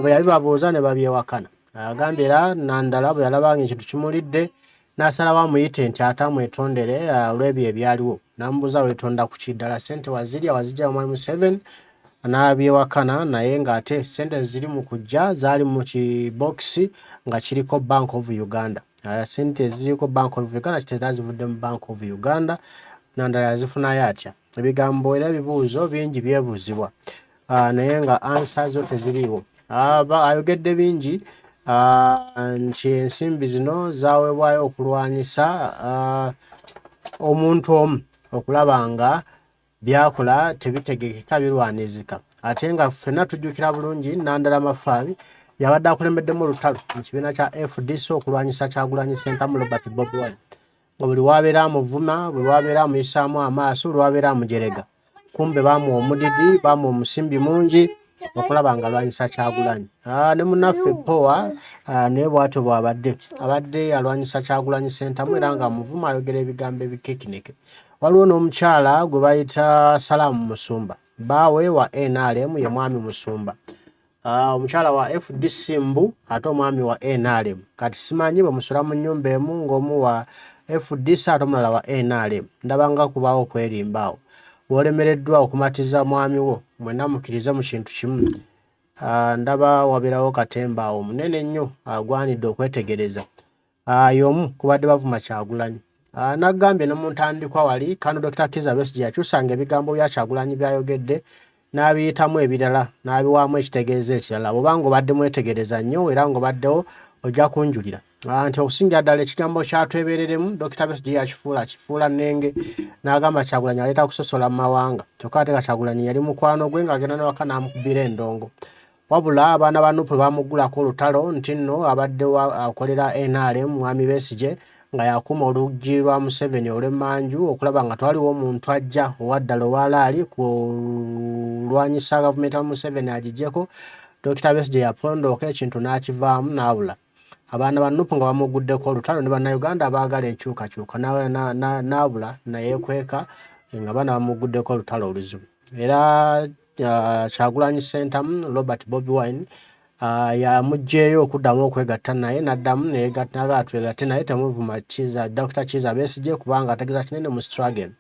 S1: Bwe yabibabuuza ne babyewakana. Agambye era Nandala bwe yalabanga ekintu kimulidde n'asalawo amuyite nti ate amwetondere olw'ebyo ebyaliwo. N'amubuuza weetonda ku kiddala ssente wazirya wazijja mwami Museveni. N'abyewakana naye ng'ate ssente ziri mu kujja zaali mu kibokisi nga kiriko Bank of Uganda. Ssente ziriko Bank of Uganda kitera zivudde mu Bank of Uganda. Nandala yazifunayo atya. Ebigambo era ebibuuzo bingi byebuuzibwa naye nga ansa zo teziriiwo. Ayogedde bingi nti ensimbi zino zaweebwayo okulwanyisa omuntu omu okulaba nga byakola tebitegekeka birwanizika. Ate nga ffenna tujjukira bulungi Nandala Mafaabi yabadde akulembeddemu olutalo mu kibiina kya FDC okulwanyisa Kyagulanyi Ssentamu Robert Bobi Wine. Nga buli wabeera amuvuma, buli wabeera amuyisaamu amaaso, buli wabeera amujerega. Kumbe baamuwa omudidi, baamuwa omusimbi mungi okulaba nga alwanyisa Kyagulanyi. Ne munnaffe Poa naye bw'atyo bw'abadde alwanyisa Kyagulanyi Ssentamu era nga amuvuma ayogera ebigambo ebikekinike. Waliwo n'omukyala gwe bayita Salaamu Musumba, bbaawe wa NRM ye mwami Musumba. Omukyala wa FDC Mbu ate omwami wa NRM. Kati simanyi bwe musula mu nnyumba emu ng'omu wa FDC ate omulala wa NRM ndabanga kubaawo okwerimbaawo wolemereddwa okumatiza mwami wo mwenna mukkirize mu kintu kimu. Ndaba wabeerawo katembaawo munene nnyo agwanidde okwetegereza y'omu kubadde bavuma Kyagulanyi. Naggambye ne mu ntandikwa wali kano Dr. Kiiza Besigye yakyusanga ebigambo bya Kyagulanyi byayogedde n'abiyitamu ebirala n'abiwaamu ekitegeeza ekirala bw'oba ng'obadde mwetegereza nnyo era ng'obaddewo ojja kunjulira nti okusingira ddala ekigambo kyatwebereremu Dr. Besigye akifuula nnenge n'agamba Kyagulanyi aleeta kusosola mu mawanga kyokka ate Kyagulanyi yali mukwano gwe ng'agenda n'ewaka n'amukubira endongo. Wabula abaana ba Nuupu bamuggulako olutalo nti nno abadde akolera NRM mwami Besigye nga yakuuma oluggi lwa Museveni olw'emmanju okulaba nga twaliwo omuntu ajja owaddala owaalaali kulwanyisa gavumenti ya Museveni agiggyeko. Dr. Besigye yapondooka ekintu n'akivaamu n'abula. Abaana ba Nuupu nga bamuguddeko olutalo ne bannayuganda abaagala enkyukakyuka n'abula nayeekweka nga baana bamuguddeko olutalo oluzibu. Era Kyagulanyi Ssentamu Robert Bobi Wine yamuggyeyo okuddamu okwegatta naye n'addamu n'agaa twegatte naye temuvuma Dr. Kiiza Besigye kubanga ategeeza kinene mu struggle.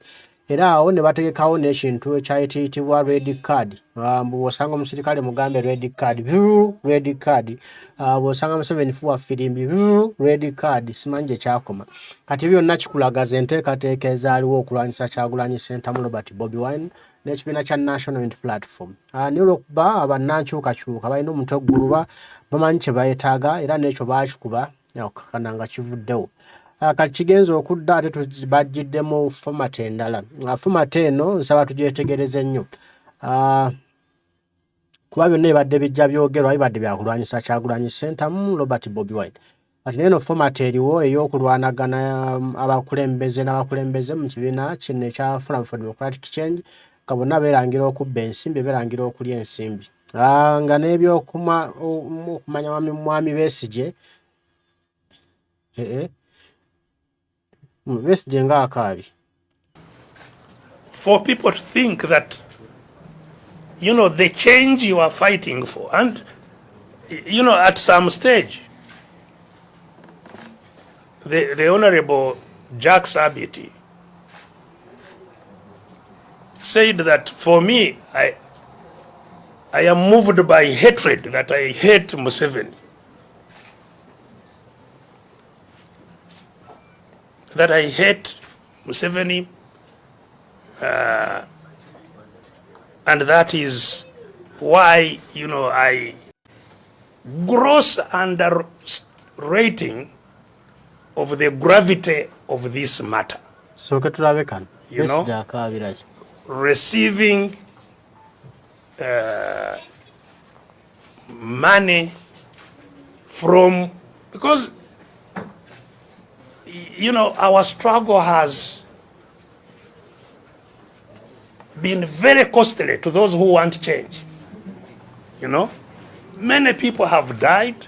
S1: Era awo ne bategekawo n'ekintu ekyayitibwa red card. Bw'osanga omusirikale mugambe red card, red card. Bw'osanga Museveni fuwa firimbi, red card. Simanyi gye kyakoma. Kati byonna kikulagaza enteekateeka ezaaliwo okulwanyisa Kyagulanyi Ssentamu Robert Bobi Wine n'ekibiina kya National Unity Platform. Naye olw'okuba abannankyukakyuka balina omutwe guluba bamanyi kye beetaaga era n'ekyo baakikuba kana nga kivuddewo. Kati kigenza okudda ate bajjiddemu format endala. Format eno nsaba tugyetegereze nnyo. Kuba byonna ebadde bijja byogerwa bibadde byakulwanyisa Kyagulanyi Ssentamu Robert Bobi Wine. Kati n'eno format eriwo ey'okulwanagana abakulembeze n'abakulembeze mu kibiina kino ekya Forum for Democratic Change nga bonna beerangira okubba ensimbi beerangira okulya ensimbi. Nga n'ebyokumanya mwami Besigye Besigye nga Akabye.
S2: For people to think that, you know, the change you are fighting for, and, you know, at some stage, the Honorable Jack Sabiti said that for me, I am moved by hatred, that I hate Museveni. That I hate Museveni, and that is why, you know, I gross underrating of the gravity of this matter.
S1: So ketulabekan.
S2: You know, receiving money from, because, you know, our struggle has been very costly to those who want change. You know, many people have died,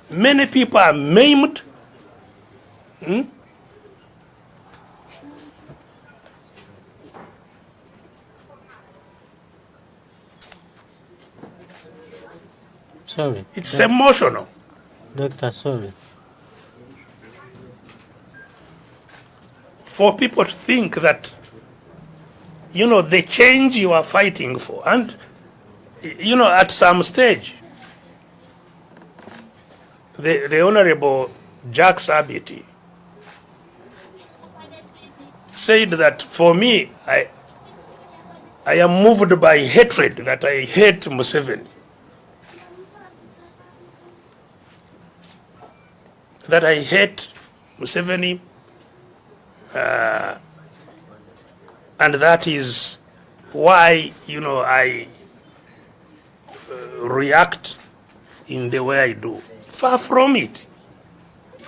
S2: many people are maimed.
S1: Sorry.
S2: It's emotional.
S1: Doctor, sorry.
S2: For people to think that, you know, the change you are fighting for, and, you know, at some stage, the Honorable Jack Sabiti said that for me, I am moved by hatred, that I hate Museveni. That I hate Museveni, and that is why, you know, I react in the way I do. Far from it.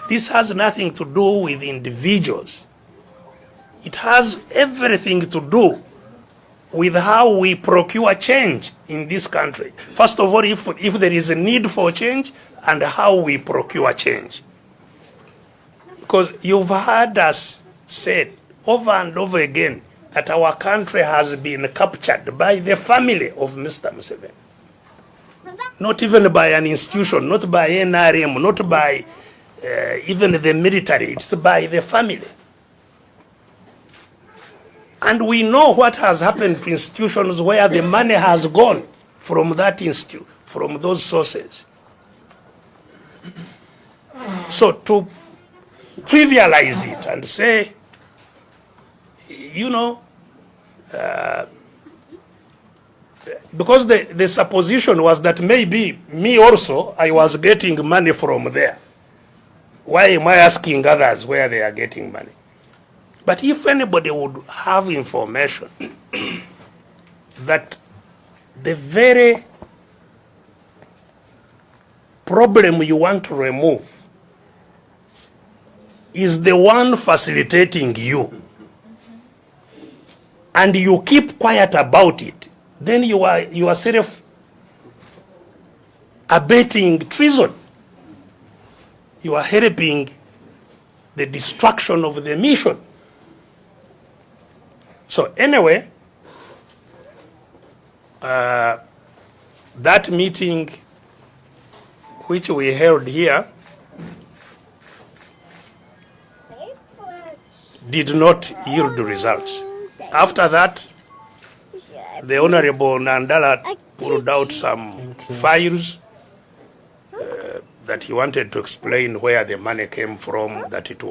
S2: This has nothing to do with individuals. It has everything to do with how we procure change in this country. First of all, if there is a need for change, and how we procure change. Because you've heard us say over and over again that our country has been captured by the family of Mr. Museveni. Not even by an institution, not by NRM, not by even the military, it's by the family. And we know what has happened to institutions where the money has gone from that institute, from those sources. So to trivialize it and say, you know, because the supposition was that maybe me also, I was getting money from there. Why am I asking others where they are getting money? But if anybody would have information that the very problem you want to remove is the one facilitating you, and you keep quiet about it, then you are self-abetting treason. You are helping the destruction of the mission. So anyway, that meeting which we held here did not yield results. After that, the Honorable Nandala pulled out some files that he wanted to explain where the money came from, that it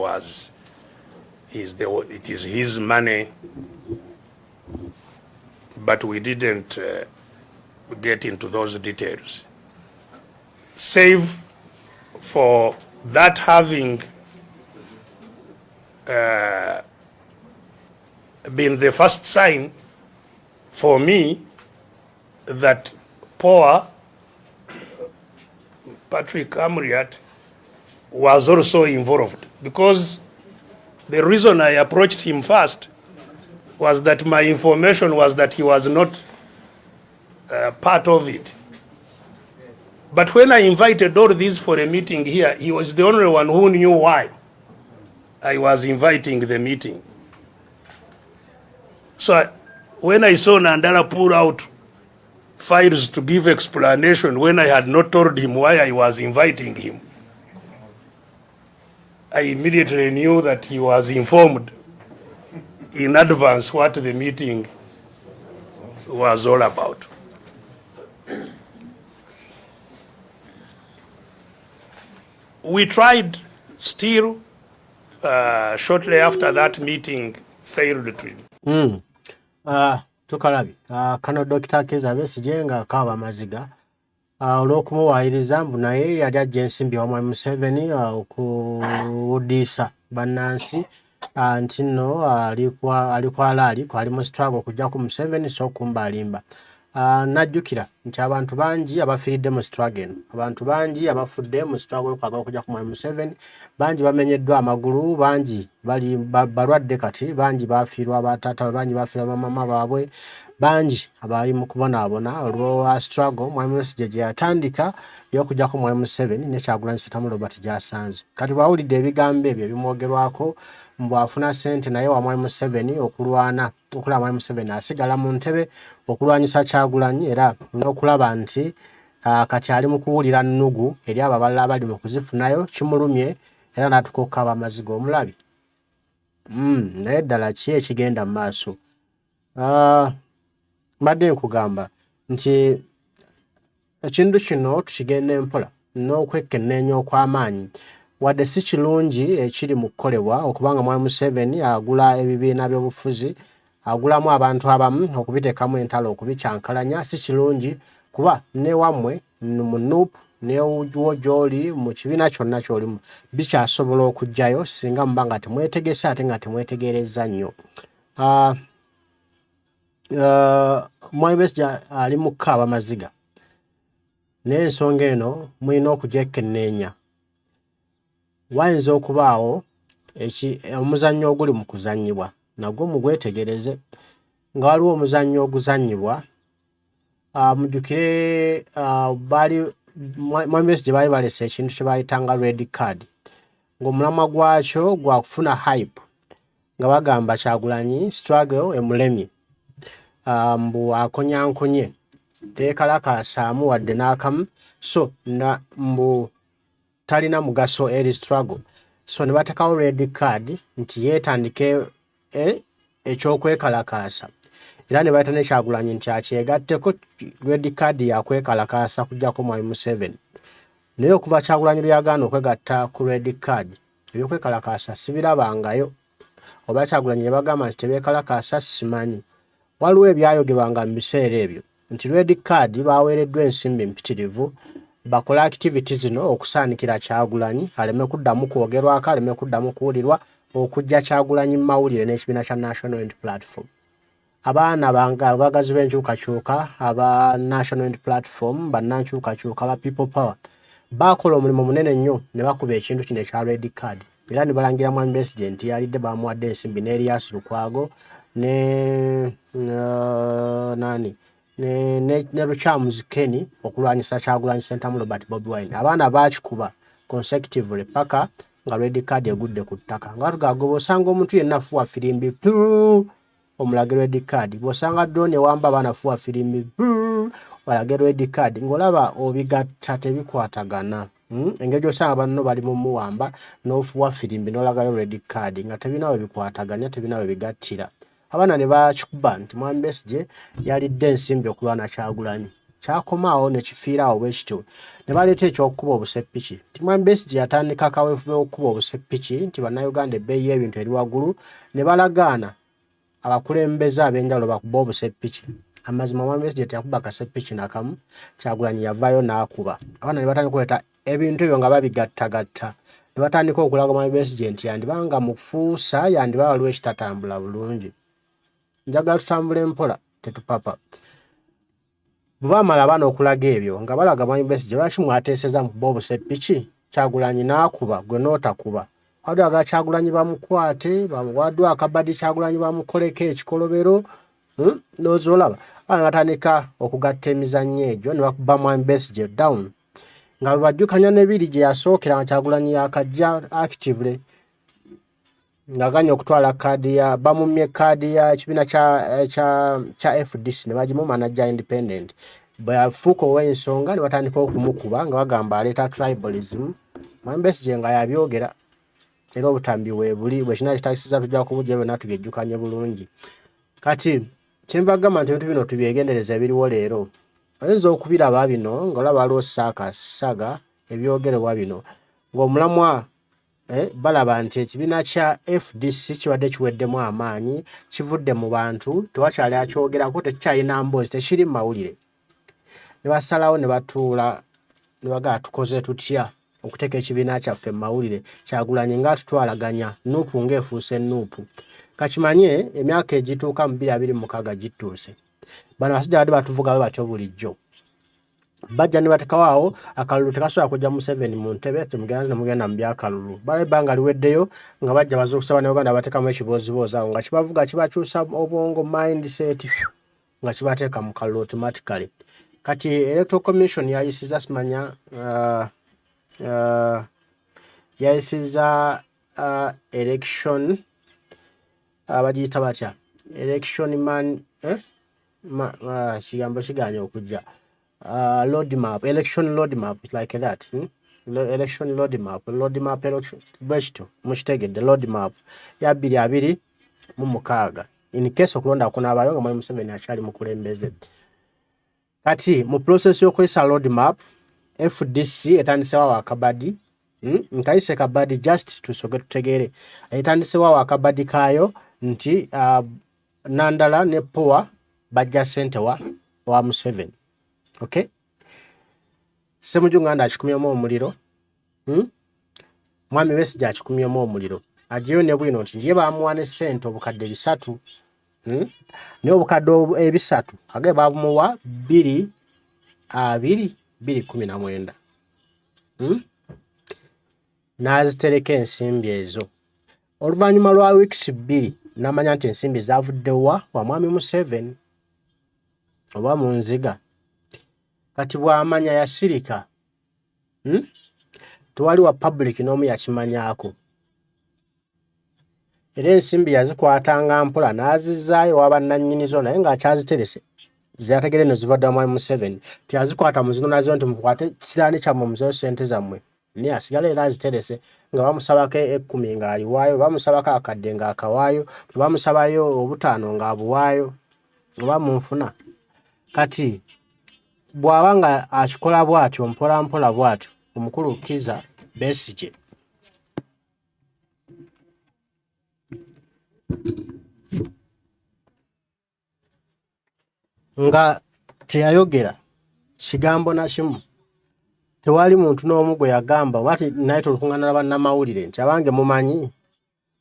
S2: is his money, but we didn't get into those details. Save for that having been the first sign for me that poor Patrick Amriat was also involved, because the reason I approached him first was that my information was that he was not part of it. But when I invited all these for a meeting here, he was the only one who knew why I was inviting the meeting. So when I saw Nandala pull out files to give explanation when I had not told him why I was inviting him, I immediately knew that he was informed in advance what the meeting was all about. We tried still, shortly after that meeting failed to.
S1: Tukalabi kano Dr. Kiiza Besigye Akabye Amaziga olw'okumuwaayiriza mbu naye yali ajja ensimbi wa Mwami Museveni okuwuddisa bannansi nti nno ali mu struggle okujja ku Museveni so kumbalimba. Najjukira nti abantu bangi abafiiridde mu struggle eno, abantu bangi abafudde mu struggle y'okwagala okujja ku Mwami Museveni, bangi bamenyeddwa amagulu, bangi bali balwadde kati, bangi bafiirwa abataata, bangi bafiirwa bamama baabwe, bangi abali mu kubonaabona olwa struggle Mwami Besigye gye yatandika y'okujja ku Mwami Museveni ne Kyagulanyi Ssentamu Robert gy'asanze. Kati bwawulidde ebigambo ebyo ebimwogerwako mbu afuna ssente naye wa Mwami Museveni okulwa Mwami Museveni asigala mu ntebe okulwanyisa Kyagulanyi, era n'okulaba nti kati ali mu kuwulira nnugu eri abo abalala abali mu kuzifunayo kimulumye, era n'atukokka Amaziga omulabi. Naye ddala ki ekigenda mu maaso? Mbadde nkugamba nti ekintu kino tukigenda empola n'okwekenneenya okw'amaanyi, wadde si kirungi ekiri mu kukolebwa okubanga Mwami Museveni agula ebibiina by'obufuzi, agulamu abantu abamu okubiteekamu entalo okubikyankalanya, si kirungi kuba ne wammwe mu NUP newo gy'oli mu kibiina kyonna ky'olimu bikyasobola okujjayo singa muba nga temwetegese ate nga temwetegereza nnyo. Mwami Besigye ali mu Akabye Amaziga, n'ensonga eno mulina okugyekenneenya. Wayinza okubaawo omuzannyo oguli mu kuzannyibwa nagwo mugwetegereze. Nga waliwo omuzannyo oguzannyibwa, mujjukire Mwami Besigye baali balese ekintu kye bayitanga red card, ng'omulamwa gwakyo gwa kufuna hype, nga bagamba Kyagulanyi struggle emulemye, mbu akonyankonye tekalakaasaamu wadde n'akamu, so mbu talina mugaso eri struggle so ne batekawo red card nti yetandike ekyokwekalakaasa era ne bayita ne Kyagulanyi nti akyegatteko red card yakwekalakaasa kujjako Mwami Museveni naye okuva Kyagulanyi lwe yagaana okwegatta ku red card ebyokwekalakaasa sibirabangayo oba Kyagulanyi yabagamba nti tebeekalakaasa simanyi waliwo ebyayogerwanga mu biseera ebyo nti red card baweereddwa ensimbi mpitirivu bakole activities zino okusaanikira Kyagulanyi aleme kuddamu kwogerwako aleme kuddamu kuwulirwa okujja Kyagulanyi mu mawulire n'ekibiina kya National Unity Platform abaana bange abagazi b'enkyukakyuka aba National Unity Platform bannankyukakyuka ba People Power bakola omulimu munene nnyo ne bakuba ekintu kino ekya red card era ne balangira Mwami Besigye nti yalidde bamuwadde ensimbi ne Elias Lukwago ne Ruchamuzi Kenny okulwanyisa Kyagulanyi Sentamu Robert Bobi Wine abaana bakikuba consecutively paka nga red card egudde ku ttaka nga tugago osanga omuntu yenna afuwa firimbi omulage red card bw'osanga drone ewamba abaana afuwa firimbi balage red card ng'olaba obigatta tebikwatagana engeri osanga banno bali mu muwamba n'ofuwa firimbi n'olagayo red card nga tebinawe bikwataganya tebinawe bigattira abaana ne bakikuba nti Mwami Besigye yalidde ensimbi okulwana Kyagulanyi kyakomaawo ne kifiiraawo bwe kityo ne baleeta ekyokukuba obuseppiki nti Mwami Besigye yatandika akaweefube okukuba obuseppiki nti bannayuganda ebbeeyi y'ebintu eri waggulu ne balagaana abakulembeze ab'enjawulo bakuba obuseppiki amazima Mwami Besigye teyakuba kaseppiki nakamu Kyagulanyi yavaayo n'akuba abaana ne batandika okuleeta ebintu ebyo nga babigattagatta ne batandika okulaga Mwami Besigye nti yandibanga mu kufuusa yandiba waliwo ekitatambula bulungi njagala tutambule mpola tetupapa bwe baamala abaana okulaga ebyo nga balaga Mwami Besigye lwaki mwateeseza mukuba obuseppiki Kyagulanyi n'akuba gwe n'otakuba wadde Kyagulanyi bamukwate bamuwadde akabadi Kyagulanyi bamukoleko ekikolobero n'ozolaba abaana batandika okugatta emizannyo egyo ne bakuba Mwami Besigye down nga bajjukanya n'ebiri gye yasookera nga Kyagulanyi yakajja actively nga aganya okutwala kaadi ya bamumye kaadi ya ekibiina kya FDC ne bagimu manager independent bwe yafuuka ow'ensonga ne batandika okumukuba nga bagamba aleeta tribalism Mwami Besigye nga yabyogera era obutambi weebuli bwe kina kitagisiza tujja kubujja byonna tubyejjukanye bulungi kati kyenvagamba nti ebintu bino tubyegendereza ebiriwo leero oyinza okubiraba bino ng'olaba waliwo saga ebyogerebwa bino ng'omulamwa balaba nti ekibiina kya FDC kibadde kiweddemu amaanyi kivudde mu bantu tewakyali akyogerako tekikyalina mboozi tekiri mu mawulire ne basalawo ne batuula ne bagamba tukoze tutya okuteeka ekibiina kyaffe mu mawulire Kyagulanyi nga tutwalaganya nuupu ng'efuuse nuupu kakimanye emyaka egituuka mu 2026 gituuse bano abasajja badde batuvuga batyo bulijjo bajja ne batekawo awo akalulu tekasobola kujja Museveni mu ntebe temugenzi ne mugenda mu byakalulu bala ebbanga liweddeyo nga bajja bazuukusa bannayuganda bateekamu ekiboozibozi awo nga kibavuga kibakyusa obwongo mindset nga kibateeka mu kalulu automatically kati Electoral Commission yayisiza simanya yayisiza election abagiyita batya election man kigambo kiganye okujja roadmap election roadmap like that election roadmap election bwekito mukitegedde roadmap ya 2026 in case okulonda kunaabayo nga Mwami Museveni akyali mukulembeze kati mu process y'okozesa roadmap FDC etandisewo akabadi nkayise kabadi just tusoge tutegeere etandisewo akabadi kaayo nti Nandala ne Poa bajja ssente wa Museveni okay Ssemujju akikumyemu omuliro Mwami Besigye akikumyemu omuliro agiyo ne bwino nti ndiye bamuwane ssente obukadde 3 naye obukadde ebisatu age bamuwa 2,2019 n'azitereka ensimbi ezo oluvannyuma lwa weeks 2 n'amanya nti ensimbi zavuddewa wa Mwami Museveni oba mu nziga kati bw'amanya yasirika tewali wa public n'omu yakimanyaako era ensimbi yazikwatanga mpola n'azizaayo wabannannyinizo naye ng'akyaziterese zategere no zivadde wa Mwami Museveni tiyazikwata mu zino nazo nti mukwate kisiraani kyammwe muzeyo ssente zammwe ni asigala era aziterese nga bamusabako 10 nga aliwaayo bamusabako akadde nga akawaayo bamusabayo obutaano nga abuwaayo oba munfuna kati bw'aba nga akikola bw'atyo mpola mpola bw'atyo omukulu Kiiza Besigye nga teyayogera kigambo na kimu tewali muntu n'omu gwe yagamba wati naye tulukungana na bannamawulire nti abange mumanyi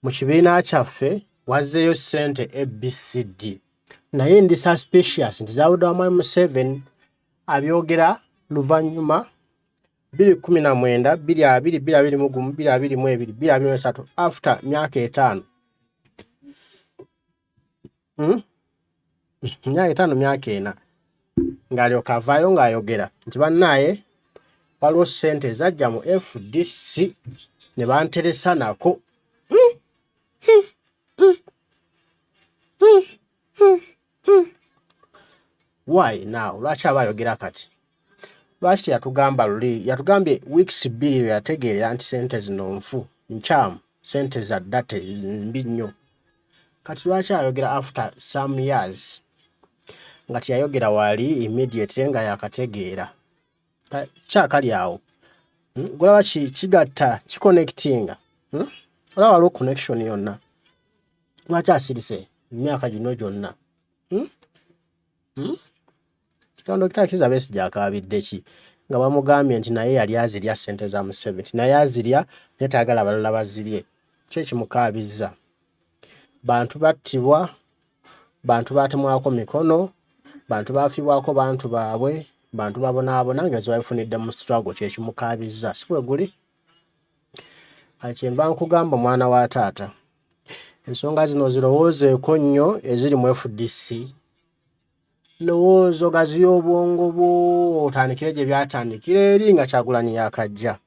S1: mu kibiina kyaffe wazzeeyo ssente ABCD naye ndi suspicious nti zaawuddwa Mwami Museveni abyogera luvannyuma 2019 2021 2022 2023 after myaka 5 myaka 5 myaka 4 ng'alyoka avaayo ng'ayogera nti bannaye waliwo ssente zajja mu FDC ne banteresa nako why now lwaki aba ayogera kati lwaki teyatugamba luli yatugambye weeks 2 yategeerera nti ssente zino nfu nkyamu ssente za date mbi nnyo kati lwaki ayogera after some years nga teyayogera wali immediate nga yakategeera kyakali awo gulaba kigatta kiconnectinga olaba waliwo connection yonna lwaki asirise emyaka gino gyonna Dr. Kiiza Besigye akabidde ki nga bamugambye nti naye yali azirya ssente za Museveni naye azirya naye tayagala abalala bazirye kyekimukabizza bantu battibwa bantu batemwako mikono bantu bafiibwako bantu baabwe bantu babonaabona nga zibabifunidde mu struggle kyekimukabizza si bwe guli kyenva nkugamba mwana wa taata ensonga zino zirowoozeeko nnyo eziri mu FDC lowoozo gazi y'obwongo bwo otandikire gye byatandikira eri nga Kyagulanyi yakajja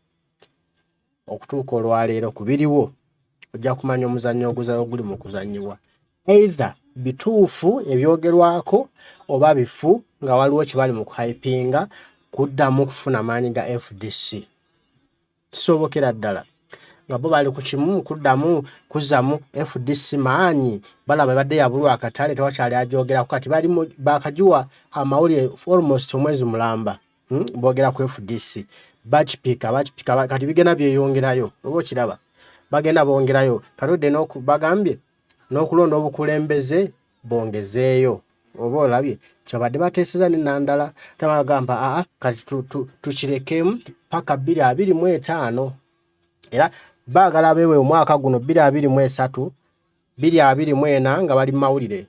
S1: okutuuka olwaleero ku biriwo ojja kumanya omuzannyo oguli mu kuzannyibwa either bituufu ebyogerwako oba bifu nga waliwo kibali mu kuhypinga kuddamu kufuna maanyi ga FDC kisobokera ddala nga bo bali ku kimu kuddamu kuzamu FDC maanyi balaba badde yabulwa akatale tewakyali ajogerako kati bali bakajuwa amawulire almost omwezi mulamba boogera ku FDC bakipika kati bigenda byeyongerayo oba okiraba bagenda bongerayo kaludde bagambye n'okulonda obukulembeze bongezeeyo oba olabye kyabadde bateeseza n'ennandala tabagamba kati tukirekemu paka 2025 era baagala abeewe omwaka guno 2023 2024 nga bali mawulire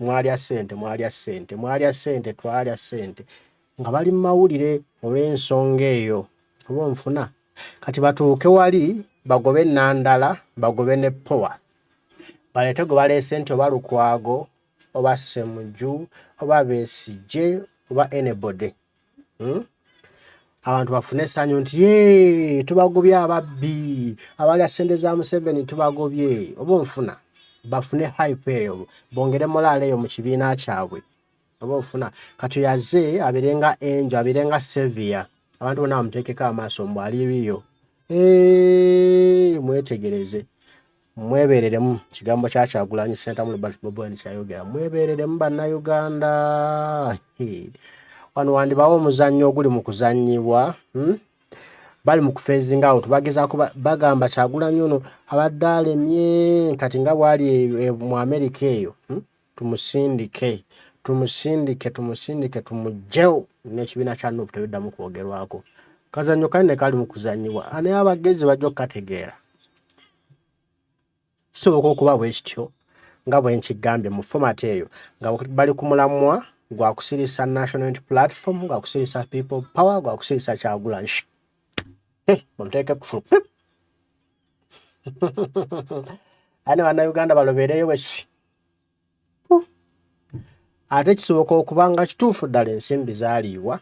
S1: mwalya ssente twalya ssente nga bali mawulire olw'ensonga eyo oba onfuna kati batuuke wali bagobe ennandala bagobe ne power balete gwe baleese nti oba Lukwago oba Ssemujju oba Besigye oba anybody abantu bafune essanyu nti tubagobye ababbi abalya ssente za Museveni tubagobye oba onfuna bafune hype eyo bongere morale eyo mu kibiina kyabwe oba ofuna kati yazze aberenga enjo aberenga sevia abantu bonna bamuteekeko amaaso mbw aliriyo mwetegereze mwebereremu kigambo kya Kyagulanyi Ssentamu Robert Bobi kyayogera mwebereremu bannayuganda wano wandibawo omuzannyo oguli mu kuzannyibwa bali mu kufeezinga awo tubagezaako bagamba Kyagulanyi ono abadde alemye kati nga bwali mu Amerika eyo tumusindike tumugjewo n'ekibiina kya NUP tebiddamu kwogerwako kazannyo kali ne kali mu kuzannyibwa naye abagezi bajja okukategeera kisoboka okuba bwe kityo nga bwe nkigambye mu format eyo nga bali ku mulamwa gwa kusirisa National Unity Platform gwa kusirisa People Power gwa kusirisa Kyagulanyi bonteeke kufulu ane bannayuganda balobeereyo bwesi ate kisoboka okuba nga kituufu ddala ensimbi zaaliibwa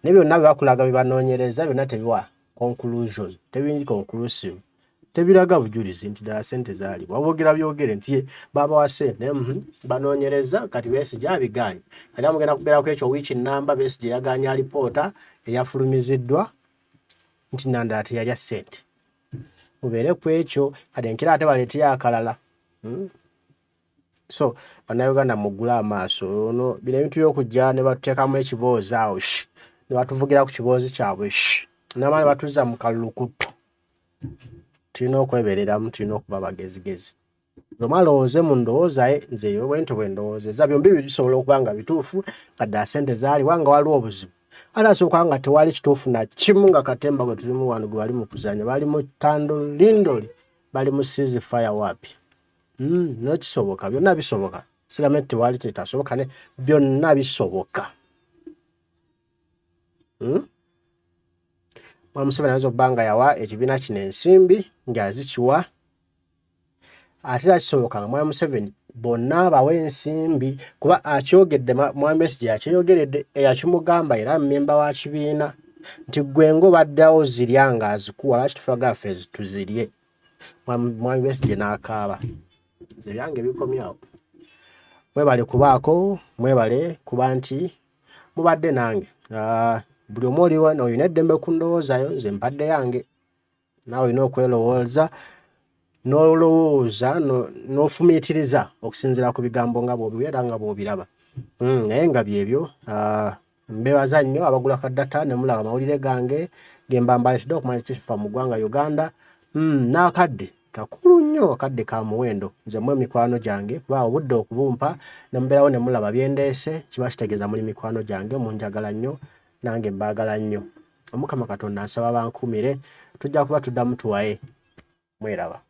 S1: ne byonna bye bakulaga bye banoonyereza byonna tebiwa conclusion tebingi conclusive tebiraga bujulizi nti ddala ssente zaaliibwa aboogera byogere nti babawa ssente banoonyereza kati Besigye abiganye ate amugenda kubeerako ekyo wiiki nnamba Besigye yaganya alipoota eyafulumiziddwa nti Nandala teyalya ssente mubeere ku ekyo kati nkira ate baleeteyo akalala. So bannayuganda muggule amaaso ono bino ebintu by'okujja ne batuteekamu ekiboozi awo ne batuvugira ku kiboozi kyabwe n'amaani batuzza mu kalulukutu. Tulina okwebereramu, tulina okuba bagezigezi. Lwoma alowooze mu ndowoozaye nze bwentyo bwe ndowoozezza byombi bisobola okuba nga bituufu nga ddala ssente zaaliwa nga waliwo obuzibu. Ate asooka nga tewali kituufu na kimu nga Katemba gwe tulimu wano gwe bali mu kuzannya bali mu tandolindoli bali mu sizi fire wapi. Nekisoboka byonna bisoboka. Siramenti tewali kitasoboka ne byonna bisoboka. Museveni ayinza okuba nga yawa ekibiina kino ensimbi ng'azikiwa ate era kisoboka nga Mwami Museveni bonna bawe ensimbi kuba akyogedde Mwami Besigye akyeyogeredde eyakimugamba era mmemba wa kibiina nti gwe ng'obaddewo zirya ng'azikuwa lwaki tufaga ffe tuzirye. Mwami Besigye n'akaaba. Nze byange bikomyawo. Mwebale kubaako, mwebale kuba nti mubadde nange. Buli omu oli wano olina eddembe ku ndowoozayo, nze mpadde yange. Naawe olina okwelowooza n'olowooza n'ofumiitiriza okusinziira ku bigambo nga bw'obiwera nga bw'obiraba. Naye nga byebyo mbeebaza nnyo abagula kaddata ne mulaba amawulire gange ge mba mbaleetedde okumanya ekifa mu ggwanga Uganda. N'akadde kakulu nnyo, akadde ka muwendo. Nze mmwe mikwano gyange kuba obudde okubumpa ne mubeerawo ne mulaba bye ndeese kiba kitegeeza muli mikwano gyange munjagala nnyo nange mbaagala nnyo. Omukama Katonda nsaba bankuumire tujja kuba tuddamu tuwaye. Mweraba.